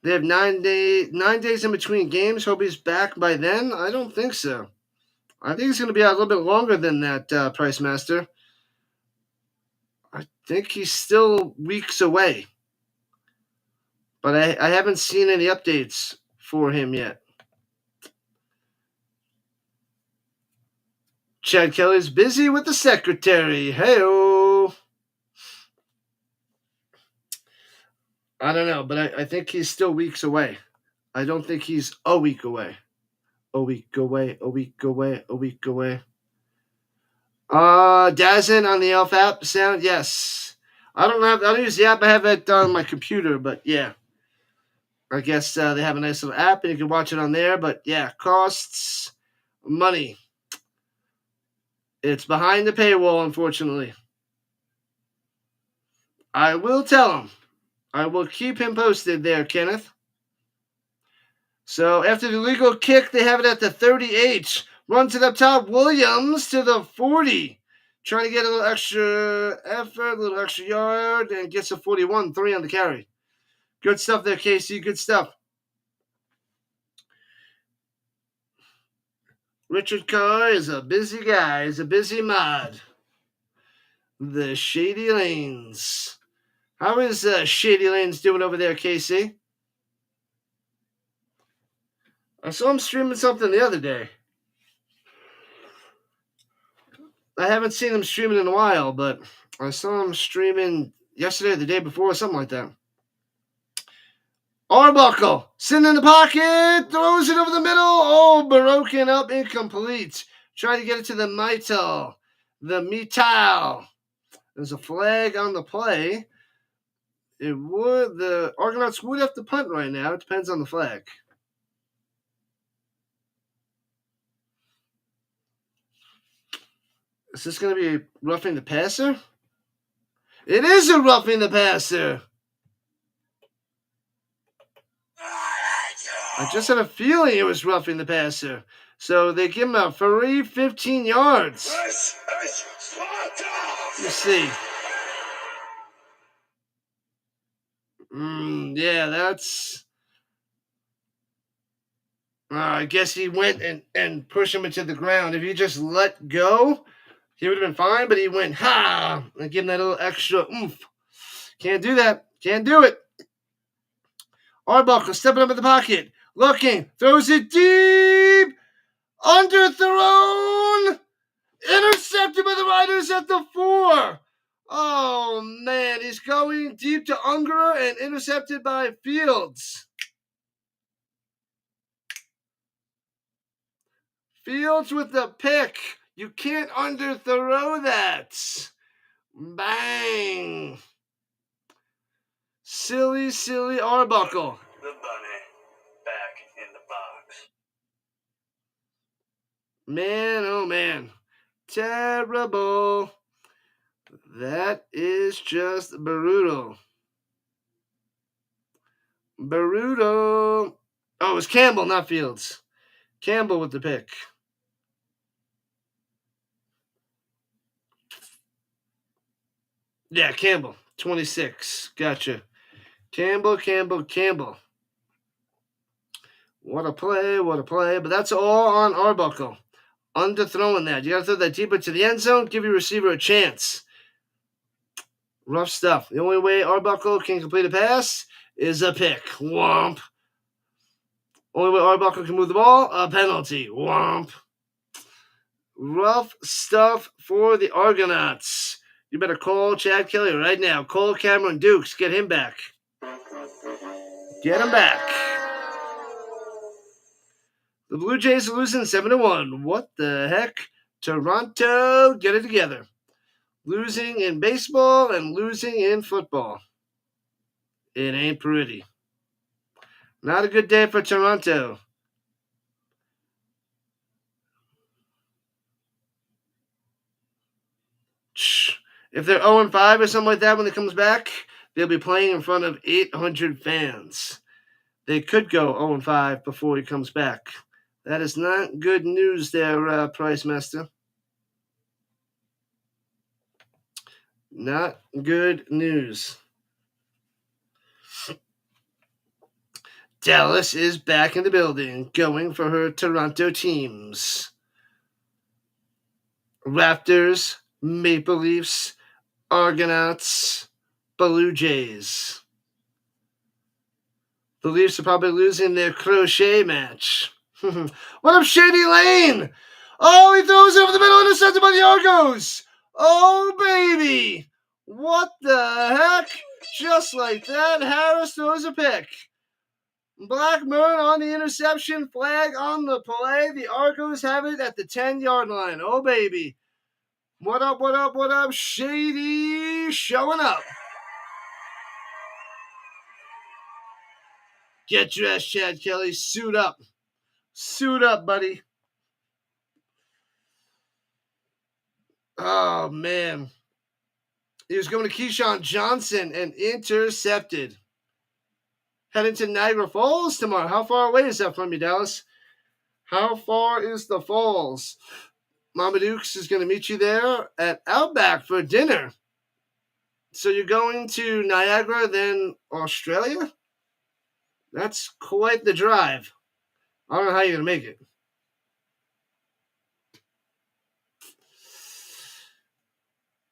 They have 9 days in between games. Hope he's back by then. I don't think so. I think it's going to be a little bit longer than that, Price Master. I think he's still weeks away. But I haven't seen any updates for him yet. Chad Kelly's busy with the secretary. Hey-o. I don't know, but I think he's still weeks away. I don't think he's a week away. A week away. Dazn on the Elf app sound? Yes. I don't use the app. I have it on my computer, but yeah. I guess they have a nice little app and you can watch it on there, but yeah, costs money. It's behind the paywall, unfortunately. I will tell him. I will keep him posted there, Kenneth. So after the legal kick, they have it at the 38. Runs it up top. Williams to the 40. Trying to get a little extra effort, a little extra yard, and gets a 41. 3 on the carry. Good stuff there, Casey. Good stuff. Richard Carr is a busy guy. He's a busy mod. The Shady Lanes. How is Shady Lanes doing over there, Casey? I saw him streaming something the other day. I haven't seen him streaming in a while, but I saw him streaming yesterday or the day before, or something like that. Arbuckle, sitting in the pocket, throws it over the middle. Oh, broken up, incomplete. Trying to get it to the Mital. The Mital. There's a flag on the play. The Argonauts would have to punt right now. It depends on the flag. Is this going to be roughing the passer? It is a roughing the passer. I just had a feeling it was roughing the passer. So they give him a free 15 yards. Let's see. Yeah, that's... I guess he went and pushed him into the ground. If he just let go, he would have been fine, but he went, ha! And give him that little extra oomph. Can't do that. Can't do it. Arbuckle stepping up in the pocket. Looking. Throws it deep. Underthrown. Intercepted by the Riders at the 4. Oh, man. He's going deep to Unger and intercepted by Fields. Fields with the pick. You can't underthrow that. Bang. Silly Arbuckle.
The bunny back in the box.
Man, oh man. Terrible. That is just brutal. Brutal. Oh, it was Campbell, not Fields. Campbell with the pick. Yeah, Campbell, 26. Gotcha. Campbell. What a play. But that's all on Arbuckle. Underthrowing that. You got to throw that deeper to the end zone, give your receiver a chance. Rough stuff. The only way Arbuckle can complete a pass is a pick. Womp. Only way Arbuckle can move the ball, a penalty. Womp. Rough stuff for the Argonauts. You better call Chad Kelly right now. Call Cameron Dukes. Get him back. Get him back. The Blue Jays are losing 7-1. What the heck? Toronto, get it together. Losing in baseball and losing in football. It ain't pretty. Not a good day for Toronto. If they're 0-5 or something like that when it comes back, they'll be playing in front of 800 fans. They could go 0-5 before he comes back. That is not good news there, Price Master. Not good news. Dallas is back in the building, going for her Toronto teams. Raptors, Maple Leafs, Argonauts, Blue Jays. The Leafs are probably losing their crochet match. What up, Shady Lane? Oh, he throws it over the middle, intercepted by the Argos. Oh, baby. What the heck? Just like that, Harris throws a pick. Blackburn on the interception, flag on the play. The Argos have it at the 10-yard line. Oh, baby. What up? Shady showing up. Get dressed, Chad Kelly. Suit up. Suit up, buddy. Oh, man. He was going to Keyshawn Johnson and intercepted. Heading to Niagara Falls tomorrow. How far away is that from you, Dallas? How far is the Falls? Mama Dukes is going to meet you there at Outback for dinner. So you're going to Niagara, then Australia? That's quite the drive. I don't know how you're going to make it.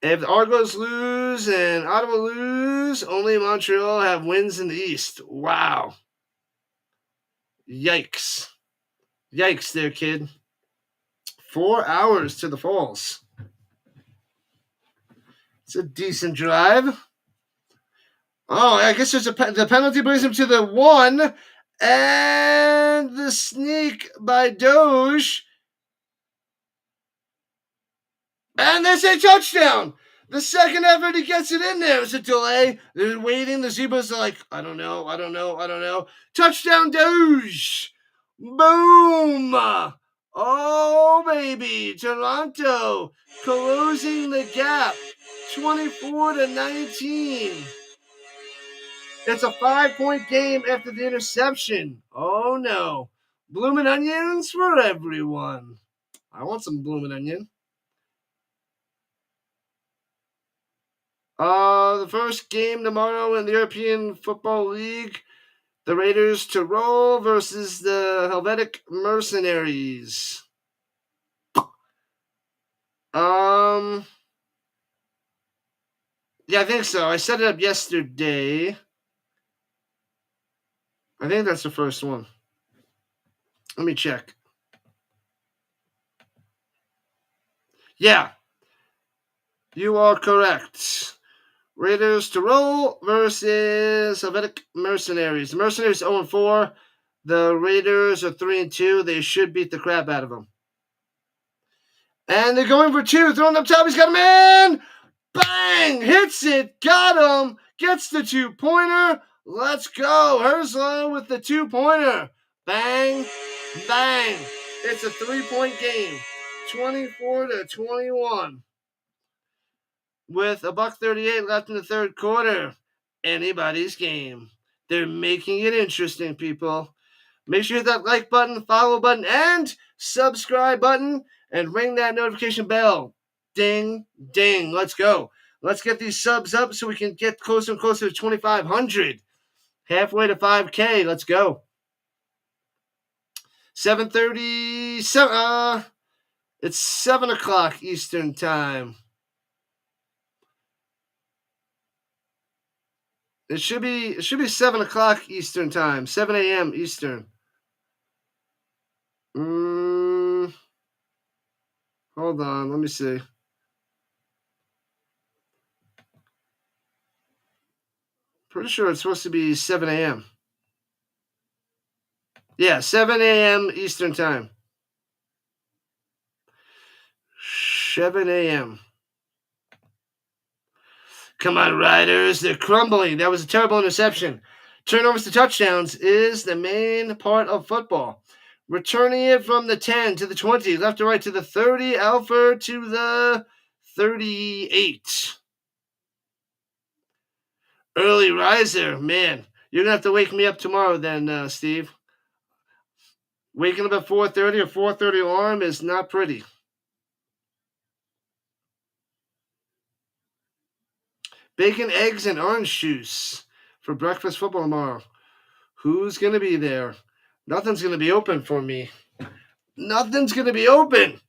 If the Argos lose and Ottawa lose, only Montreal have wins in the East. Wow. Yikes. Yikes there, kid. 4 hours to the Falls. It's a decent drive. Oh, I guess there's the penalty brings him to the 1. And the sneak by Doge. And there's a touchdown. The second effort, he gets it in there. It's a delay. They're waiting. The Zebras are like, I don't know. Touchdown, Doge. Boom. Oh, baby. Toronto closing the gap. 24-19. It's a 5-point game after the interception. Oh, no. Bloomin' onions for everyone. I want some bloomin' onion. The first game tomorrow in the European Football League, the Raiders to roll versus the Helvetic Mercenaries. Yeah, I think so. I set it up yesterday. I think that's the first one. Let me check. Yeah. You are correct. Raiders to roll versus Helvetic Mercenaries. The Mercenaries 0-4. The Raiders are 3-2. They should beat the crap out of them. And they're going for 2. Throwing up top. He's got a man. Bang! Hits it. Got him. Gets the 2-pointer. Let's go. Herzlo with the 2-pointer. Bang. Bang. It's a 3-point game. 24-21. with $1.38 left in the third quarter. Anybody's game. They're making it interesting, people. Make sure you hit that like button, follow button, and subscribe button, and ring that notification bell. Ding, ding. Let's go. Let's get these subs up so we can get closer and closer to 2,500. Halfway to 5K. Let's go. 7:37. It's 7 o'clock Eastern time. It should be 7 o'clock Eastern time. 7 a.m. Eastern. Hold on. Let me see. Pretty sure it's supposed to be 7 a.m. Yeah, 7 a.m. Eastern time. 7 a.m. Come on, Riders. They're crumbling. That was a terrible interception. Turnovers to touchdowns is the main part of football. Returning it from the 10 to the 20, left to right to the 30, Alford to the 38. Early riser. Man, you're going to have to wake me up tomorrow then, Steve. Waking up at 4:30 or 4:30 alarm is not pretty. Bacon, eggs, and orange juice for breakfast football tomorrow. Who's going to be there? Nothing's going to be open for me. Nothing's going to be open.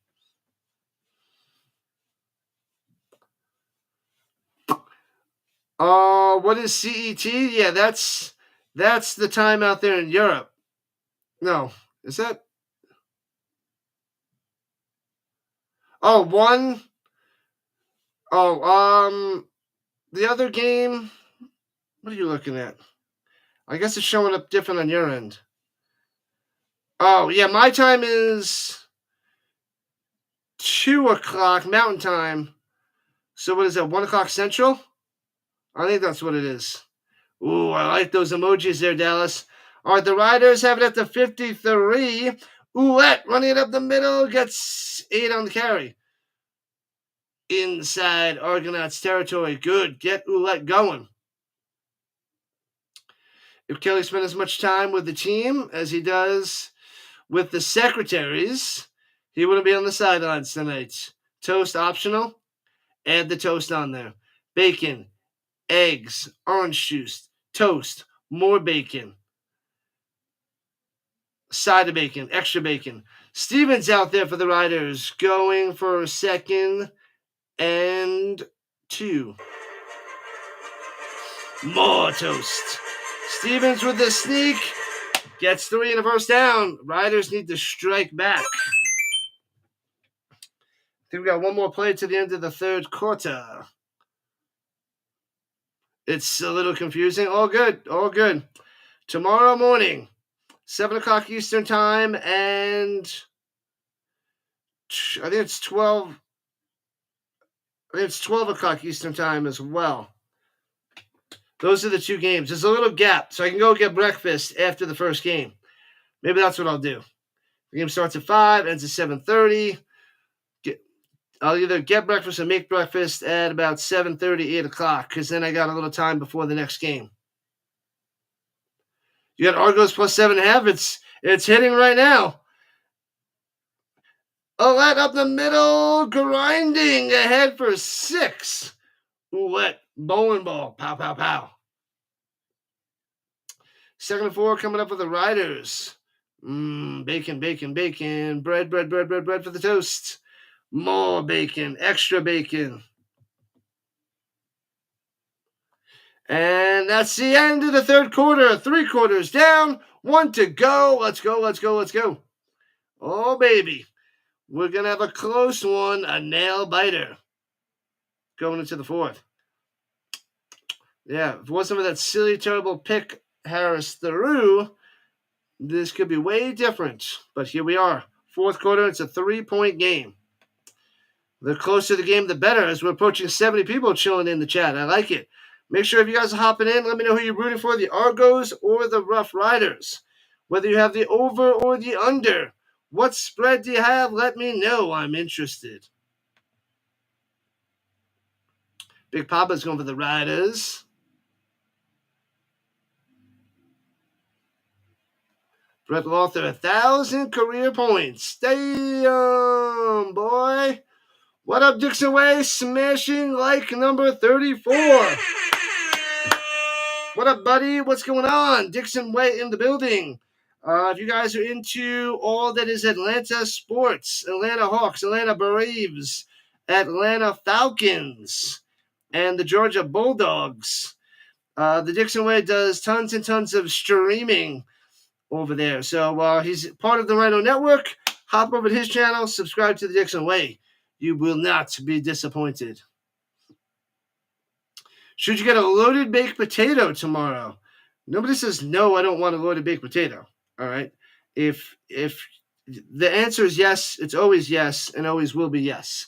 What is CET? Yeah, that's the time out there in Europe. No, is that? Oh, one. Oh, the other game. What are you looking at? I guess it's showing up different on your end. Oh, yeah, my time is 2 o'clock Mountain Time. So what is that, 1 o'clock Central? I think that's what it is. Ooh, I like those emojis there, Dallas. All right, the Riders have it at the 53. Ouellette running it up the middle, gets 8 on the carry. Inside Argonauts territory. Good. Get Ouellette going. If Kelly spent as much time with the team as he does with the secretaries, he wouldn't be on the sidelines tonight. Toast optional. Add the toast on there. Bacon, eggs, orange juice, toast, more bacon, side of bacon, extra bacon. Stevens out there for the Riders, going for 2nd and 2. More toast. Stevens with the sneak. Gets 3 in a first down. Riders need to strike back. I think we got one more play to the end of the third quarter. It's a little confusing. All good. All good. Tomorrow morning, 7 o'clock Eastern time, and I think it's 12. I think it's 12 o'clock Eastern time as well. Those are the 2 games. There's a little gap, so I can go get breakfast after the first game. Maybe that's what I'll do. The game starts at 5, ends at 7:30. I'll either get breakfast or make breakfast at about 7:30, 8 o'clock, because then I got a little time before the next game. You got Argos plus 7.5. It's hitting right now. Ouellette up the middle, grinding ahead for 6. Ouellette, bowling ball, pow, pow, pow. 2nd and 4 coming up with the Riders. Bacon, bacon, bacon. Bread for the toast. More bacon, extra bacon. And that's the end of the third quarter. 3 quarters down, 1 to go. Let's go, let's go, let's go. Oh, baby. We're going to have a close one, a nail biter, going into the 4th. Yeah, if it wasn't for that silly, terrible pick Harris threw, this could be way different. But here we are. 4th quarter, it's a 3-point game. The closer the game, the better, as we're approaching 70 people chilling in the chat. I like it. Make sure if you guys are hopping in, let me know who you're rooting for, the Argos or the Rough Riders. Whether you have the over or the under. What spread do you have? Let me know. I'm interested. Big Papa's going for the Riders. Brett Lothar, 1,000 career points. Damn, boy. What up, Dixon Way? Smashing like number 34. What up, buddy? What's going on? Dixon Way in the building. If you guys are into all that is Atlanta sports, Atlanta Hawks, Atlanta Braves, Atlanta Falcons, and the Georgia Bulldogs, the Dixon Way does tons and tons of streaming over there. So he's part of the Rhino Network. Hop over to his channel, subscribe to the Dixon Way. You will not be disappointed. Should you get a loaded baked potato tomorrow? Nobody says, no, I don't want a loaded baked potato. All right? If the answer is yes, it's always yes, and always will be yes.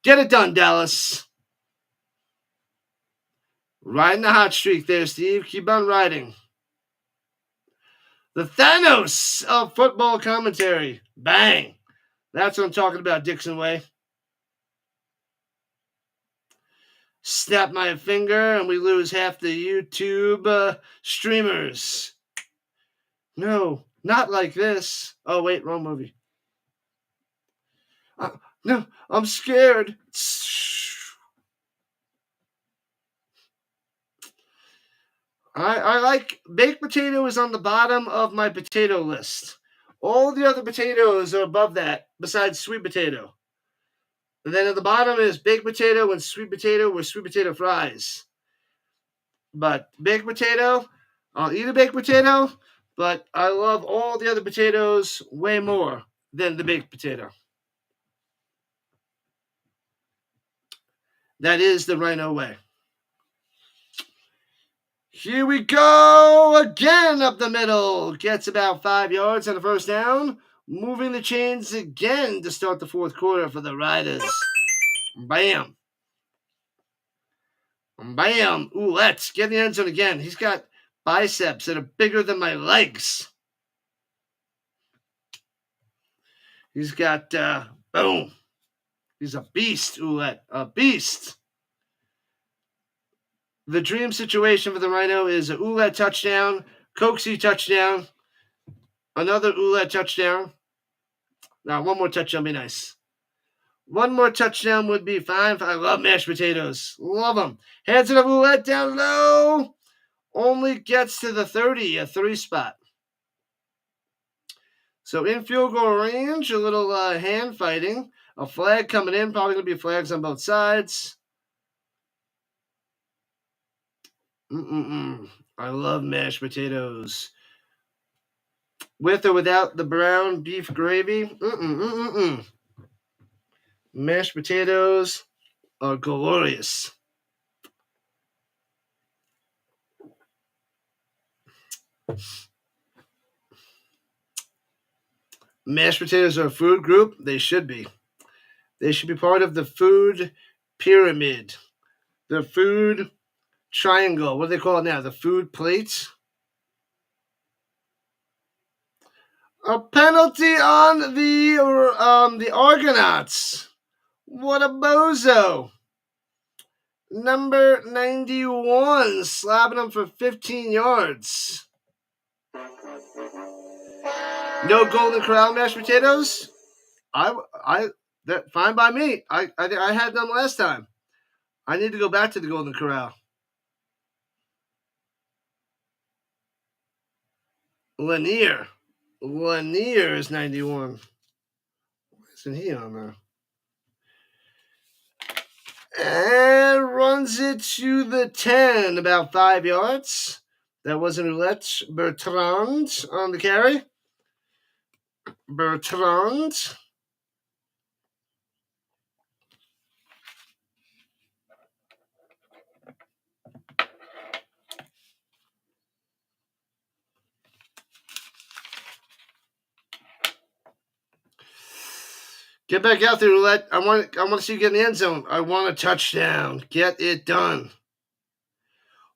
Get it done, Dallas. Riding the hot streak there, Steve. Keep on riding. The Thanos of football commentary. Bang. That's what I'm talking about, Dixon Way. Snap my finger and we lose half the YouTube streamers. No, not like this. Oh, wait, wrong movie. No, I'm scared. I like baked potato is on the bottom of my potato list. All the other potatoes are above that, besides sweet potato. And then at the bottom is baked potato and sweet potato with sweet potato fries. But baked potato, I'll eat a baked potato, but I love all the other potatoes way more than the baked potato. That is the Rhino way. Here we go again up the middle. Gets about 5 yards on the first down. Moving the chains again to start the fourth quarter for the Riders. Bam. Bam. Ooh, let's get in the end zone again. He's got biceps that are bigger than my legs. He's got, boom. He's a beast, Ouellette. A beast. The dream situation for the Rhino is a Ouellette touchdown, Coxie touchdown, another Ouellette touchdown. Now, one more touchdown would be nice. One more touchdown would be fine. I love mashed potatoes. Love them. Hands it up, Ouellette down low. Only gets to the 30, a 3 spot. So in field goal range, a little hand fighting. A flag coming in. Probably going to be flags on both sides. I love mashed potatoes. With or without the brown beef gravy. Mashed potatoes are glorious. Mashed potatoes are a food group. They should be. They should be part of the food pyramid. The food triangle. What do they call it now? The food plate. A penalty on the Argonauts. What a bozo. Number 91, slapping him for 15 yards. No Golden Corral mashed potatoes? That fine by me. I had them last time. I need to go back to the Golden Corral. Lanier is 91. Why isn't he on there? And runs it to the 10, about 5 yards. That was an Ouellette. Bertrand on the carry. Bertrand. Get back out there, Ouellette. I want to see you get in the end zone. I want a touchdown. Get it done.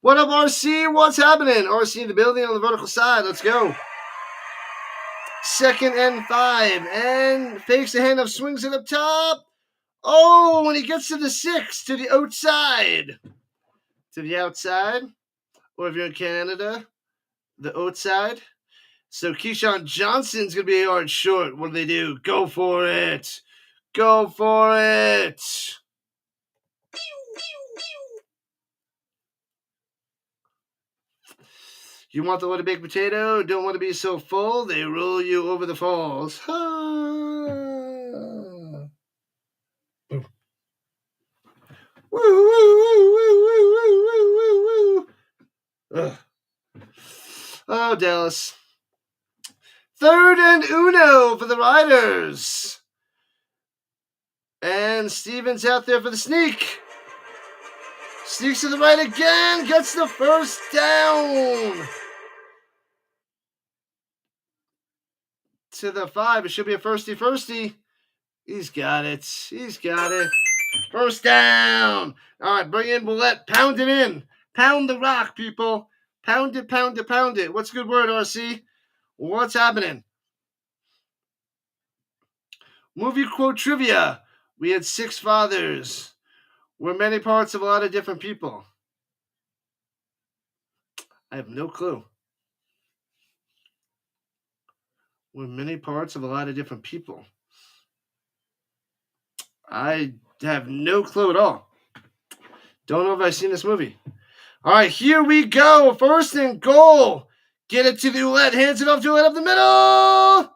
What up, RC? What's happening? RC in the building on the vertical side. Let's go. 2nd and 5. And fakes the handoff, swings it up top. Oh, when he gets to the 6, to the outside. To the outside. Or if you're in Canada, the outside. So Keyshawn Johnson's going to be a yard short. What do? Go for it. Go for it. You want the little baked potato? Don't want to be so full? They roll you over the falls. Woo, woo, woo, woo, woo, woo, woo, woo, woo. Oh, Dallas. 3rd and uno for the Riders. And Stevens out there for the sneak. Sneaks to the right again. Gets the first down. To the 5. It should be a firsty. He's got it. First down. All right, bring in Willette. Pound it in. Pound the rock, people. Pound it. What's a good word, RC? What's happening? Movie quote trivia. We had 6 fathers. We're many parts of a lot of different people. I have no clue. We're many parts of a lot of different people. I have no clue at all. Don't know if I've seen this movie. All right, here we go. 1st and goal. Get it to the Ouellette. Hands it off to Ouellette up the middle.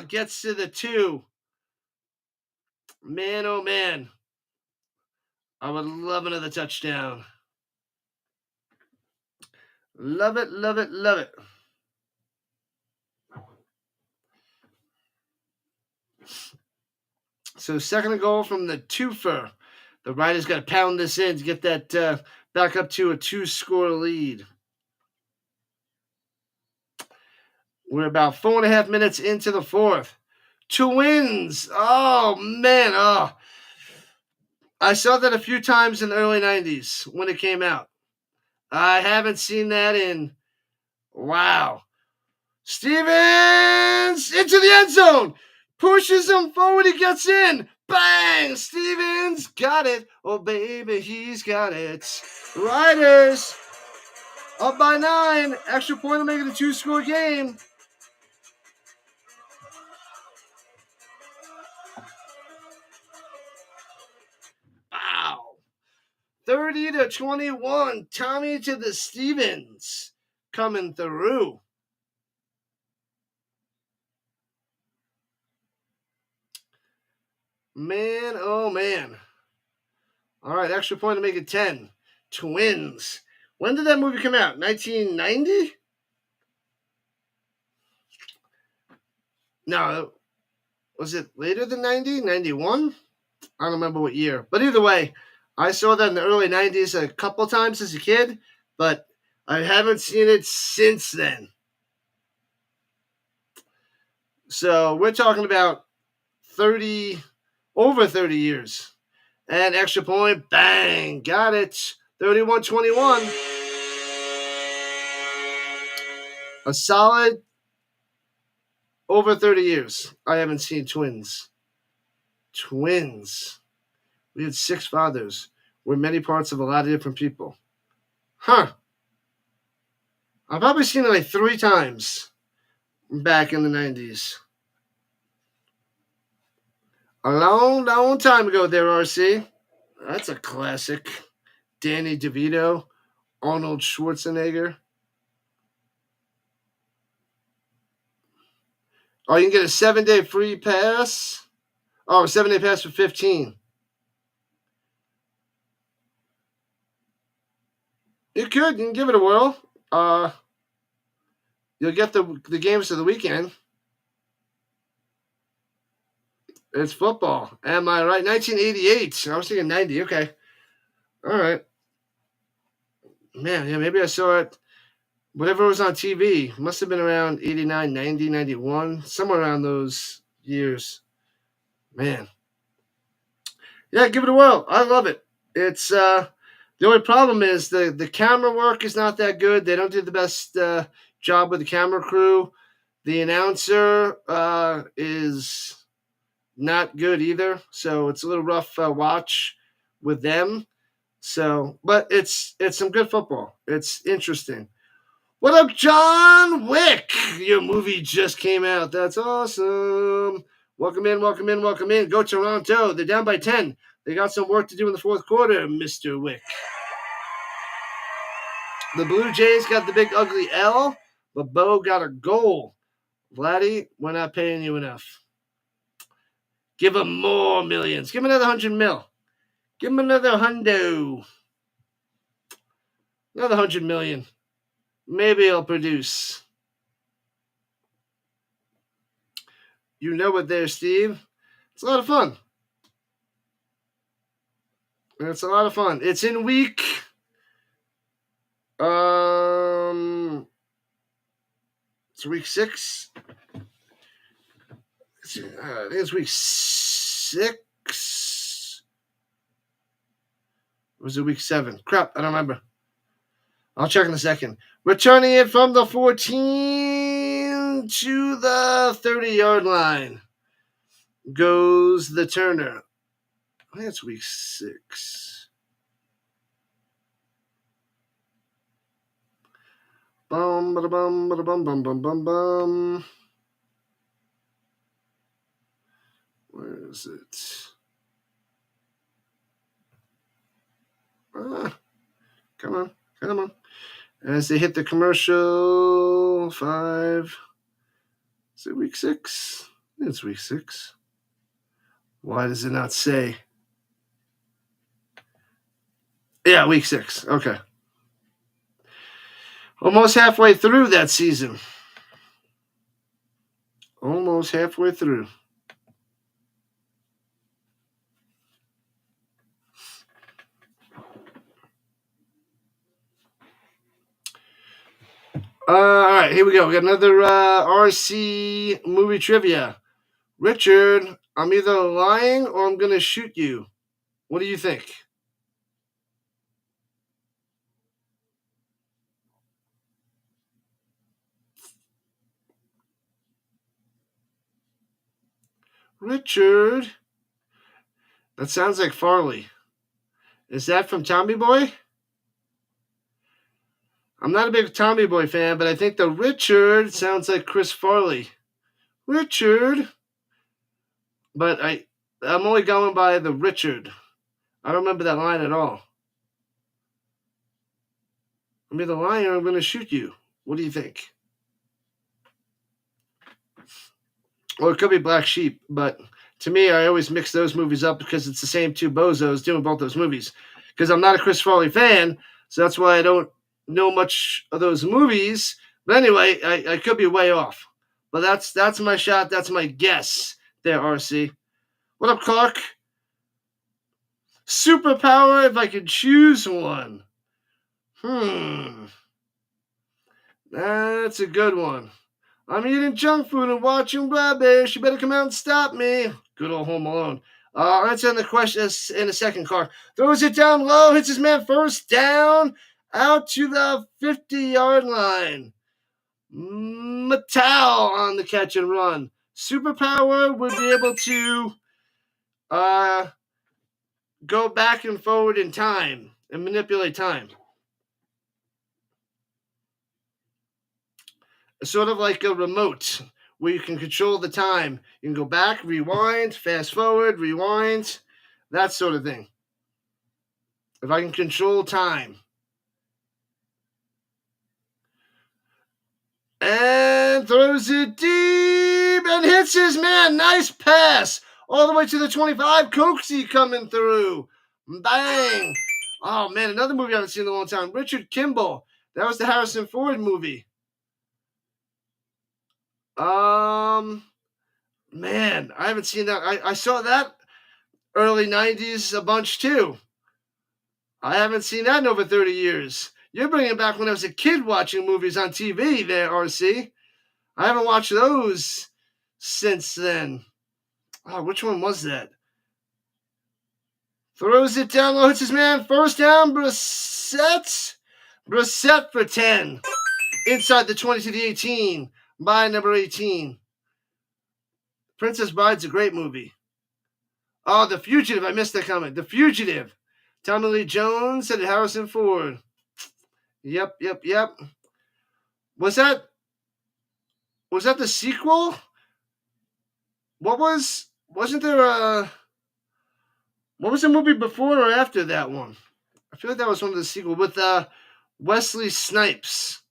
Gets to the 2. Man, oh man. I would love another touchdown. Love it. So 2nd and goal from the twofer. The Riders got to pound this in to get that back up to a 2-score lead. We're about 4.5 minutes into the 4th. Twins. Oh, man. I saw that a few times in the early 90s when it came out. I haven't seen that in, wow. Stevens into the end zone. Pushes him forward. He gets in. Bang! Stevens got it. Oh, baby, he's got it. Riders up by 9. Extra point to make it a 2-score game. Wow. 30-21. Tommy to the Stevens. Coming through. Man, oh man. All right, extra point to make it 10. Twins. When did that movie come out? 1990? No. Was it later than 90? 91? I don't remember what year. But either way, I saw that in the early 90s a couple times as a kid, but I haven't seen it since then. So we're talking about over 30 years. And extra point, bang, got it. 31-21. A solid over 30 years. I haven't seen Twins. We had 6 fathers. We're many parts of a lot of different people. Huh. I've probably seen it like 3 times back in the 90s. A long time ago there, RC. That's a classic. Danny DeVito, Arnold Schwarzenegger. Oh, you can get a 7-day free pass. Oh, a 7-day pass for $15. You can give it a whirl. You'll get the games of the weekend. It's football. Am I right? 1988. I was thinking 90. Okay. All right. Man, yeah, maybe I saw it. Whatever was on TV. Must have been around 89, 90, 91. Somewhere around those years. Man. Yeah, give it a whirl. I love it. It's the only problem is the camera work is not that good. They don't do the best job with the camera crew. The announcer is not good either. So it's a little rough watch with them. So, but it's some good football. It's interesting. What up, John Wick? Your movie just came out. That's awesome. Welcome in, welcome in, welcome in. Go Toronto. They're down by 10. They got some work to do in the fourth quarter, Mr. Wick. The Blue Jays got the big ugly L, but Bo got a goal. Vladdy, we're not paying you enough. Give him more millions. Give him another 100 mil. Give him another hundo. Another 100 million. Maybe it'll produce. You know it there, Steve. It's a lot of fun. It's a lot of fun. It's in week. It's week 6. I think it's week 6. Or was it week 7? Crap, I don't remember. I'll check in a second. Returning it from the 14 to the 30-yard line goes the Turner. I think it's week 6. Bum, ba bum, ba bum, bum, bum, bum, bum. Where is it? Come on, come on. As they hit the commercial, 5. Is it week 6? It's week 6. Why does it not say? Yeah, week 6. Okay. Almost halfway through that season. Almost halfway through. All right, here we go. We got another RC movie trivia. Richard, I'm either lying or I'm going to shoot you. What do you think? Richard. That sounds like Farley. Is that from Tommy Boy? I'm not a big Tommy Boy fan, but I think the Richard sounds like Chris Farley. Richard. But I'm only going by the Richard. I don't remember that line at all. I'm either lying or I'm going to shoot you. What do you think? Or it could be Black Sheep, but to me, I always mix those movies up because it's the same two bozos doing both those movies. Because I'm not a Chris Farley fan, so that's why I don't know much of those movies. But anyway, I could be way off. But that's my shot. That's my guess there, RC. What up, Clark? Superpower if I could choose one. That's a good one. I'm eating junk food and watching rubbish. You better come out and stop me. Good old Home Alone. I'll answer the question in a second, Clark. Throws it down low, hits his man first down, out to the 50-yard line. Mattel on the catch and run. Superpower would be able to go back and forward in time and manipulate time. Sort of like a remote where you can control the time. You can go back, rewind, fast forward, rewind, that sort of thing. If I can control time. And throws it deep and hits his man. Nice pass. All the way to the 25. Coxie coming through. Bang. Oh, man, another movie I haven't seen in a long time. Richard Kimball. That was the Harrison Ford movie. Man, I haven't seen that. I saw that early 90s a bunch too. I haven't seen that in over 30 years. You're bringing it back when I was a kid watching movies on TV there, RC. I haven't watched those since then. Oh, which one was that? Throws it down low, hits his man. First down, Brissett. Brissett for 10. Inside the 20 to the 18 by number 18. Princess Bride's a great movie. Oh, The Fugitive. I missed that comment. The Fugitive. Tommy Lee Jones and Harrison Ford. Yep. Was that the sequel? Wasn't there what was the movie before or after that one? I feel like that was one of the sequels with Wesley Snipes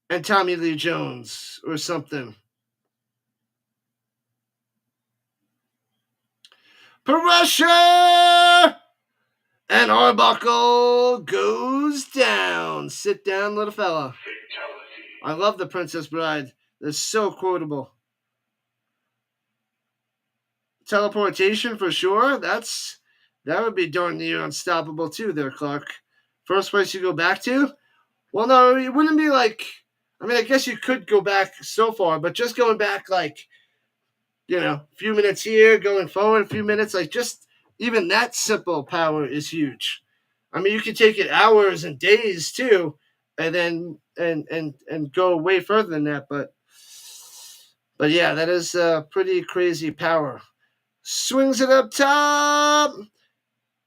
and Tommy Lee Jones or something. Pressure! And Arbuckle goes down. Sit down, little fella. I love The Princess Bride. They're so quotable. Teleportation for sure. That would be darn near unstoppable too there, Clark. First place you go back to? Well, no, it wouldn't be like... I mean, I guess you could go back so far, but just going back like, a few minutes here, going forward a few minutes, like just even that simple power is huge. I mean, you could take it hours and days too, and then and go way further than that. But yeah, that is a pretty crazy power. Swings it up top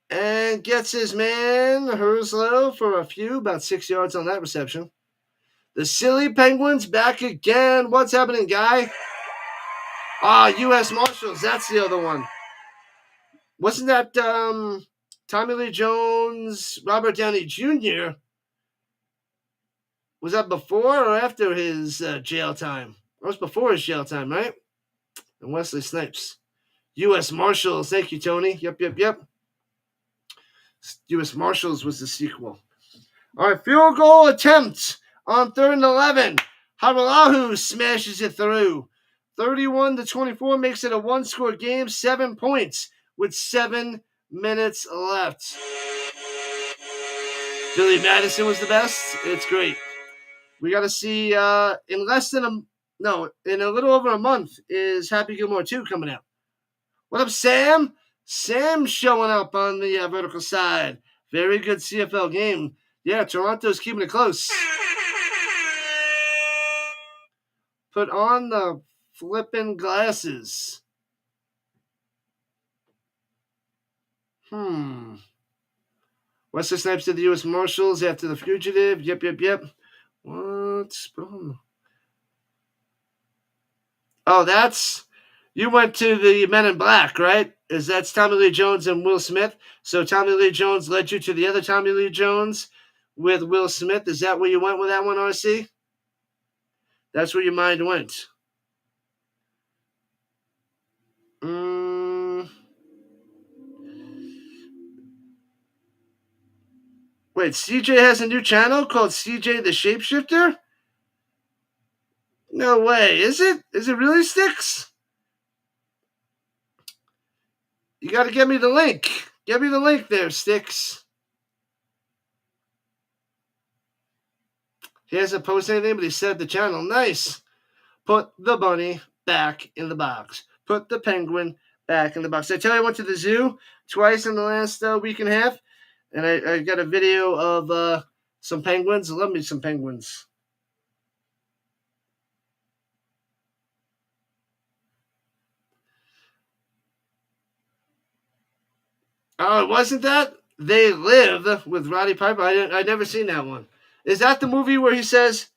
and gets his man Herslow for a few, about 6 yards on that reception. The silly Penguins back again. What's happening, guy? U.S. Marshals. That's the other one. Wasn't that Tommy Lee Jones, Robert Downey Jr.? Was that before or after his jail time? It was before his jail time, right? And Wesley Snipes. U.S. Marshals. Thank you, Tony. Yep. U.S. Marshals was the sequel. All right, field goal attempt on 3rd and 11. Haralahu smashes it through. 31-24 makes it a one-score game, 7 points with 7 minutes left. Billy Madison was the best. It's great. We got to see in a little over a month is Happy Gilmore 2 coming out. What up, Sam? Sam showing up on the vertical side. Very good CFL game. Yeah, Toronto's keeping it close. Put on the flippin' glasses. Wesley Snipes to the U.S. Marshals after the fugitive. Yep. What's on? Oh, that's... You went to the Men in Black, right? That's Tommy Lee Jones and Will Smith. So Tommy Lee Jones led you to the other Tommy Lee Jones with Will Smith. Is that where you went with that one, RC? That's where your mind went. Wait, CJ has a new channel called CJ the Shapeshifter? No way. Is it? Is it really, Sticks? You got to get me the link. Get me the link there, Sticks. He hasn't posted anything, but he said the channel. Nice. Put the bunny back in the box. Put the penguin back in the box. I tell you, I went to the zoo twice in the last week and a half, and I got a video of some penguins. I love me some penguins. Oh, it wasn't that? They Live with Roddy Piper. I'd never seen that one. Is that the movie where he says,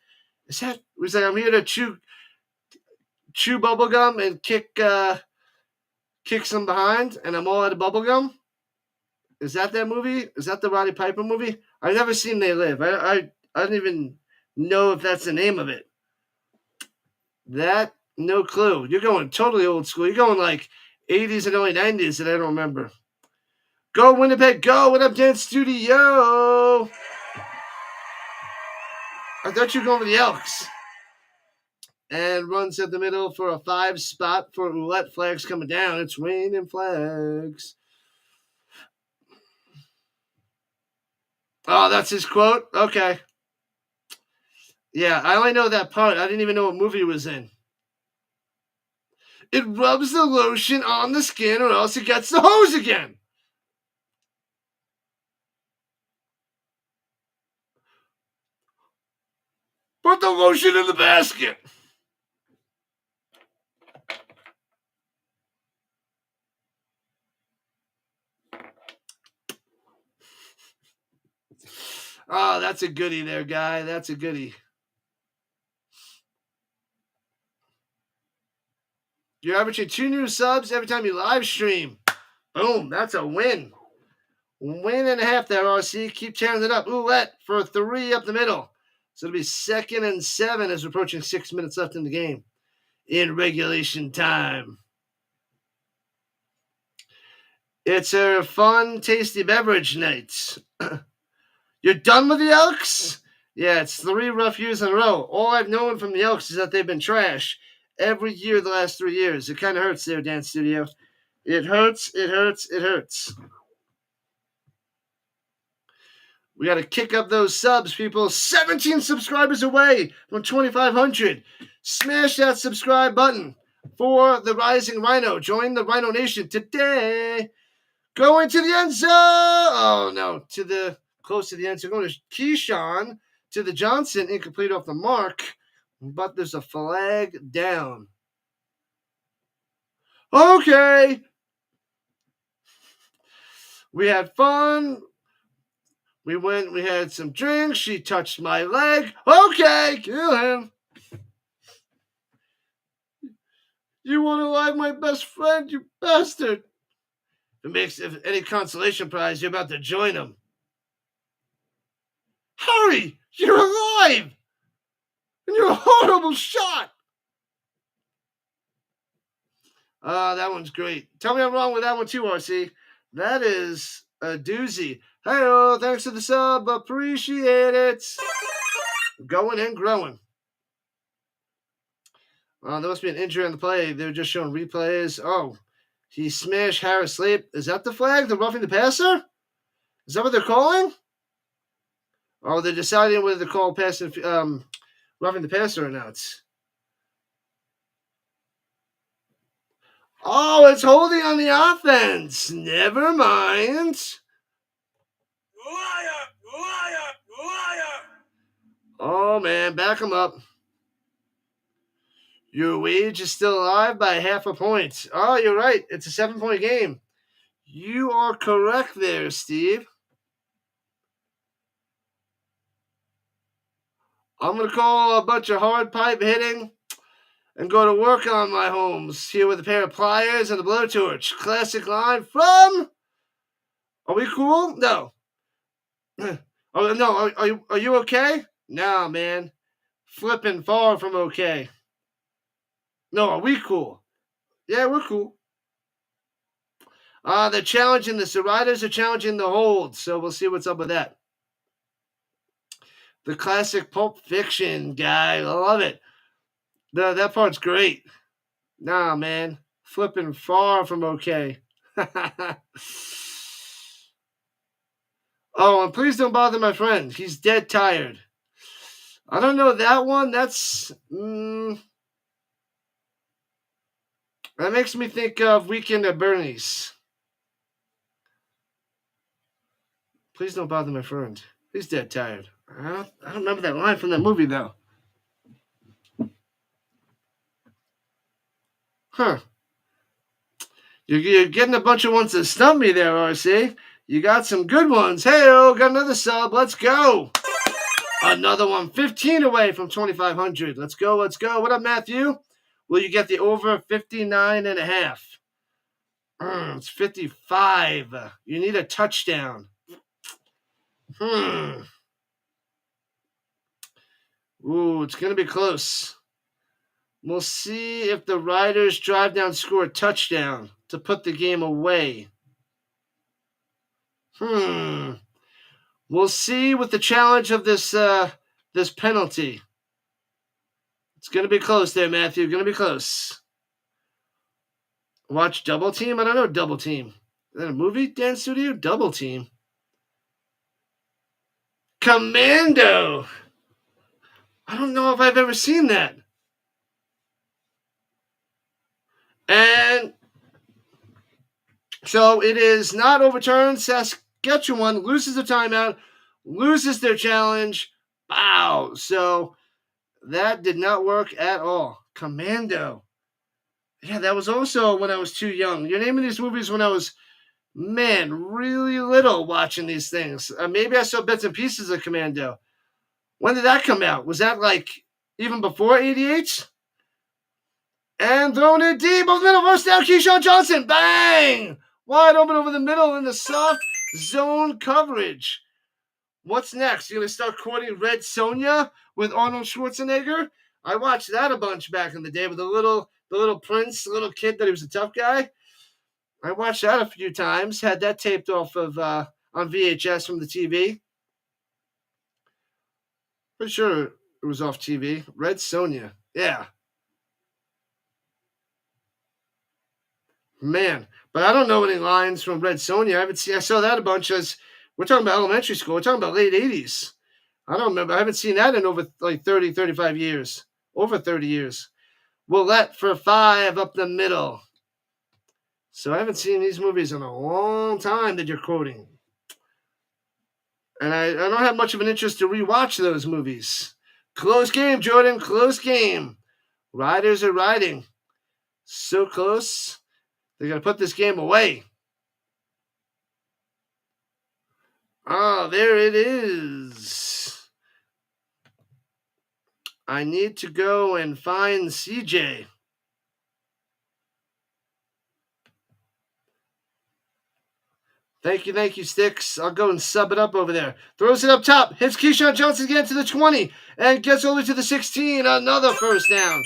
he's like, I'm here to chew bubblegum and kick some behind, and I'm all out of bubblegum? Is that movie? Is that the Roddy Piper movie? I've never seen They Live. I don't even know if that's the name of it. No clue. You're going totally old school. You're going like 80s and early 90s that I don't remember. Go Winnipeg, go! What up, Dance Studio? I thought you were going for the Elks. And runs at the middle for a 5 spot for roulette. Flags coming down. It's raining flags. Oh, that's his quote? Okay. Yeah, I only know that part. I didn't even know what movie it was in. It rubs the lotion on the skin or else it gets the hose again. Put the lotion in the basket. Oh, that's a goodie there, guy. That's a goodie. You're averaging 2 new subs every time you live stream. Boom, that's a win. Win and a half there, RC. Keep tearing it up. Ouellette for a 3 up the middle. So it'll be 2nd and 7 as we're approaching 6 minutes left in the game. In regulation time. It's a fun, tasty beverage night. You're done with the Elks? Yeah, it's 3 rough years in a row. All I've known from the Elks is that they've been trash every year the last 3 years. It kind of hurts there, Dance Studio. It hurts, it hurts, it hurts. We got to kick up those subs, people. 17 subscribers away from 2,500. Smash that subscribe button for the Rising Rhino. Join the Rhino Nation today. Going to the end zone. Oh, no. Close to the end zone. Going to Keyshawn to the Johnson. Incomplete off the mark. But there's a flag down. Okay. We had fun. We had some drinks. She touched my leg. Okay, kill him. You want to lie, my best friend, you bastard. If any consolation prize, you're about to join him. Hurry! You're alive! And you're a horrible shot! That one's great. Tell me I'm wrong with that one too, RC. That is a doozy. Hey, thanks for the sub. Appreciate it. Going and growing. There must be an injury on the play. They're just showing replays. Oh, he smashed Harris late. Is that the flag? The roughing the passer? Is that what they're calling? Oh, they're deciding whether to call roughing the passer or not. Oh, it's holding on the offense. Never mind.
Liar! Liar! Liar!
Oh, man, back him up. Your wage is still alive by 0.5 point. Oh, you're right. It's a 7-point game. You are correct there, Steve. I'm going to call a bunch of hard pipe hitting and go to work on my homes here with a pair of pliers and a blowtorch. Classic line from... Are we cool? No. Oh, no. Are you okay? Nah, man. Flipping far from okay. No, are we cool? Yeah, we're cool. They're challenging this. The Riders are challenging the hold, so we'll see what's up with that. The classic Pulp Fiction guy. I love it. That part's great. Nah, man. Flipping far from okay. Oh, and please don't bother my friend. He's dead tired. I don't know that one. That's... that makes me think of Weekend at Bernie's. Please don't bother my friend. He's dead tired. I don't remember that line from that movie, though. Huh. You're getting a bunch of ones that stump me there, RC. You got some good ones. Hey-oh, got another sub. Let's go. Another one. 15 away from 2,500. Let's go, let's go. What up, Matthew? Will you get the over 59.5? It's 55. You need a touchdown. Ooh, it's going to be close. We'll see if the Riders drive down, score a touchdown to put the game away. We'll see with the challenge of this penalty. It's going to be close there, Matthew. Going to be close. Watch Double Team? I don't know Double Team. Is that a movie, Dance Studio? Double Team. Commando! I don't know if I've ever seen that. And so it is not overturned. Saskatchewan loses the timeout, loses their challenge. Wow. So that did not work at all. Commando. Yeah, that was also when I was too young. You're naming these movies when I was Man, really little watching these things. Maybe I saw bits and pieces of Commando. When did that come out? Was that like even before 88? And throwing it deep over the middle. First down, Keyshawn Johnson. Bang! Wide open over the middle in the soft zone coverage. What's next? You going to start quoting Red Sonja with Arnold Schwarzenegger? I watched that a bunch back in the day with the little prince, the little kid that he was a tough guy. I watched that a few times. Had that taped off of on VHS from the TV. Pretty sure it was off TV. Red Sonja. Yeah. Man. But I don't know any lines from Red Sonja. I saw that a bunch as we're talking about elementary school. We're talking about late 80s. I don't remember. I haven't seen that in over like 30, 35 years. Over 30 years. Willette for 5 up the middle. So I haven't seen these movies in a long time that you're quoting. And I don't have much of an interest to rewatch those movies. Close game, Jordan. Close game. Riders are riding. So close. They're going to put this game away. Oh, there it is. I need to go and find CJ. Thank you, Sticks. I'll go and sub it up over there. Throws it up top. Hits Keyshawn Johnson again to the 20. And gets over to the 16. Another first down.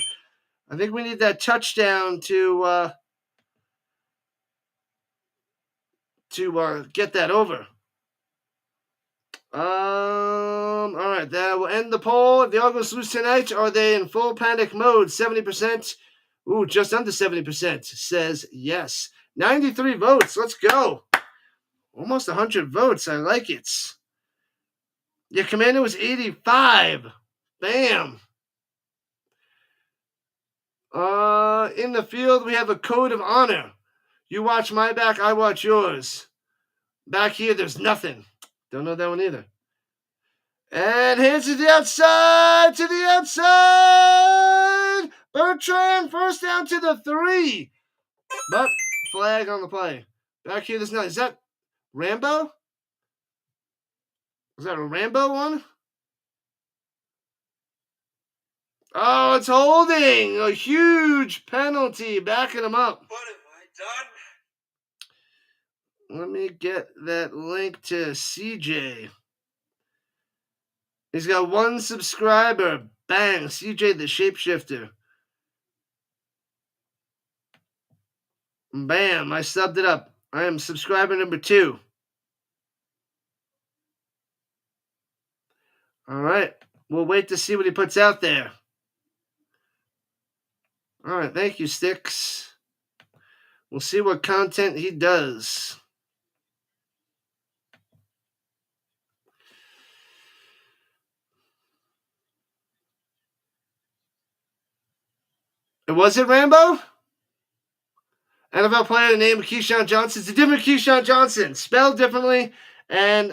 I think we need that touchdown to get that over. All right, that will end the poll. If the Argos lose tonight, are they in full panic mode? 70%. Ooh, just under 70% says yes. 93 votes. Let's go. Almost 100 votes. I like it. Your commander was 85. Bam. In the field, we have a code of honor. You watch my back, I watch yours. Back here, there's nothing. Don't know that one either. And hands to the outside, Bertrand, first down to the 3. But flag on the play. Back here, there's nothing. Is that Rambo? Is that a Rambo one? Oh, it's holding. A huge penalty. Backing him up.
What have I done?
Let me get that link to CJ. He's got 1 subscriber. Bang. CJ the Shapeshifter. Bam. I subbed it up. I am subscriber number 2. All right. We'll wait to see what he puts out there. All right. Thank you, Sticks. We'll see what content he does. Was it Rambo? NFL player named Keyshawn Johnson. It's a different Keyshawn Johnson, spelled differently, and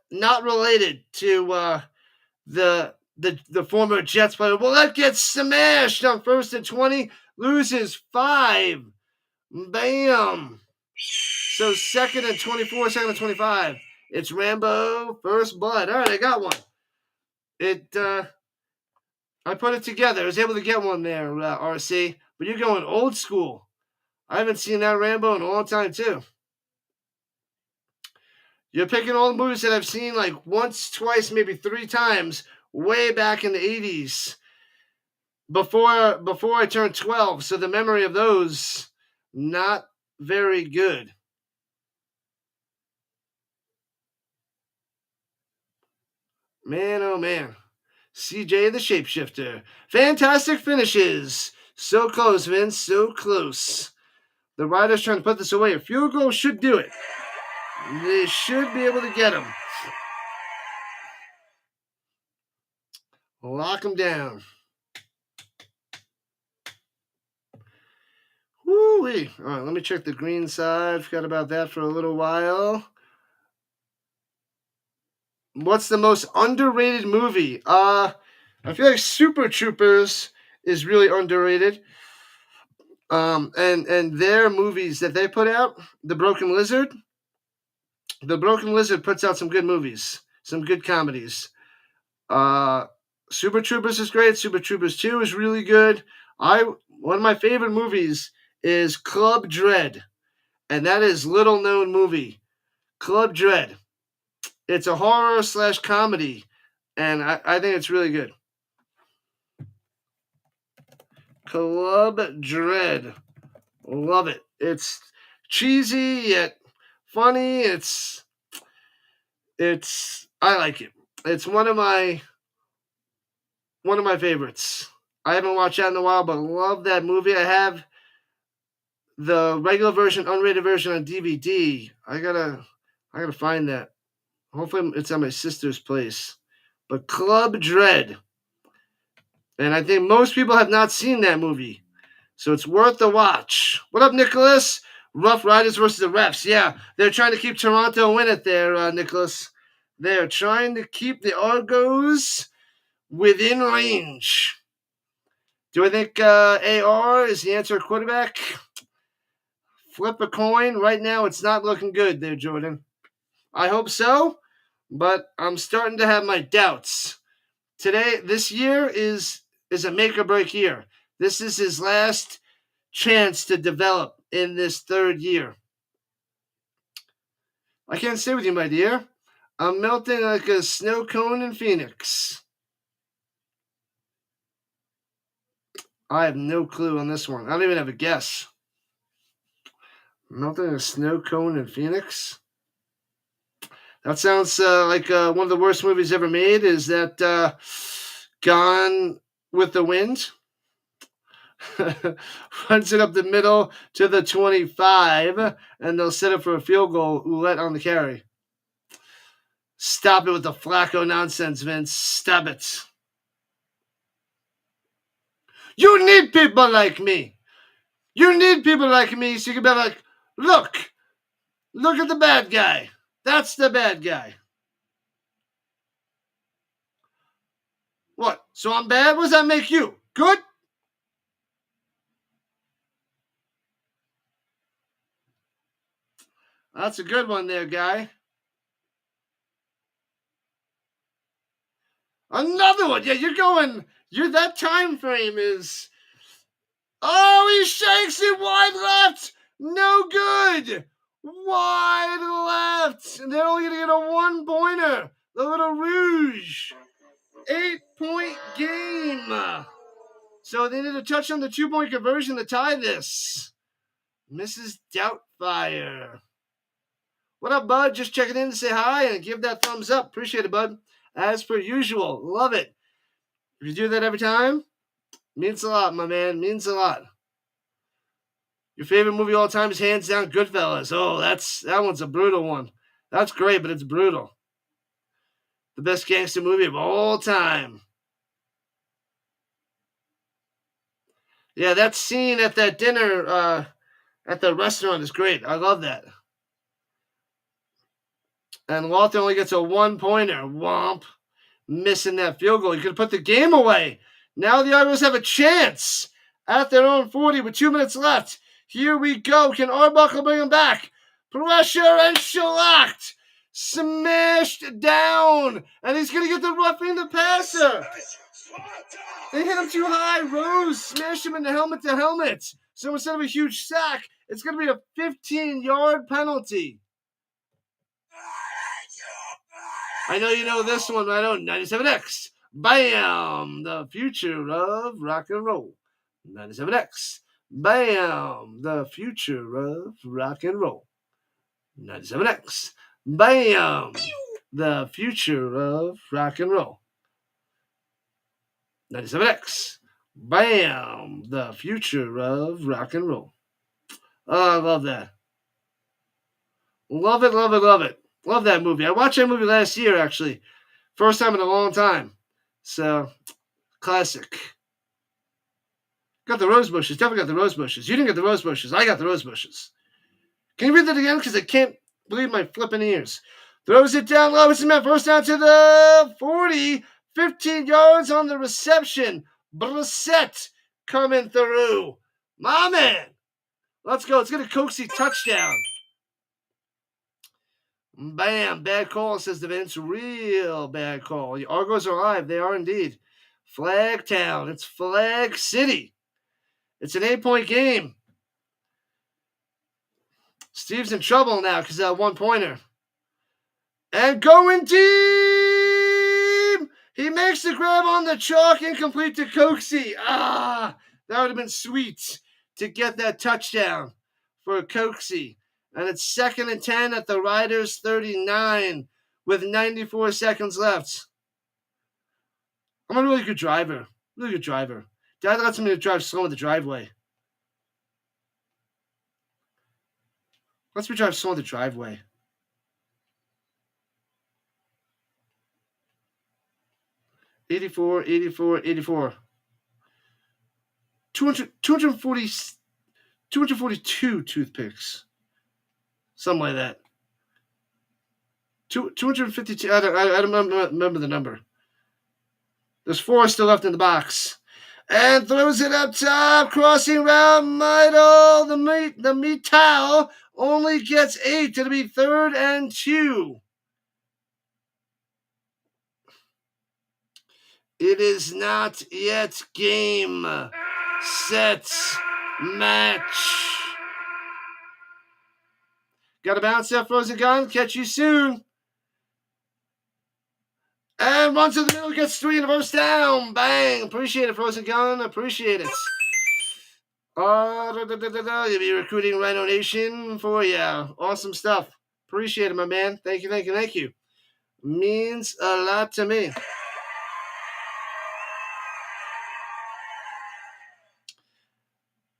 not related to the former Jets player. Well, that gets smashed on 1st and 20. Loses 5. Bam. So 2nd and 24, 2nd and 25. It's Rambo, first blood. All right, I got one. I put it together. I was able to get one there, RC. But you're going old school. I haven't seen that Rambo in a long time, too. You're picking all the movies that I've seen like once, twice, maybe 3 times way back in the 80s before I turned 12. So the memory of those, not very good. Man, oh man. CJ the Shapeshifter. Fantastic finishes. So close, Vince. So close. The Riders trying to put this away. A field goal should do it. They should be able to get him. Lock him down. Woo-wee. All right, let me check the green side. Forgot about that for a little while. What's the most underrated movie? I feel like Super Troopers is really underrated. And their movies that they put out, The Broken Lizard, The Broken Lizard puts out some good movies, some good comedies. Super Troopers is great. Super Troopers 2 is really good. One of my favorite movies is Club Dread, and that is little known movie. Club Dread. It's a horror / comedy, and I think it's really good. Club Dread. Love it. It's cheesy yet funny. I like it. It's one of my favorites. I haven't watched that in a while, but love that movie. I have the regular version, unrated version on DVD. I gotta find that. Hopefully it's at my sister's place. But Club Dread. And I think most people have not seen that movie. So it's worth the watch. What up, Nicholas? Roughriders versus the Refs. Yeah, they're trying to keep Toronto in it there, Nicholas. They're trying to keep the Argos within range. Do I think AR is the answer quarterback? Flip a coin. Right now, it's not looking good there, Jordan. I hope so, but I'm starting to have my doubts. This year is a make or break year. This is his last chance to develop in this third year. I can't stay with you, my dear. I'm melting like a snow cone in Phoenix. I have no clue on this one. I don't even have a guess. Melting a snow cone in Phoenix? That sounds like one of the worst movies ever made. Is that Gone with the Wind? Runs it up the middle to the 25, and they'll set it for a field goal. Ouellette on the carry. Stop it with the Flacco nonsense, Vince. Stop it. You need people like me. You need people like me so you can be like, look at the bad guy. That's the bad guy. What? So I'm bad? What does that make you? Good? That's a good one there, guy. Another one. Yeah, that time frame is... Oh, he shakes it wide left. No good. Wide left. And they're only going to get a 1-pointer. The Little Rouge. 8-point game. So they need to touch on the 2-point conversion to tie this. Mrs. Doubtfire. What up, bud? Just checking in to say hi and give that thumbs up. Appreciate it, bud. As per usual. Love it. If you do that every time, means a lot, my man. Means a lot. Your favorite movie of all time is hands down Goodfellas. Oh, that one's a brutal one. That's great, but it's brutal. The best gangster movie of all time. Yeah, that scene at that dinner at the restaurant is great. I love that. And Walter only gets a 1-pointer. Womp. Missing that field goal. You could put the game away. Now the Argos have a chance at their own 40 with 2 minutes left. Here we go. Can Arbuckle bring him back? Pressure and shellacked. Smashed down. And he's going to get the roughing the passer. They hit him too high. Rose smashed him in the helmet to helmet. So instead of a huge sack, it's going to be a 15-yard penalty. I know you know this one, right on 97X. Bam! The future of rock and roll. 97X. Bam! The future of rock and roll. 97X. Bam! The future of rock and roll. 97X. Bam! The future of rock and roll. Oh, I love that. Love it, love it, love it. Love that movie. I watched that movie last year, actually. First time in a long time. So, classic. Got the rose bushes. Definitely got the rose bushes. You didn't get the rose bushes. I got the rose bushes. Can you read that again? Because I can't believe my flipping ears. Throws it down low. It's meant first down to the 40. 15 yards on the reception. Brissett coming through. My man. Let's go. Let's get a coaxy touchdown. Bam. Bad call, says the Vince. Real bad call. The Argos are live. They are indeed. Flag Town. It's Flag City. It's an 8-point game. Steve's in trouble now because of that one-pointer. And going deep! He makes the grab on the chalk, incomplete to Coxie. That would have been sweet to get that touchdown for Coxie. And it's 2nd and 10 at the Riders 39 with 94 seconds left. I'm a really good driver. Dad lets me to drive slow in the driveway. Lets me drive slow in the driveway. $84, $84, $84. 242 toothpicks. Something like that. 252. I don't remember the number. There's 4 still left in the box. And throws it up top. Crossing route. Middle. The meat towel only gets 8. It'll be 3rd and 2. It is not yet game, set, match. Got to bounce that Frozen Gun. Catch you soon. And runs to the middle, gets 3 in the first down. Bang. Appreciate it, Frozen Gun. Appreciate it. You'll be recruiting Rhino Nation for you. Awesome stuff. Appreciate it, my man. Thank you. Means a lot to me.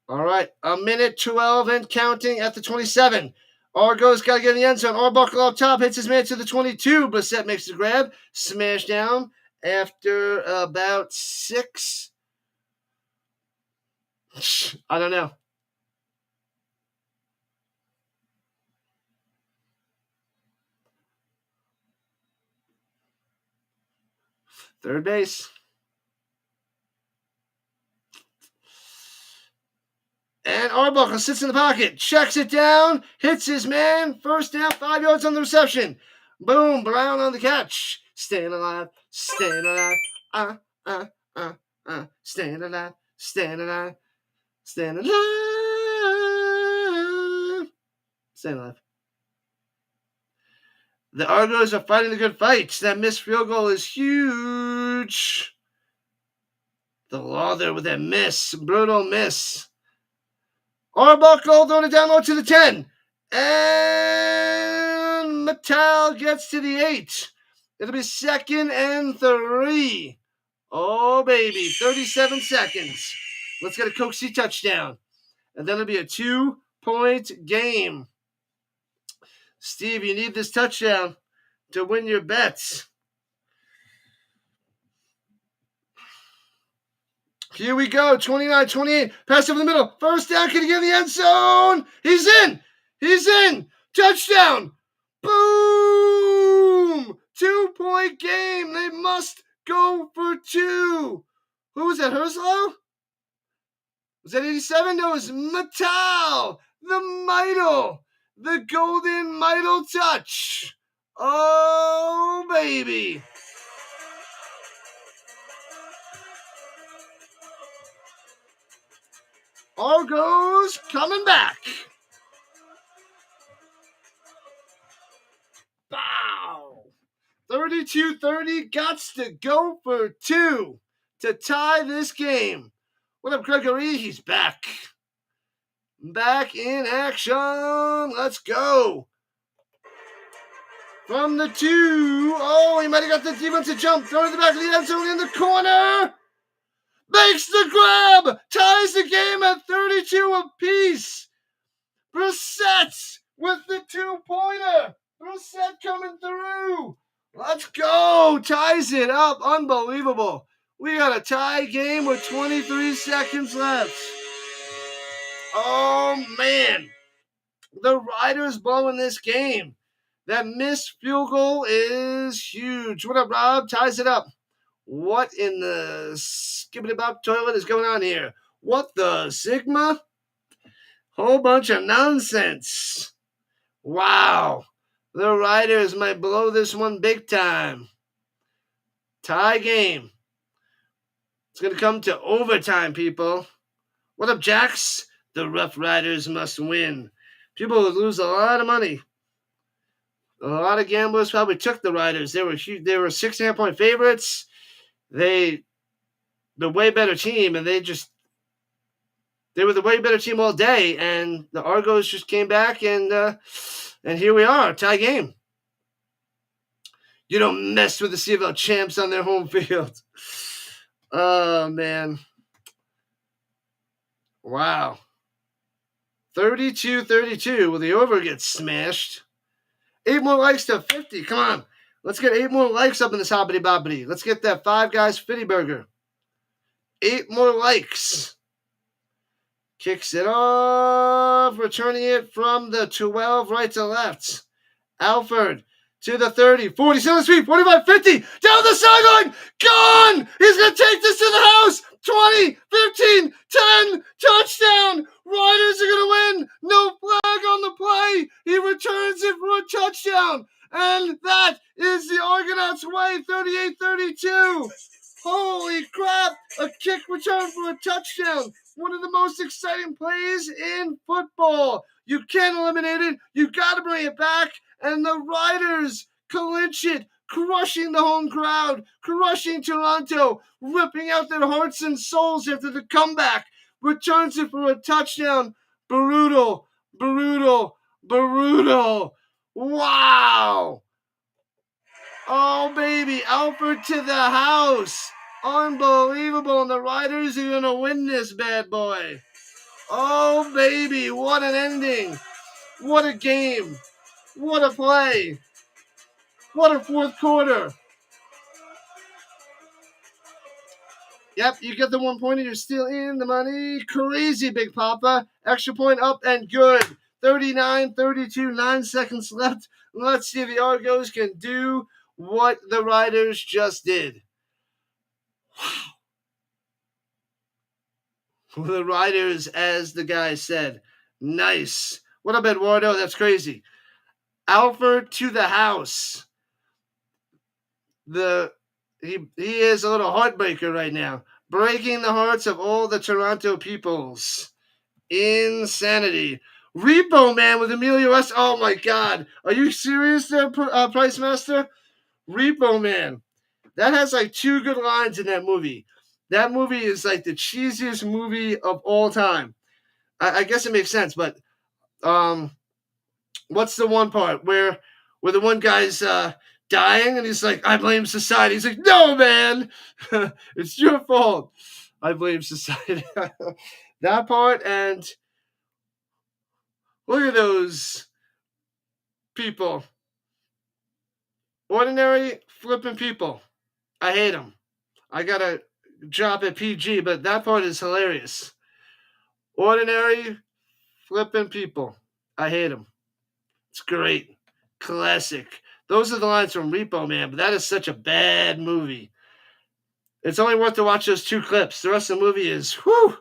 All right, 1:12 and counting at the 27. Argos got to get in the end zone. Arbuckle up top, hits his man to the 22. Brissett makes the grab. Smash down after about 6. I don't know. Third base. And Arbuckle sits in the pocket, checks it down, hits his man. First down, 5 yards on the reception. Boom, Brown on the catch. Staying alive. Staying alive. Staying alive. Staying alive. Staying alive. The Argos are fighting the good fight. That missed field goal is huge. The law there with that miss. Brutal miss. Arbuckle throwing it down low to the 10. And Mattel gets to the 8. It'll be 2nd and 3. Oh, baby. 37 seconds. Let's get a Coxie touchdown. And then it'll be a 2-point game. Steve, you need this touchdown to win your bets. Here we go, 29-28. Pass over the middle. First down, can he get in the end zone? He's in. Touchdown. Boom. 2-point game. They must go for 2. Who was that, Herslow? Was that 87? No, it was Mattel. The Midel. The golden Midel touch. Oh, baby. Argos coming back. Bow. 32-30. Gots to go for 2 to tie this game. What up, Gregory? He's back. Back in action. Let's go. From the 2. Oh, he might have got the defensive jump. Throw to the back of the end zone in the corner. Makes the grab. Ties the game at 32 apiece. Brissett with the 2-pointer. Brissett coming through. Let's go. Ties it up. Unbelievable. We got a tie game with 23 seconds left. Oh, man. The Riders blowing this game. That missed field goal is huge. What up, Rob? Ties it up. What in the skibbity-bop toilet is going on here? What the Sigma? Whole bunch of nonsense. Wow. The Riders might blow this one big time. Tie game. It's going to come to overtime, people. What up, Jacks? The Rough Riders must win. People would lose a lot of money. A lot of gamblers probably took the Riders. They were 6.5-point favorites. The way better team, and they were the way better team all day. And the Argos just came back, and here we are, tie game. You don't mess with the CFL champs on their home field. Oh, man. Wow. 32-32. Will the over get smashed? 8 more likes to 50. Come on. Let's get 8 more likes up in this hoppity boppity. Let's get that Five Guys Fitty Burger. 8 more likes. Kicks it off. Returning it from the 12 right to left. Alford to the 30, 47 feet, 45, 50, down the sideline, gone! He's going to take this to the house, 20, 15, 10, touchdown! Riders are going to win, no flag on the play, he returns it for a touchdown, and that is the Argonauts' way, 38-32. Holy crap, a kick return for a touchdown. One of the most exciting plays in football. You can't eliminate it, you got to bring it back. And the Riders clinch it, crushing the home crowd, crushing Toronto, ripping out their hearts and souls after the comeback. Returns it for a touchdown. Brutal. Wow. Oh, baby. Alford to the house. Unbelievable. And the Riders are going to win this bad boy. Oh, baby. What an ending. What a game. What a play. What a fourth quarter. Yep, you get the 1 pointer. You're still in the money. Crazy, Big Papa. Extra point up and good. 39-32, 9 seconds left. Let's see if the Argos can do what the Riders just did. Wow. The Riders, as the guy said, nice. What up, Eduardo? That's crazy. Alford to the house. He is a little heartbreaker right now. Breaking the hearts of all the Toronto peoples. Insanity. Repo Man with Emilio West. Oh my God. Are you serious there, Price Master? Repo Man. That has like 2 good lines in that movie. That movie is like the cheesiest movie of all time. I guess it makes sense, but what's the one part where the one guy's dying and he's like, I blame society. He's like, no, man, it's your fault. I blame society. That part, and look at those people. Ordinary flipping people. I hate them. I gotta drop it PG, but that part is hilarious. Ordinary flipping people. I hate them. It's great. Classic. Those are the lines from Repo Man, but that is such a bad movie. It's only worth to watch those 2 clips. The rest of the movie is, whew.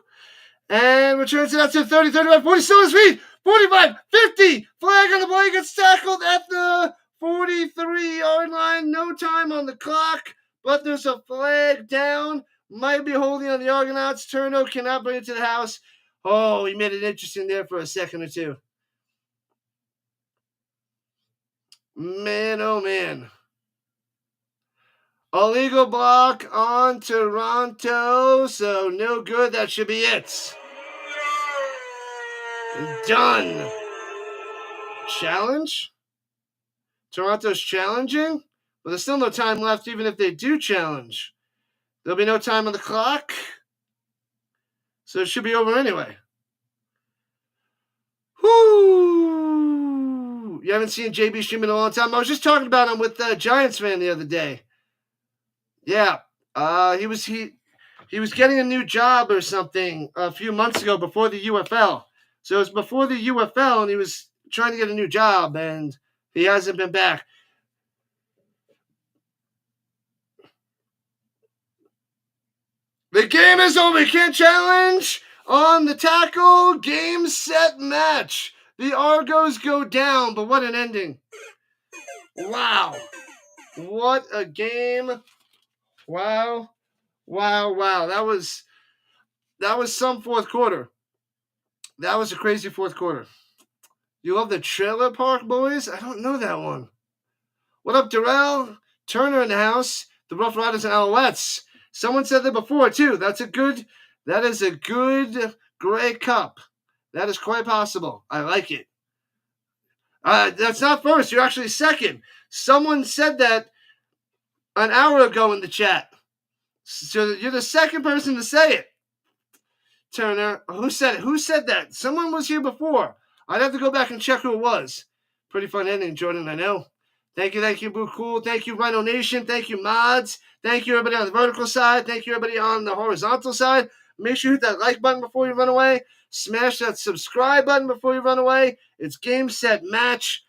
And returns it out to 30, 35, 47 feet, 45, 50. Flag on the play, gets tackled at the 43-yard line. No time on the clock, but there's a flag down. Might be holding on the Argonauts. Turno cannot bring it to the house. Oh, he made it interesting there for a second or two. Man, oh man. Illegal block on Toronto, so no good. That should be it. Done. Challenge? Toronto's challenging, but there's still no time left even if they do challenge. There'll be no time on the clock, so it should be over anyway. Whoo! You haven't seen JB stream in a long time. I was just talking about him with the Giants fan the other day. Yeah, he was getting a new job or something a few months ago before the UFL. So it was before the UFL, and he was trying to get a new job, and he hasn't been back. The game is over. You can't challenge on the tackle. Game, set, match. The Argos go down, but what an ending. Wow. What a game. Wow. Wow. That was some fourth quarter. That was a crazy fourth quarter. You love the Trailer Park Boys? I don't know that one. What up, Darrell? Turner in the house. The Rough Riders and Alouettes. Someone said that before, too. That is a good Grey Cup. That is quite possible. I like it. That's not first. You're actually second. Someone said that an hour ago in the chat. So you're the second person to say it. Turner. Who said it? Who said that? Someone was here before. I'd have to go back and check who it was. Pretty fun ending, Jordan, I know. Thank you, Boo Cool. Thank you, Rhino Nation. Thank you, mods. Thank you, everybody on the vertical side. Thank you, everybody on the horizontal side. Make sure you hit that like button before you run away. Smash that subscribe button before you run away. It's game, set, match.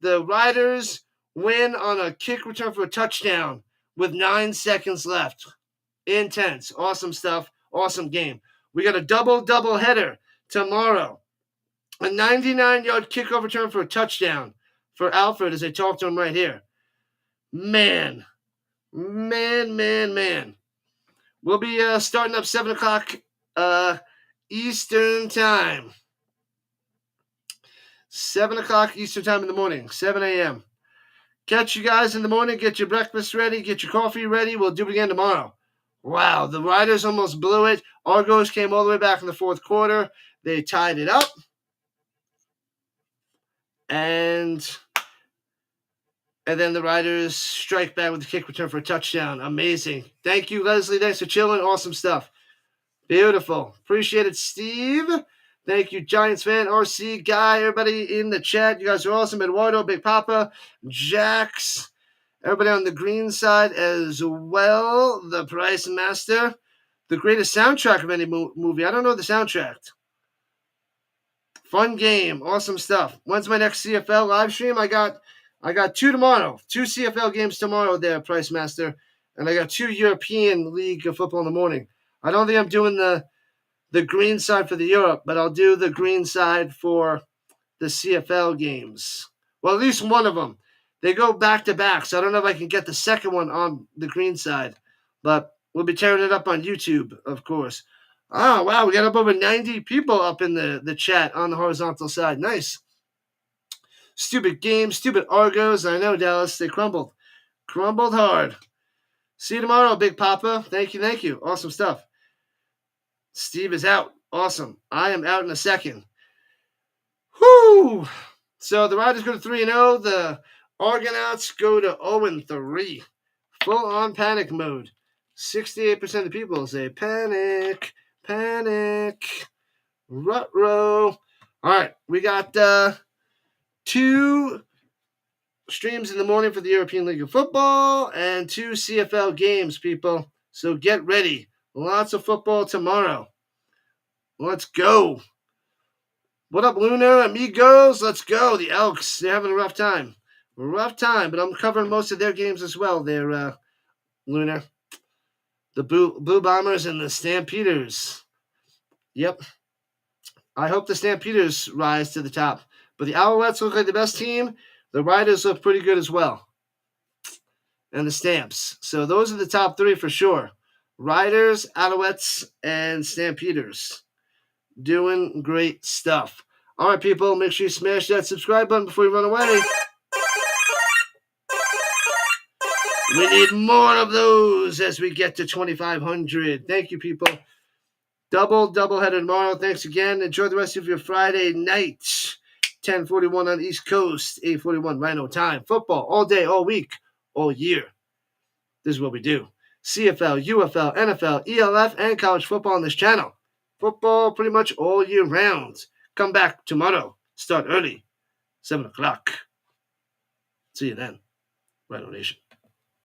The Riders win on a kick return for a touchdown with 9 seconds left. Intense. Awesome stuff. Awesome game. We got a double header tomorrow. A 99-yard kickoff return for a touchdown for Alfred as I talk to him right here. Man. We'll be starting up 7 o'clock Eastern time. 7 o'clock Eastern time in the morning, 7 a.m. Catch you guys in the morning. Get your breakfast ready. Get your coffee ready. We'll do it again tomorrow. Wow, the Riders almost blew it. Argos came all the way back in the fourth quarter. They tied it up. And then the Riders strike back with the kick return for a touchdown. Amazing. Thank you, Leslie. Thanks for chilling. Awesome stuff. Beautiful. Appreciate it, Steve. Thank you, Giants fan, RC, Guy, everybody in the chat. You guys are awesome. Eduardo, Big Papa, Jax, everybody on the green side as well. The Price Master. The greatest soundtrack of any movie. I don't know the soundtrack. Fun game. Awesome stuff. When's my next CFL live stream? I got 2 tomorrow. 2 CFL games tomorrow there, Price Master. And I got 2 European League of Football in the morning. I don't think I'm doing the green side for the Europe, but I'll do the green side for the CFL games. Well, at least one of them. They go back to back, so I don't know if I can get the second one on the green side. But we'll be tearing it up on YouTube, of course. Oh, wow, we got up over 90 people up in the chat on the horizontal side. Nice. Stupid game, stupid Argos. I know, Dallas. They crumbled. Crumbled hard. See you tomorrow, Big Papa. Thank you. Awesome stuff. Steve is out. Awesome. I am out in a second. Whoo! So the Riders go to 3-0. The Argonauts go to 0-3. Full on panic mode. 68% of the people say panic. Ruh-roh. All right. We got 2 streams in the morning for the European League of Football and 2 CFL games, people. So get ready. Lots of football tomorrow. Let's go. What up, Luna? Amigos? Let's go. The Elks, they're having a rough time. But I'm covering most of their games as well there, Luna. The Blue Bombers and the Stampeders. Yep. I hope the Stampeders rise to the top. But the Alouettes look like the best team. The Riders look pretty good as well. And the Stamps. So those are the top 3 for sure. Riders, Alouettes, and Stampeders. Doing great stuff. All right, people, make sure you smash that subscribe button before you run away. We need more of those as we get to 2,500. Thank you, people. Double header tomorrow. Thanks again. Enjoy the rest of your Friday night. 10:41 on the East Coast, 8:41 Rhino time. Football all day, all week, all year. This is what we do. CFL, UFL, NFL, ELF, and college football on this channel. Football pretty much all year round. Come back tomorrow. Start early. 7 o'clock. See you then. Rhino Nation.